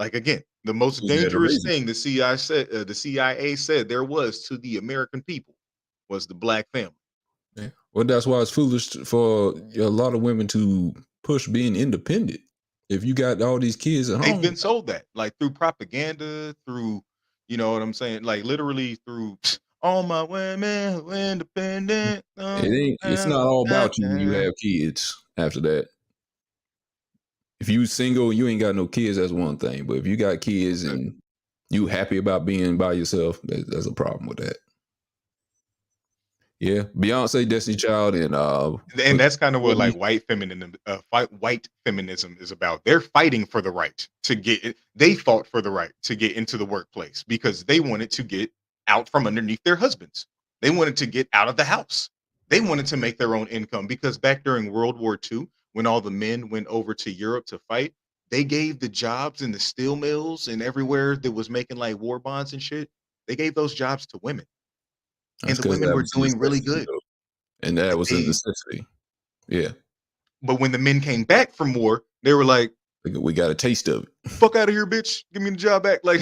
Like again, the most dangerous thing the CIA said there was to the American people was the black family. Yeah. Well, that's why it's foolish for a lot of women to push being independent. If you got all these kids at home, they've been sold that, like through propaganda, through what I'm saying, like literally through all my women who independent. It's not all about you when you have kids. After that, if you single, you ain't got no kids. That's one thing. But if you got kids and you happy about being by yourself, there's a problem with that. Yeah, Beyonce, Destiny Child, and that's kind of what like white feminism is about. They're fighting for the right to get. They fought for the right to get into the workplace because they wanted to get out from underneath their husbands. They wanted to get out of the house. They wanted to make their own income because back during World War II, when all the men went over to Europe to fight, they gave the jobs in the steel mills and everywhere that was making like war bonds and shit. They gave those jobs to women, and That's the because women that were was a doing really necessity, good. though. And that But was a necessity. Yeah. but when the men came back from war, they were like, We got a taste of it. fuck out of here, bitch. Give me the job back. Like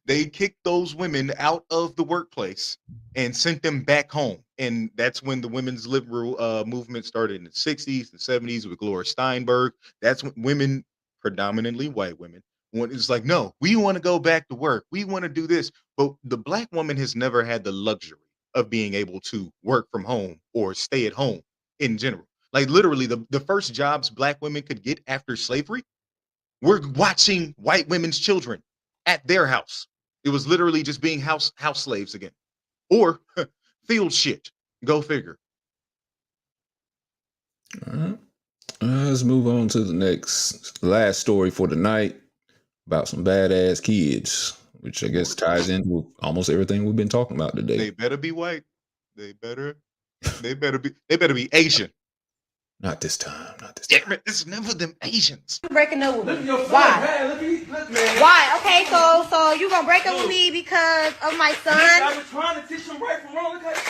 they kicked those women out of the workplace and sent them back home. And that's when the women's liberal movement started in the 60s and 70s with Gloria Steinberg. That's when women, predominantly white women, it's like, no, we want to go back to work. We want to do this. But the black woman has never had the luxury of being able to work from home or stay at home in general. Like literally the first jobs black women could get after slavery, we're watching white women's children at their house. It was literally just being house slaves again, or field shit. Go figure. All right. Let's move on to the last story for the night about some badass kids, which I guess ties into almost everything we've been talking about today. They better be white. They better be Asian. Not this time. Not this time. Damn it, it's never them Asians. Breaking up with me. Why? Why? Okay, so you gonna break up with me because of my son? I was trying to teach him right from wrong. Okay.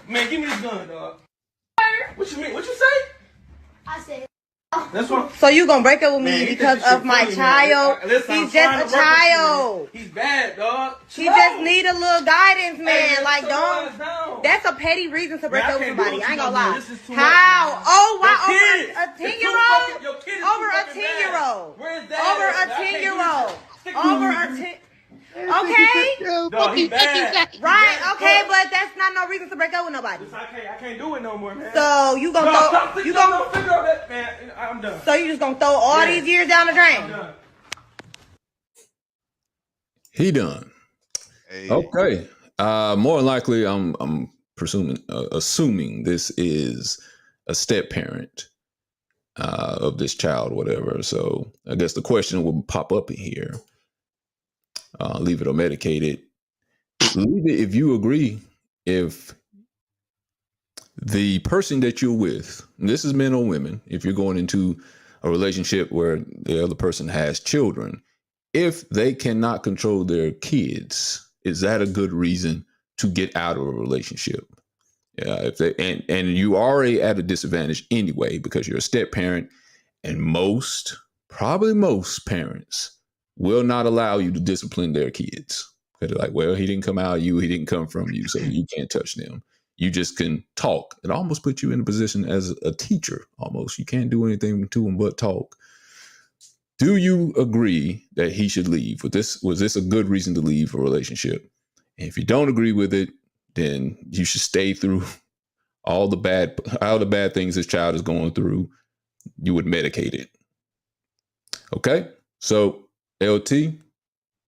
Man, give me this gun, dog. What you mean? What you say? I said. That's what. So you gonna break up with me Man, because of my child? Listen, He's just a child. He's bad, dog. He just need a little guidance, man. Like, don't. That's a petty reason to break up with somebody. I ain't gonna lie. How? Oh, why? Over a 10-year-old? Over a 10-year-old. Over a 10-year-old. Over a 10. Okay. No, he bad. Right. Okay, but that's not no reason to break up with nobody. I can't do it no more, man. So you gonna throw? You gonna figure out that, man? I'm done. So you just gonna throw all these years down the drain? He done. Hey. Okay. More than likely, I'm assuming this is a step parent of this child, whatever. So I guess the question will pop up in here. Leave it or medicate it. Leave it if you agree. If the person that you're with, and this is men or women, if you're going into a relationship where the other person has children, if they cannot control their kids, is that a good reason to get out of a relationship? Yeah, if they and you already at a disadvantage anyway because you're a step parent, and probably most parents will not allow you to discipline their kids. They're like, well, he didn't come out of you, he didn't come from you, so you can't touch them. You just can talk. It almost puts you in a position as a teacher, almost. You can't do anything to him but talk. Do you agree that he should leave? Was this a good reason to leave a relationship? And if you don't agree with it, then you should stay through all the bad things this child is going through. You would medicate it. Okay? So, LT,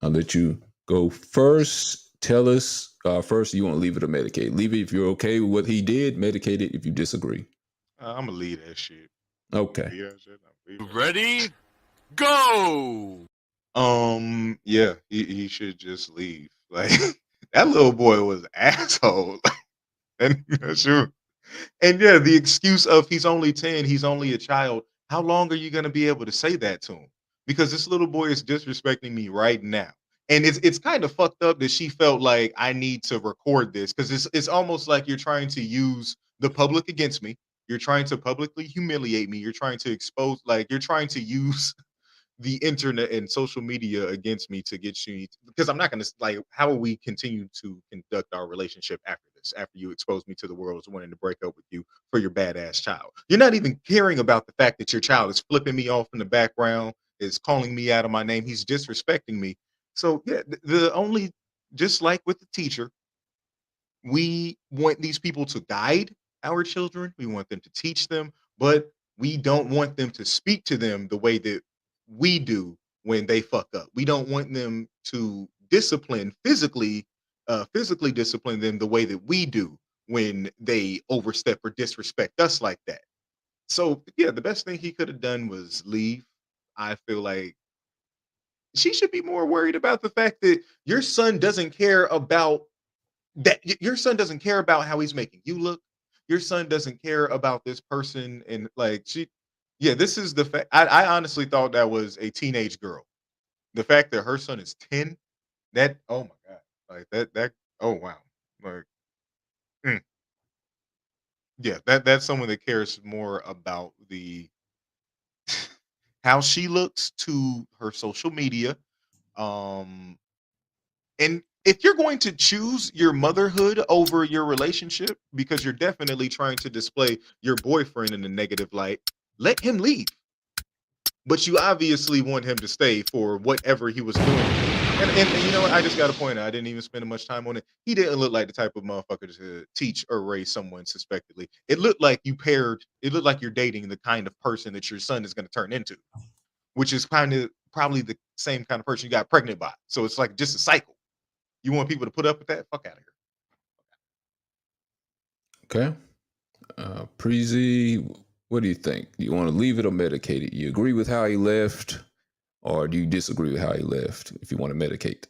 I'll let you go first. Tell us first, you want to leave it or medicate. Leave it if you're okay with what he did. Medicate it if you disagree. I'm going to leave that shit. Okay. Ready? Go! Yeah, he should just leave. Like, that little boy was an asshole. And sure. And yeah, the excuse of he's only 10, he's only a child. How long are you going to be able to say that to him? Because this little boy is disrespecting me right now. And it's kind of fucked up that she felt like I need to record this because it's almost like you're trying to use the public against me. You're trying to publicly humiliate me. You're trying to expose, like you're trying to use the internet and social media against me to get you, because I'm not going to, like, how will we continue to conduct our relationship after this, after you expose me to the world as wanting to break up with you for your badass child? You're not even caring about the fact that your child is flipping me off in the background, is calling me out of my name. He's disrespecting me. So yeah, the only, just like with the teacher, we want these people to guide our children. We want them to teach them, but we don't want them to speak to them the way that we do when they fuck up. We don't want them to physically discipline them the way that we do when they overstep or disrespect us like that. So yeah, the best thing he could have done was leave. I feel like she should be more worried about the fact that your son doesn't care about that your son doesn't care about how he's making you look. Your son doesn't care about this person, and like this is the fact. I honestly thought that was a teenage girl. The fact that her son is 10, that oh my god, like that oh wow, like mm, yeah, that's someone that cares more about the how she looks to her social media. Um, and if you're going to choose your motherhood over your relationship because you're definitely trying to display your boyfriend in a negative light, let him leave. But you obviously want him to stay for whatever he was doing. And you know what? I just got to point out, I didn't even spend much time on it. He didn't look like the type of motherfucker to teach or raise someone suspectedly. It looked like it looked like you're dating the kind of person that your son is going to turn into, which is kind of probably the same kind of person you got pregnant by. So it's like just a cycle. You want people to put up with that? Fuck out of here. Okay. Preezy, what do you think? Do you want to leave it or medicate it? You agree with how he left, or do you disagree with how he left if you want to medicate?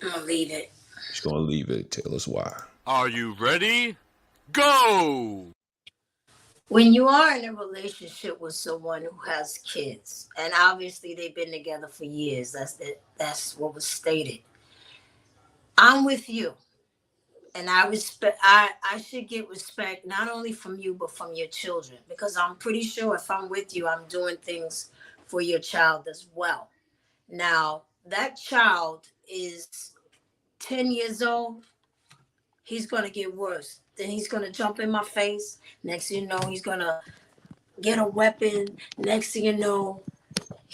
I'm gonna leave it. She's going to leave it. Tell us why. Are you ready? Go! When you are in a relationship with someone who has kids, and obviously they've been together for years, that's what was stated. I'm with you. And I should get respect not only from you, but from your children, because I'm pretty sure if I'm with you, I'm doing things for your child as well. Now, that child is 10 years old. He's going to get worse. Then he's going to jump in my face. Next thing you know, he's going to get a weapon. Next thing you know,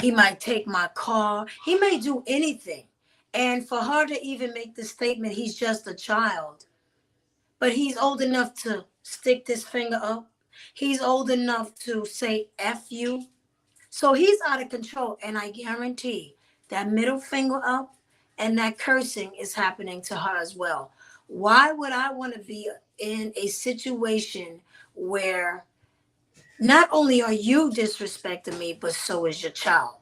he might take my car. He may do anything. And for her to even make the statement, he's just a child. But he's old enough to stick this finger up. He's old enough to say F you. So he's out of control. And I guarantee that middle finger up and that cursing is happening to her as well. Why would I want to be in a situation where not only are you disrespecting me, but so is your child?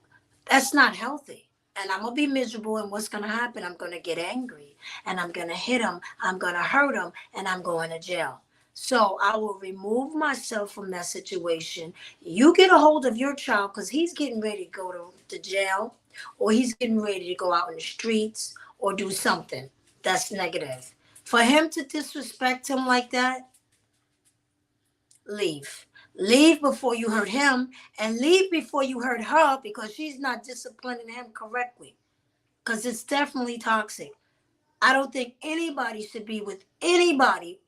That's not healthy. And I'm going to be miserable. And what's going to happen? I'm going to get angry and I'm going to hit him. I'm going to hurt him and I'm going to jail. So I will remove myself from that situation. You get a hold of your child because he's getting ready to go to jail, or he's getting ready to go out in the streets or do something that's negative. For him to disrespect him like that, leave. Leave before you hurt him, and leave before you hurt her, because she's not disciplining him correctly, because it's definitely toxic. I don't think anybody should be with anybody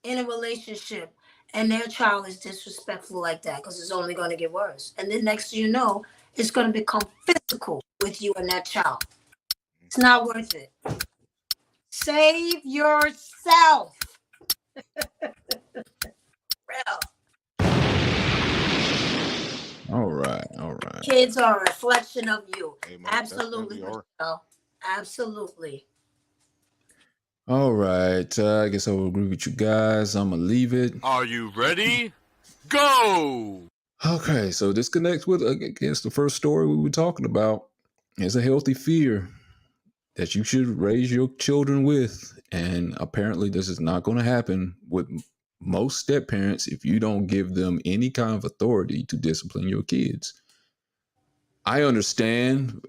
in a relationship and their child is disrespectful like that, because it's only going to get worse. And then next thing you know, it's going to become physical with you and that child. It's not worth it. Save yourself. Real. All right. Kids are a reflection of you. Hey, Absolutely. Michelle. Absolutely. All right. I guess I will agree with you guys. I'm going to leave it. Are you ready? Go! Okay, so this connects with, against the first story we were talking about. It's a healthy fear that you should raise your children with. And apparently this is not going to happen with most step parents if you don't give them any kind of authority to discipline your kids. I understand.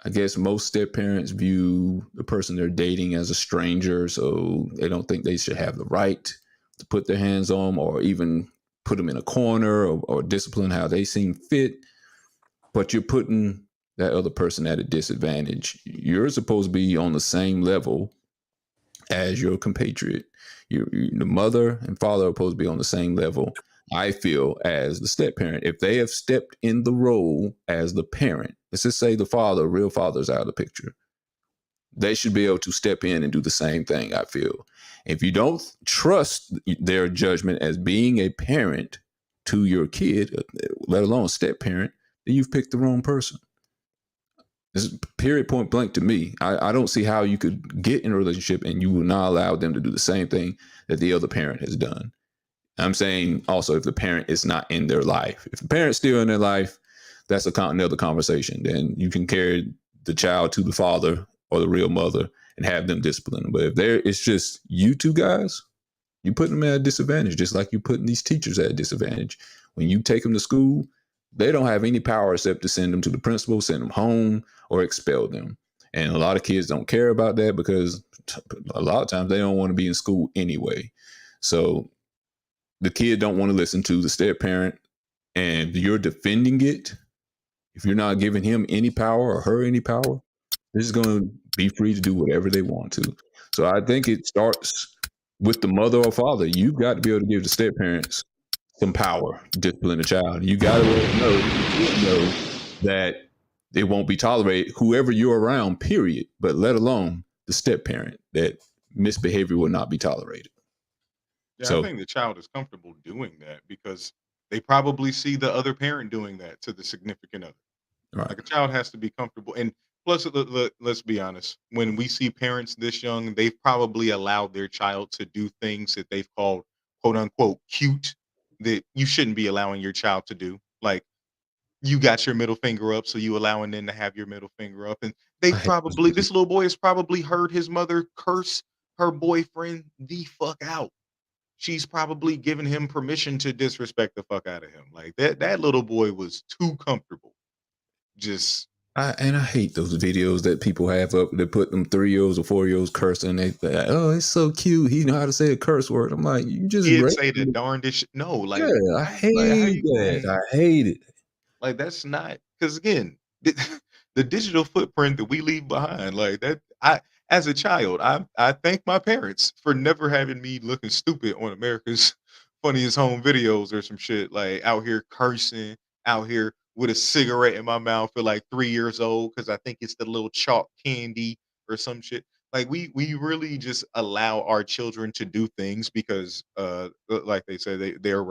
I guess most step parents view the person they're dating as a stranger, so they don't think they should have the right to put their hands on them or even put them in a corner or discipline how they seem fit. But you're putting that other person at a disadvantage. You're supposed to be on the same level as your compatriot. The mother and father are supposed to be on the same level, I feel, as the step parent. If they have stepped in the role as the parent, let's just say the father, real father's out of the picture, they should be able to step in and do the same thing, I feel. If you don't trust their judgment as being a parent to your kid, let alone step parent, then you've picked the wrong person. This is period, point blank to me. I don't see how you could get in a relationship and you will not allow them to do the same thing that the other parent has done. I'm saying also if the parent is not in their life. If the parent's still in their life, that's another conversation. Then you can carry the child to the father or the real mother and have them discipline them. But if it's just you two guys, you put them at a disadvantage, just like you putting these teachers at a disadvantage. When you take them to school, they don't have any power except to send them to the principal, send them home, or expel them. And a lot of kids don't care about that because a lot of times they don't want to be in school anyway. So the kid don't want to listen to the step parent, and you're defending it. If you're not giving him any power or her any power, they're just going to be free to do whatever they want to. So I think it starts with the mother or father. You've got to be able to give the step parents some power to discipline a child. You got to let them know that it won't be tolerated, whoever you're around, period, but let alone the step parent, that misbehavior will not be tolerated. Yeah, I think the child is comfortable doing that because they probably see the other parent doing that to the significant other. Right. Like a child has to be comfortable. And plus, let's be honest, when we see parents this young, they've probably allowed their child to do things that they've called quote unquote cute that you shouldn't be allowing your child to do. Like you got your middle finger up, so you allowing them to have your middle finger up. And they probably, this little boy has probably heard his mother curse her boyfriend the fuck out. She's probably given him permission to disrespect the fuck out of him. Like that little boy was too comfortable. Just I hate those videos that people have up that put them 3-year-olds or 4-year-olds cursing. They like, oh, it's so cute. He know how to say a curse word. I'm like, you just say the darndest. No, like yeah, I hate that. I hate it. Like that's not because again, the digital footprint that we leave behind, like that. As a child, I thank my parents for never having me looking stupid on America's Funniest Home Videos or some shit, like out here cursing, out here with a cigarette in my mouth at like 3 years old because I think it's the little chalk candy or some shit. Like we really just allow our children to do things because like they say they're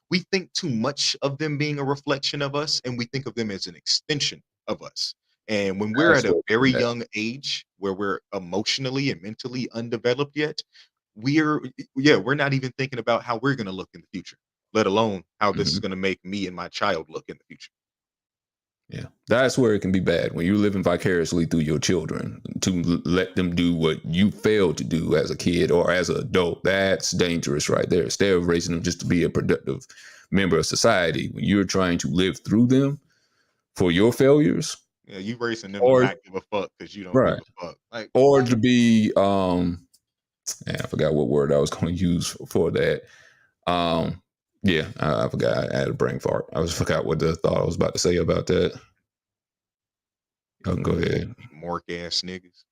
we think too much of them being a reflection of us, and we think of them as an extension of us. And when we're at a very young age where we're emotionally and mentally undeveloped yet, we're not even thinking about how we're going to look in the future, let alone how this is going to make me and my child look in the future. Yeah, that's where it can be bad when you're living vicariously through your children to let them do what you failed to do as a kid or as an adult. That's dangerous right there. Instead of raising them just to be a productive member of society, when you're trying to live through them for your failures. Yeah, you raising them to not give a fuck because you don't give a fuck. Like, or to be I forgot what word I was going to use for that. Yeah, I forgot. I had a brain fart. I forgot what the thought I was about to say about that. Y'all can go ahead. Mork ass niggas.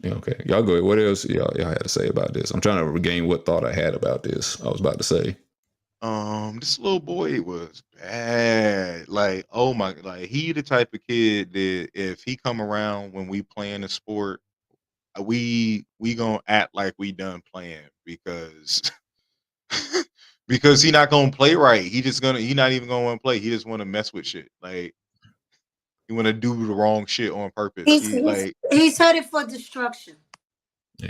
Yeah, okay. Y'all go ahead. What else y'all had to say about this? I'm trying to regain what thought I had about this. I was about to say. This little boy was bad. Like, oh my, like he the type of kid that if he come around when we playing a sport, we gonna act like we done playing because because he not gonna play right. He not even gonna want to play. He just want to mess with shit. Like he want to do the wrong shit on purpose. He's headed for destruction. Yeah.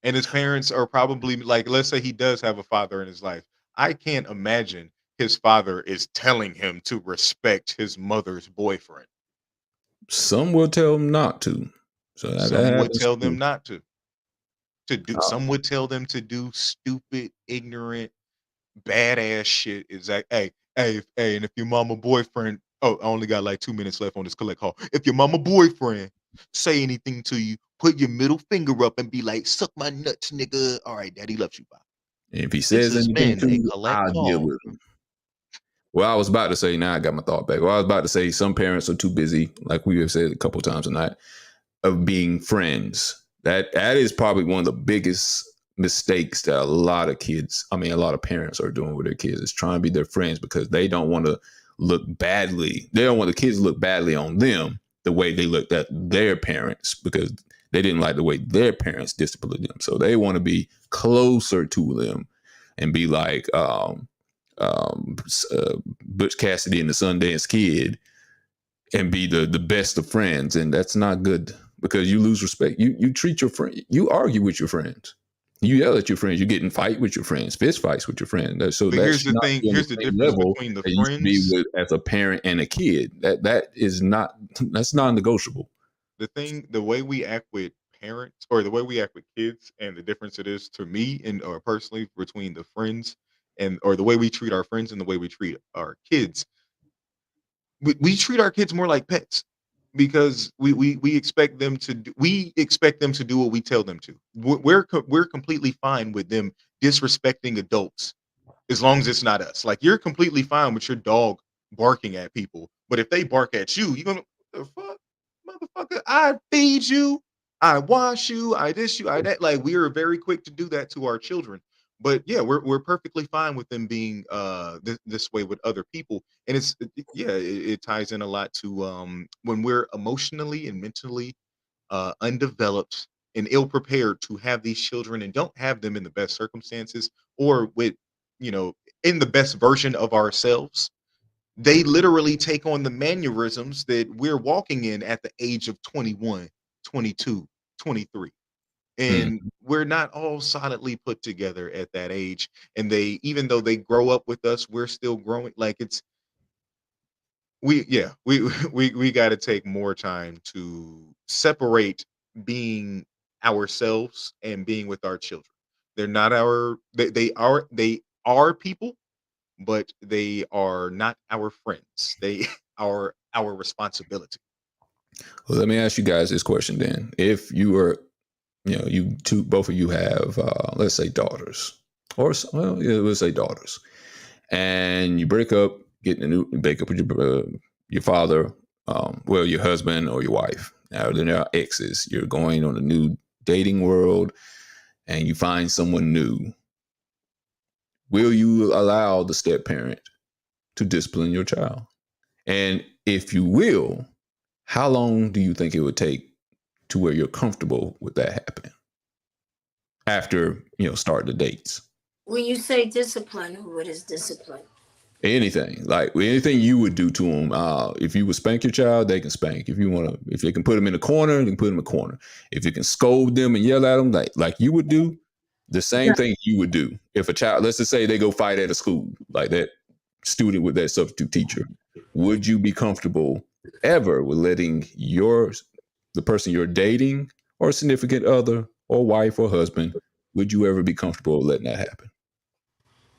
And his parents are probably like, let's say he does have a father in his life. I can't imagine his father is telling him to respect his mother's boyfriend. Some will tell him not to. So some would tell them not to do. Some would tell them to do stupid, ignorant, badass shit. Is like, hey, and if your mama boyfriend, I only got like 2 minutes left on this collect call. If your mama boyfriend say anything to you, put your middle finger up and be like, suck my nuts, nigga. All right, daddy loves you, Bob. If he says anything to you, I'll deal with him. Well, I was about to say, now I got my thought back. Well, I was about to say some parents are too busy, like we have said a couple times tonight, of being friends. That is probably one of the biggest mistakes that a lot of parents are doing with their kids, is trying to be their friends because they don't want to look badly. They don't want the kids to look badly on them the way they looked at their parents because they didn't like the way their parents disciplined them. So they want to be closer to them and be like Butch Cassidy and the Sundance Kid and be the best of friends. And that's not good because you lose respect. You treat your friend, you argue with your friends. You yell at your friends. You get in fight with your friends, fist fights with your friends. So here's the thing. Here's the difference between the friends be with as a parent and a kid. That's non-negotiable. the way we act with parents or the way we act with kids and the difference it is to me and or personally between the friends and or the way we treat our friends and the way we treat our kids. We treat our kids more like pets because we expect them to we expect them to do what we tell them to. We're completely fine with them disrespecting adults as long as it's not us. Like you're completely fine with your dog barking at people, but if they bark at you, you're gonna what the fuck, motherfucker. I feed you, I wash you, I this you, I that. Like we are very quick to do that to our children. But yeah, we're perfectly fine with them being this way with other people, and yeah, it ties in a lot to when we're emotionally and mentally undeveloped and ill prepared to have these children and don't have them in the best circumstances or with you know in the best version of ourselves. They literally take on the mannerisms that we're walking in at the age of 21, 22, 23. Mm. And we're not all solidly put together at that age, and they even though they grow up with us, we're still growing. Like it's we yeah we got to take more time to separate being ourselves and being with our children. They're not our they are people, but they are not our friends. They are our responsibility. Well, let me ask you guys this question then. If you were, you two, both of you have, let's say daughters, or well, yeah, let's say daughters, and you break up, break up with your father, well, your husband or your wife. Now then there are exes. You're going on a new dating world, and you find someone new. Will you allow the step parent to discipline your child? And if you will, how long do you think it would take to where you're comfortable with that happening after, start the dates? When you say discipline, what is discipline? Anything, like anything you would do to them. If you would spank your child, they can spank. If they can put them in a corner, they can put them in a corner. If you can scold them and yell at them like you would do, the same thing you would do. If a child, let's just say they go fight at a school, like that student with that substitute teacher, would you be comfortable ever with letting the person you're dating or significant other or wife or husband, would you ever be comfortable letting that happen?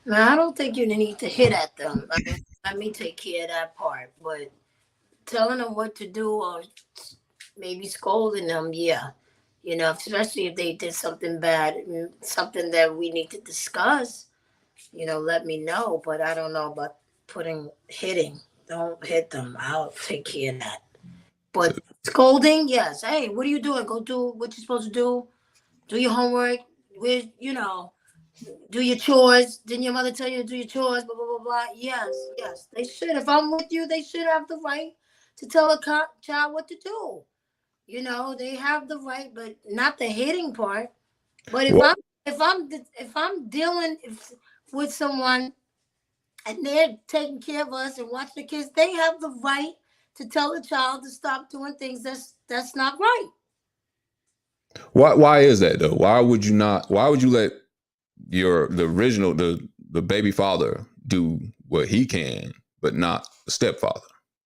Now, I don't think you need to hit at them. Let me take care of that part. But telling them what to do or maybe scolding them, yeah. Especially if they did something bad, something that we need to discuss, let me know. But I don't know about hitting. Don't hit them. I'll take care of that. But scolding, yes. Hey, what are you doing? Go do what you're supposed to do. Do your homework. Do your chores. Didn't your mother tell you to do your chores? Blah, blah, blah, blah. Yes. They should. If I'm with you, they should have the right to tell a child what to do. They have the right, but not the hitting part. But if I'm dealing with someone and they're taking care of us and watching the kids, they have the right to tell the child to stop doing things that's not right. Why is that though? Why would you let the baby father do what he can, but not the stepfather?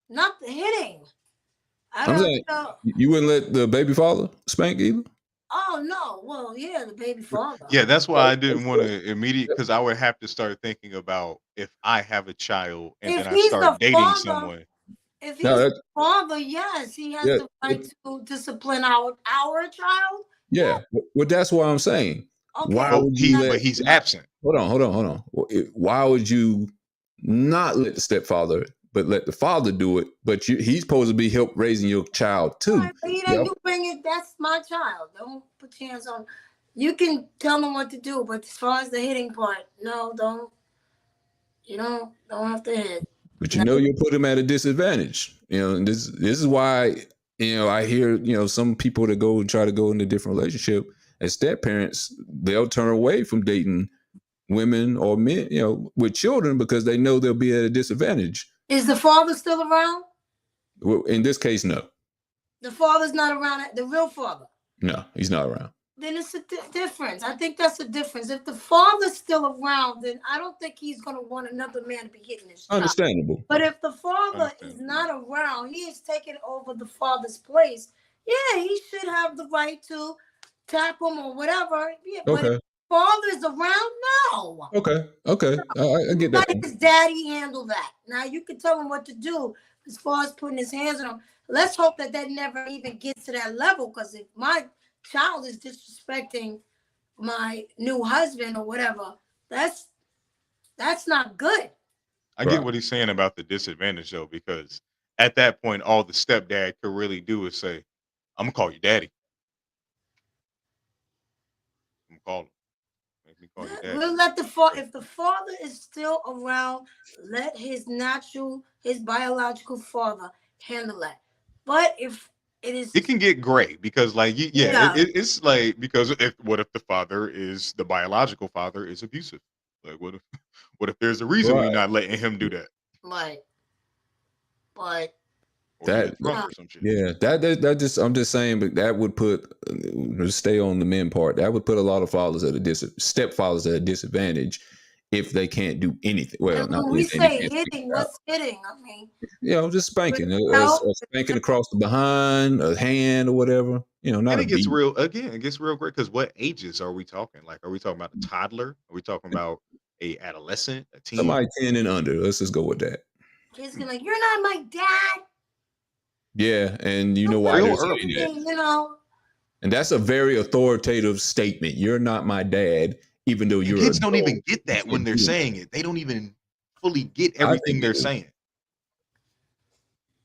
Not the hitting. I'm saying you wouldn't let the baby father spank either? Oh no. Well, yeah, the baby father. Yeah, that's why I didn't want to because I would have to start thinking about if I have a child and If then I he's start the dating father, someone. if he's the father, yes, he has the right to discipline our child. Yeah. Well, that's what I'm saying. Okay. Why would you But he's absent. Hold on. Why would you not let the stepfather, but let the father do it? But he's supposed to be help raising your child too. Right, but you bring it. That's my child. Don't put your hands on. You can tell them what to do, but as far as the hitting part, no, don't. You don't have to hit. But you'll put him at a disadvantage. And this is why I hear some people that go and try to go into a different relationship as step parents, they'll turn away from dating women or men, with children because they know they'll be at a disadvantage. Is the father still around? Well, in this case, no. The father's not around. The real father. No, he's not around. Then it's a difference. I think that's a difference. If the father's still around, then I don't think he's going to want another man to be hitting his child. Understandable. But if the father is not around, he is taking over the father's place. yeah, he should have the right to tap him or whatever. Yeah, but if Okay. father is around, no. Okay. Okay. I get that. Let his daddy handle that. Now you can tell him what to do as far as putting his hands on him. Let's hope that never even gets to that level. Because if my child is disrespecting my new husband or whatever, that's not good. I get what he's saying about the disadvantage though, because at that point, all the stepdad could really do is say, "I'm gonna call you daddy. I'm gonna call him. Make me call you daddy." We'll let if the father is still around, let his biological father handle that. But if it is, It can get gray because, like, it's like because what if the father is the biological father is abusive? Like, what if there's a reason we're not letting him do that? but Or he a drunk or some shit. Yeah, that just I'm just saying, but that would put stay on the men part. That would put a lot of fathers at a stepfathers at a disadvantage if they can't do anything. Well, not when we anything. say hitting, what's hitting? I mean, just spanking, a spanking across the behind, a hand or whatever. Not And a it gets beat. real again. It gets real great because what ages are we talking? Like, are we talking about a toddler? Are we talking about a adolescent, a teen? Somebody 10 and under. Let's just go with that. Kids gonna like, you're not my dad. Yeah, and you know why they're saying that. You know. And that's a very authoritative statement. You're not my dad, even though you're kids don't even get that when they're saying it. They don't even fully get everything they're saying.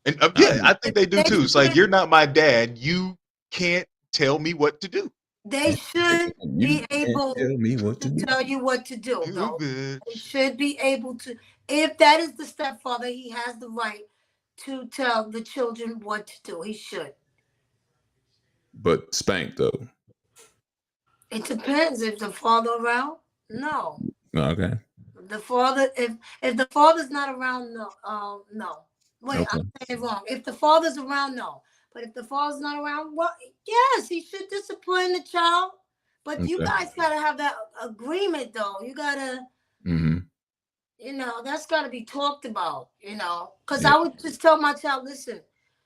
And I think they do too. It's like, you're not my dad. You can't tell me what to do. They should be able tell me what to tell you what to do, though. Bitch. They should be able to. If that is the stepfather, he has the right to tell the children what to do. He should. But spank though. It depends. If the father around, no. Okay. The father, if the father's not around, no. No. Wait, Okay. I'm saying it wrong. If the father's around, no. But if the father's not around, well, yes, he should discipline the child. But you guys gotta have that agreement, though. You gotta, that's gotta be talked about. Because I would just tell my child, listen,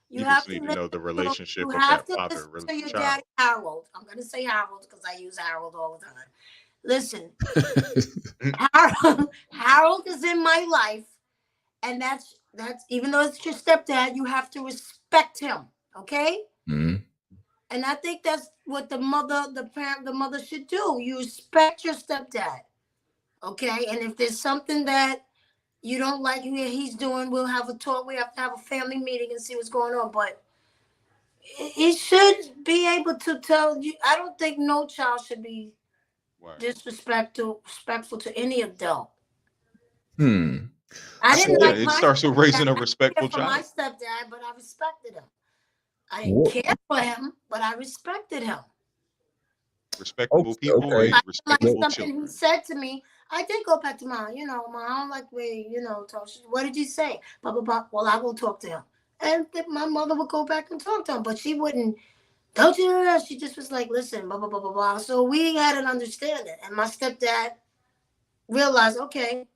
you have just need to know the relationship you of have that to father listen to your child. daddy, Harold. I'm gonna say Harold because I use Harold all the time. Listen, Harold is in my life, and that's even though it's your stepdad, you have to respect him. Okay. And I think that's what the mother should do. You respect your stepdad. Okay. And if there's something that you don't like he's doing, we'll have a talk. We have to have a family meeting and see what's going on. But he should be able to tell you. I don't think no child should be disrespectful to any adult. I didn't like it starts with raising a respectful child. My stepdad, but I respected him. I didn't care for him, but I respected him. Respectable people raise respectable children. He said to me, I did go back to Mom. Mom, I don't like the way, what did you say? Blah, blah, blah. Well, I will talk to him. And my mother would go back and talk to him, but she wouldn't. Don't you know? She just was like, listen, blah, blah, blah, blah, blah. So we had an understanding. And my stepdad realized, okay.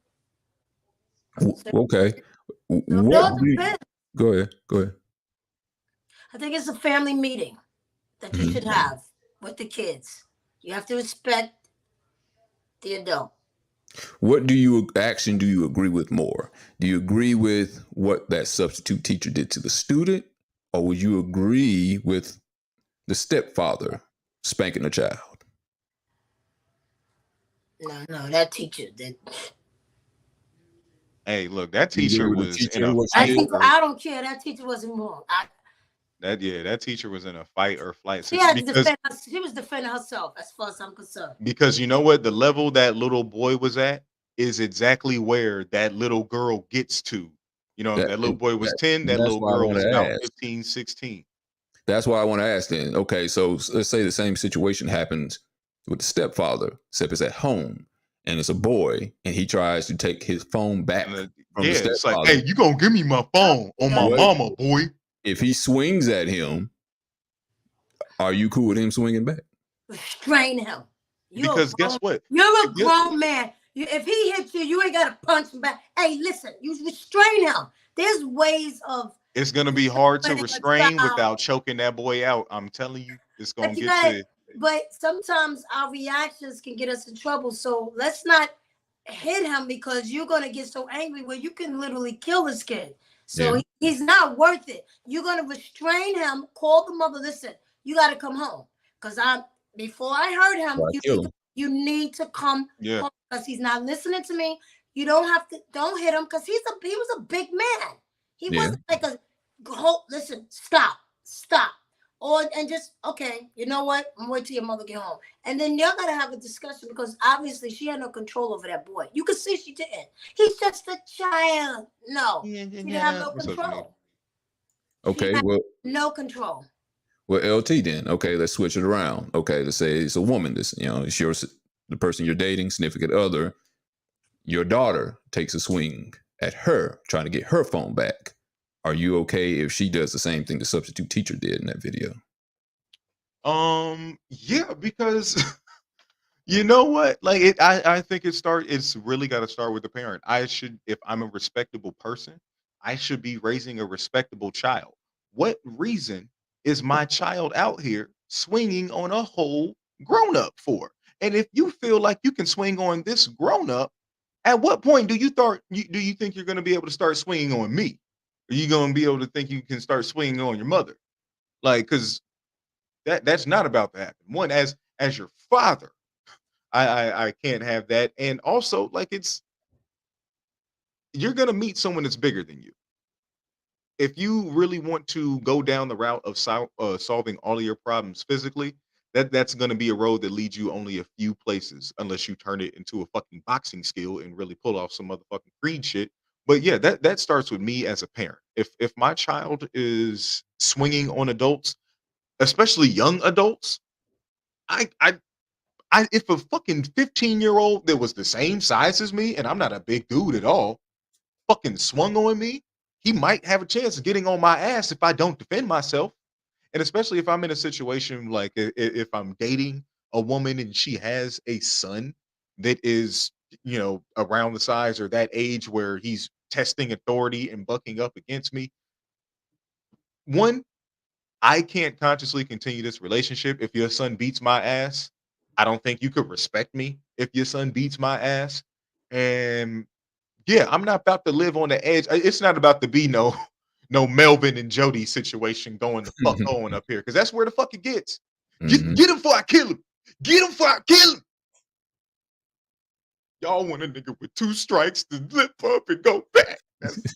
Okay. Go ahead. I think it's a family meeting that you should have with the kids. You have to respect the adult. What action do you agree with more? Do you agree with what that substitute teacher did to the student, or would you agree with the stepfather spanking a child? No, that teacher did. Hey, look, that teacher was in a fight. I don't care. That teacher wasn't wrong. That teacher was in a fight or flight. She was defending herself, as far as I'm concerned. Because you know what? The level that little boy was at is exactly where that little girl gets to. That little boy was 10. That little girl was about 15, 16. That's why I want to ask then. Okay, so let's say the same situation happens with the stepfather, except it's at home. And it's a boy, and he tries to take his phone back from the stepfather. It's like, hey, you gonna give me my phone on my mama, boy. If he swings at him, are you cool with him swinging back? Restrain him. Because guess what? You're a grown man. If he hits you, you ain't got to punch him back. Hey, listen, you restrain him. There's ways of It's gonna be hard to But restrain without choking that boy out. I'm telling you, it's gonna But you get gotta, to but sometimes our reactions can get us in trouble. So let's not hit him because you're gonna get so angry where you can literally kill this kid. So Yeah. he's not worth it. You're gonna restrain him. Call the mother. Listen, you gotta come home because before I hurt him. Why kill him? You need to come home because he's not listening to me. You don't have to. Don't hit him because he was a big man. He wasn't like a. Listen, stop. And just, okay, you know what? I'm wait till your mother get home. And then y'all gotta have a discussion because obviously she had no control over that boy. You can see she didn't. He's just a child. No, she didn't have no control. Okay, well, no control. Well, LT then. Okay, let's switch it around. Okay, let's say it's a woman. This, it's the person you're dating, significant other. Your daughter takes a swing at her, trying to get her phone back. Are you okay if she does the same thing the substitute teacher did in that video? Yeah, because you know what? Like I think it's really got to start with the parent. If I'm a respectable person, I should be raising a respectable child. What reason is my child out here swinging on a whole grown up for? And if you feel like you can swing on this grown up, at what point do you think you're going to be able to start swinging on me? Are you going to be able to think you can start swinging on your mother? Like, because that's not about to happen. One, as your father, I can't have that. And also, like, you're going to meet someone that's bigger than you. If you really want to go down the route of solving all of your problems physically, that's going to be a road that leads you only a few places, unless you turn it into a fucking boxing skill and really pull off some motherfucking Creed shit. But yeah, that starts with me as a parent. If my child is swinging on adults, especially young adults, if a fucking 15-year-old that was the same size as me, and I'm not a big dude at all, fucking swung on me, he might have a chance of getting on my ass if I don't defend myself. And especially if I'm in a situation like if I'm dating a woman and she has a son that is, around the size or that age where he's testing authority and bucking up against me. One, I can't consciously continue this relationship if your son beats my ass. I don't think you could respect me if your son beats my ass. And yeah, I'm not about to live on the edge. It's not about to be no Melvin and Jody situation going the fuck on up here, because that's where the fuck it gets. Get him before I kill him. Get him before I kill him. Y'all want a nigga with 2 strikes to lip up and go back. That's that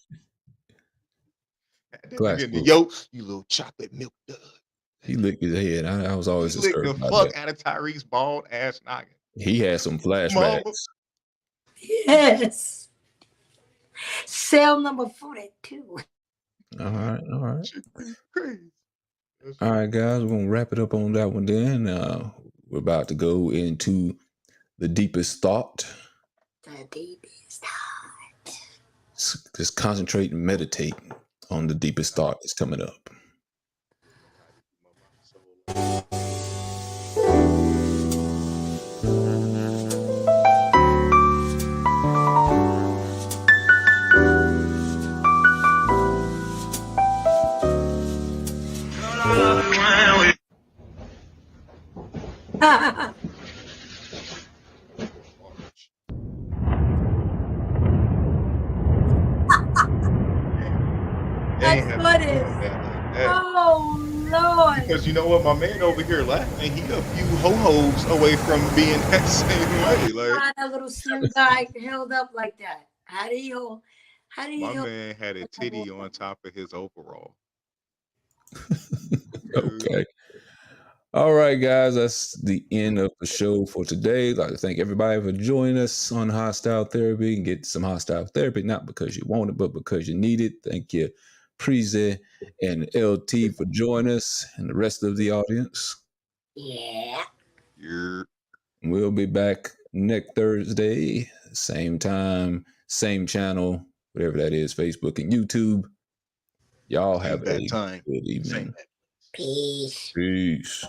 nigga in the yo, you little chocolate milk dud. He licked his head. I was always He licked the disturbed by fuck that. out of Tyreek's bald ass noggin. He had some flashbacks. Yes. Cell number 42. All right. Crazy. All right, guys, we're gonna wrap it up on that one. Then we're about to go into the deepest thought. The deepest thought. Just concentrate and meditate on the deepest thought that's coming up. That's funny. Oh Lord. Because you know what, my man over here laughing, he a few ho-hos away from being that same way. Like that little slim guy held up like that. How do you my man had a titty on top of his overall. Okay. All right, guys, that's the end of the show for today. I'd like to thank everybody for joining us on Hostile Therapy and get some hostile therapy, not because you want it, but because you need it. Thank you, Preze and LT, for joining us, and the rest of the audience. Yeah. We'll be back next Thursday, same time, same channel, whatever that is, Facebook and YouTube. Y'all have a good evening. Peace. Peace.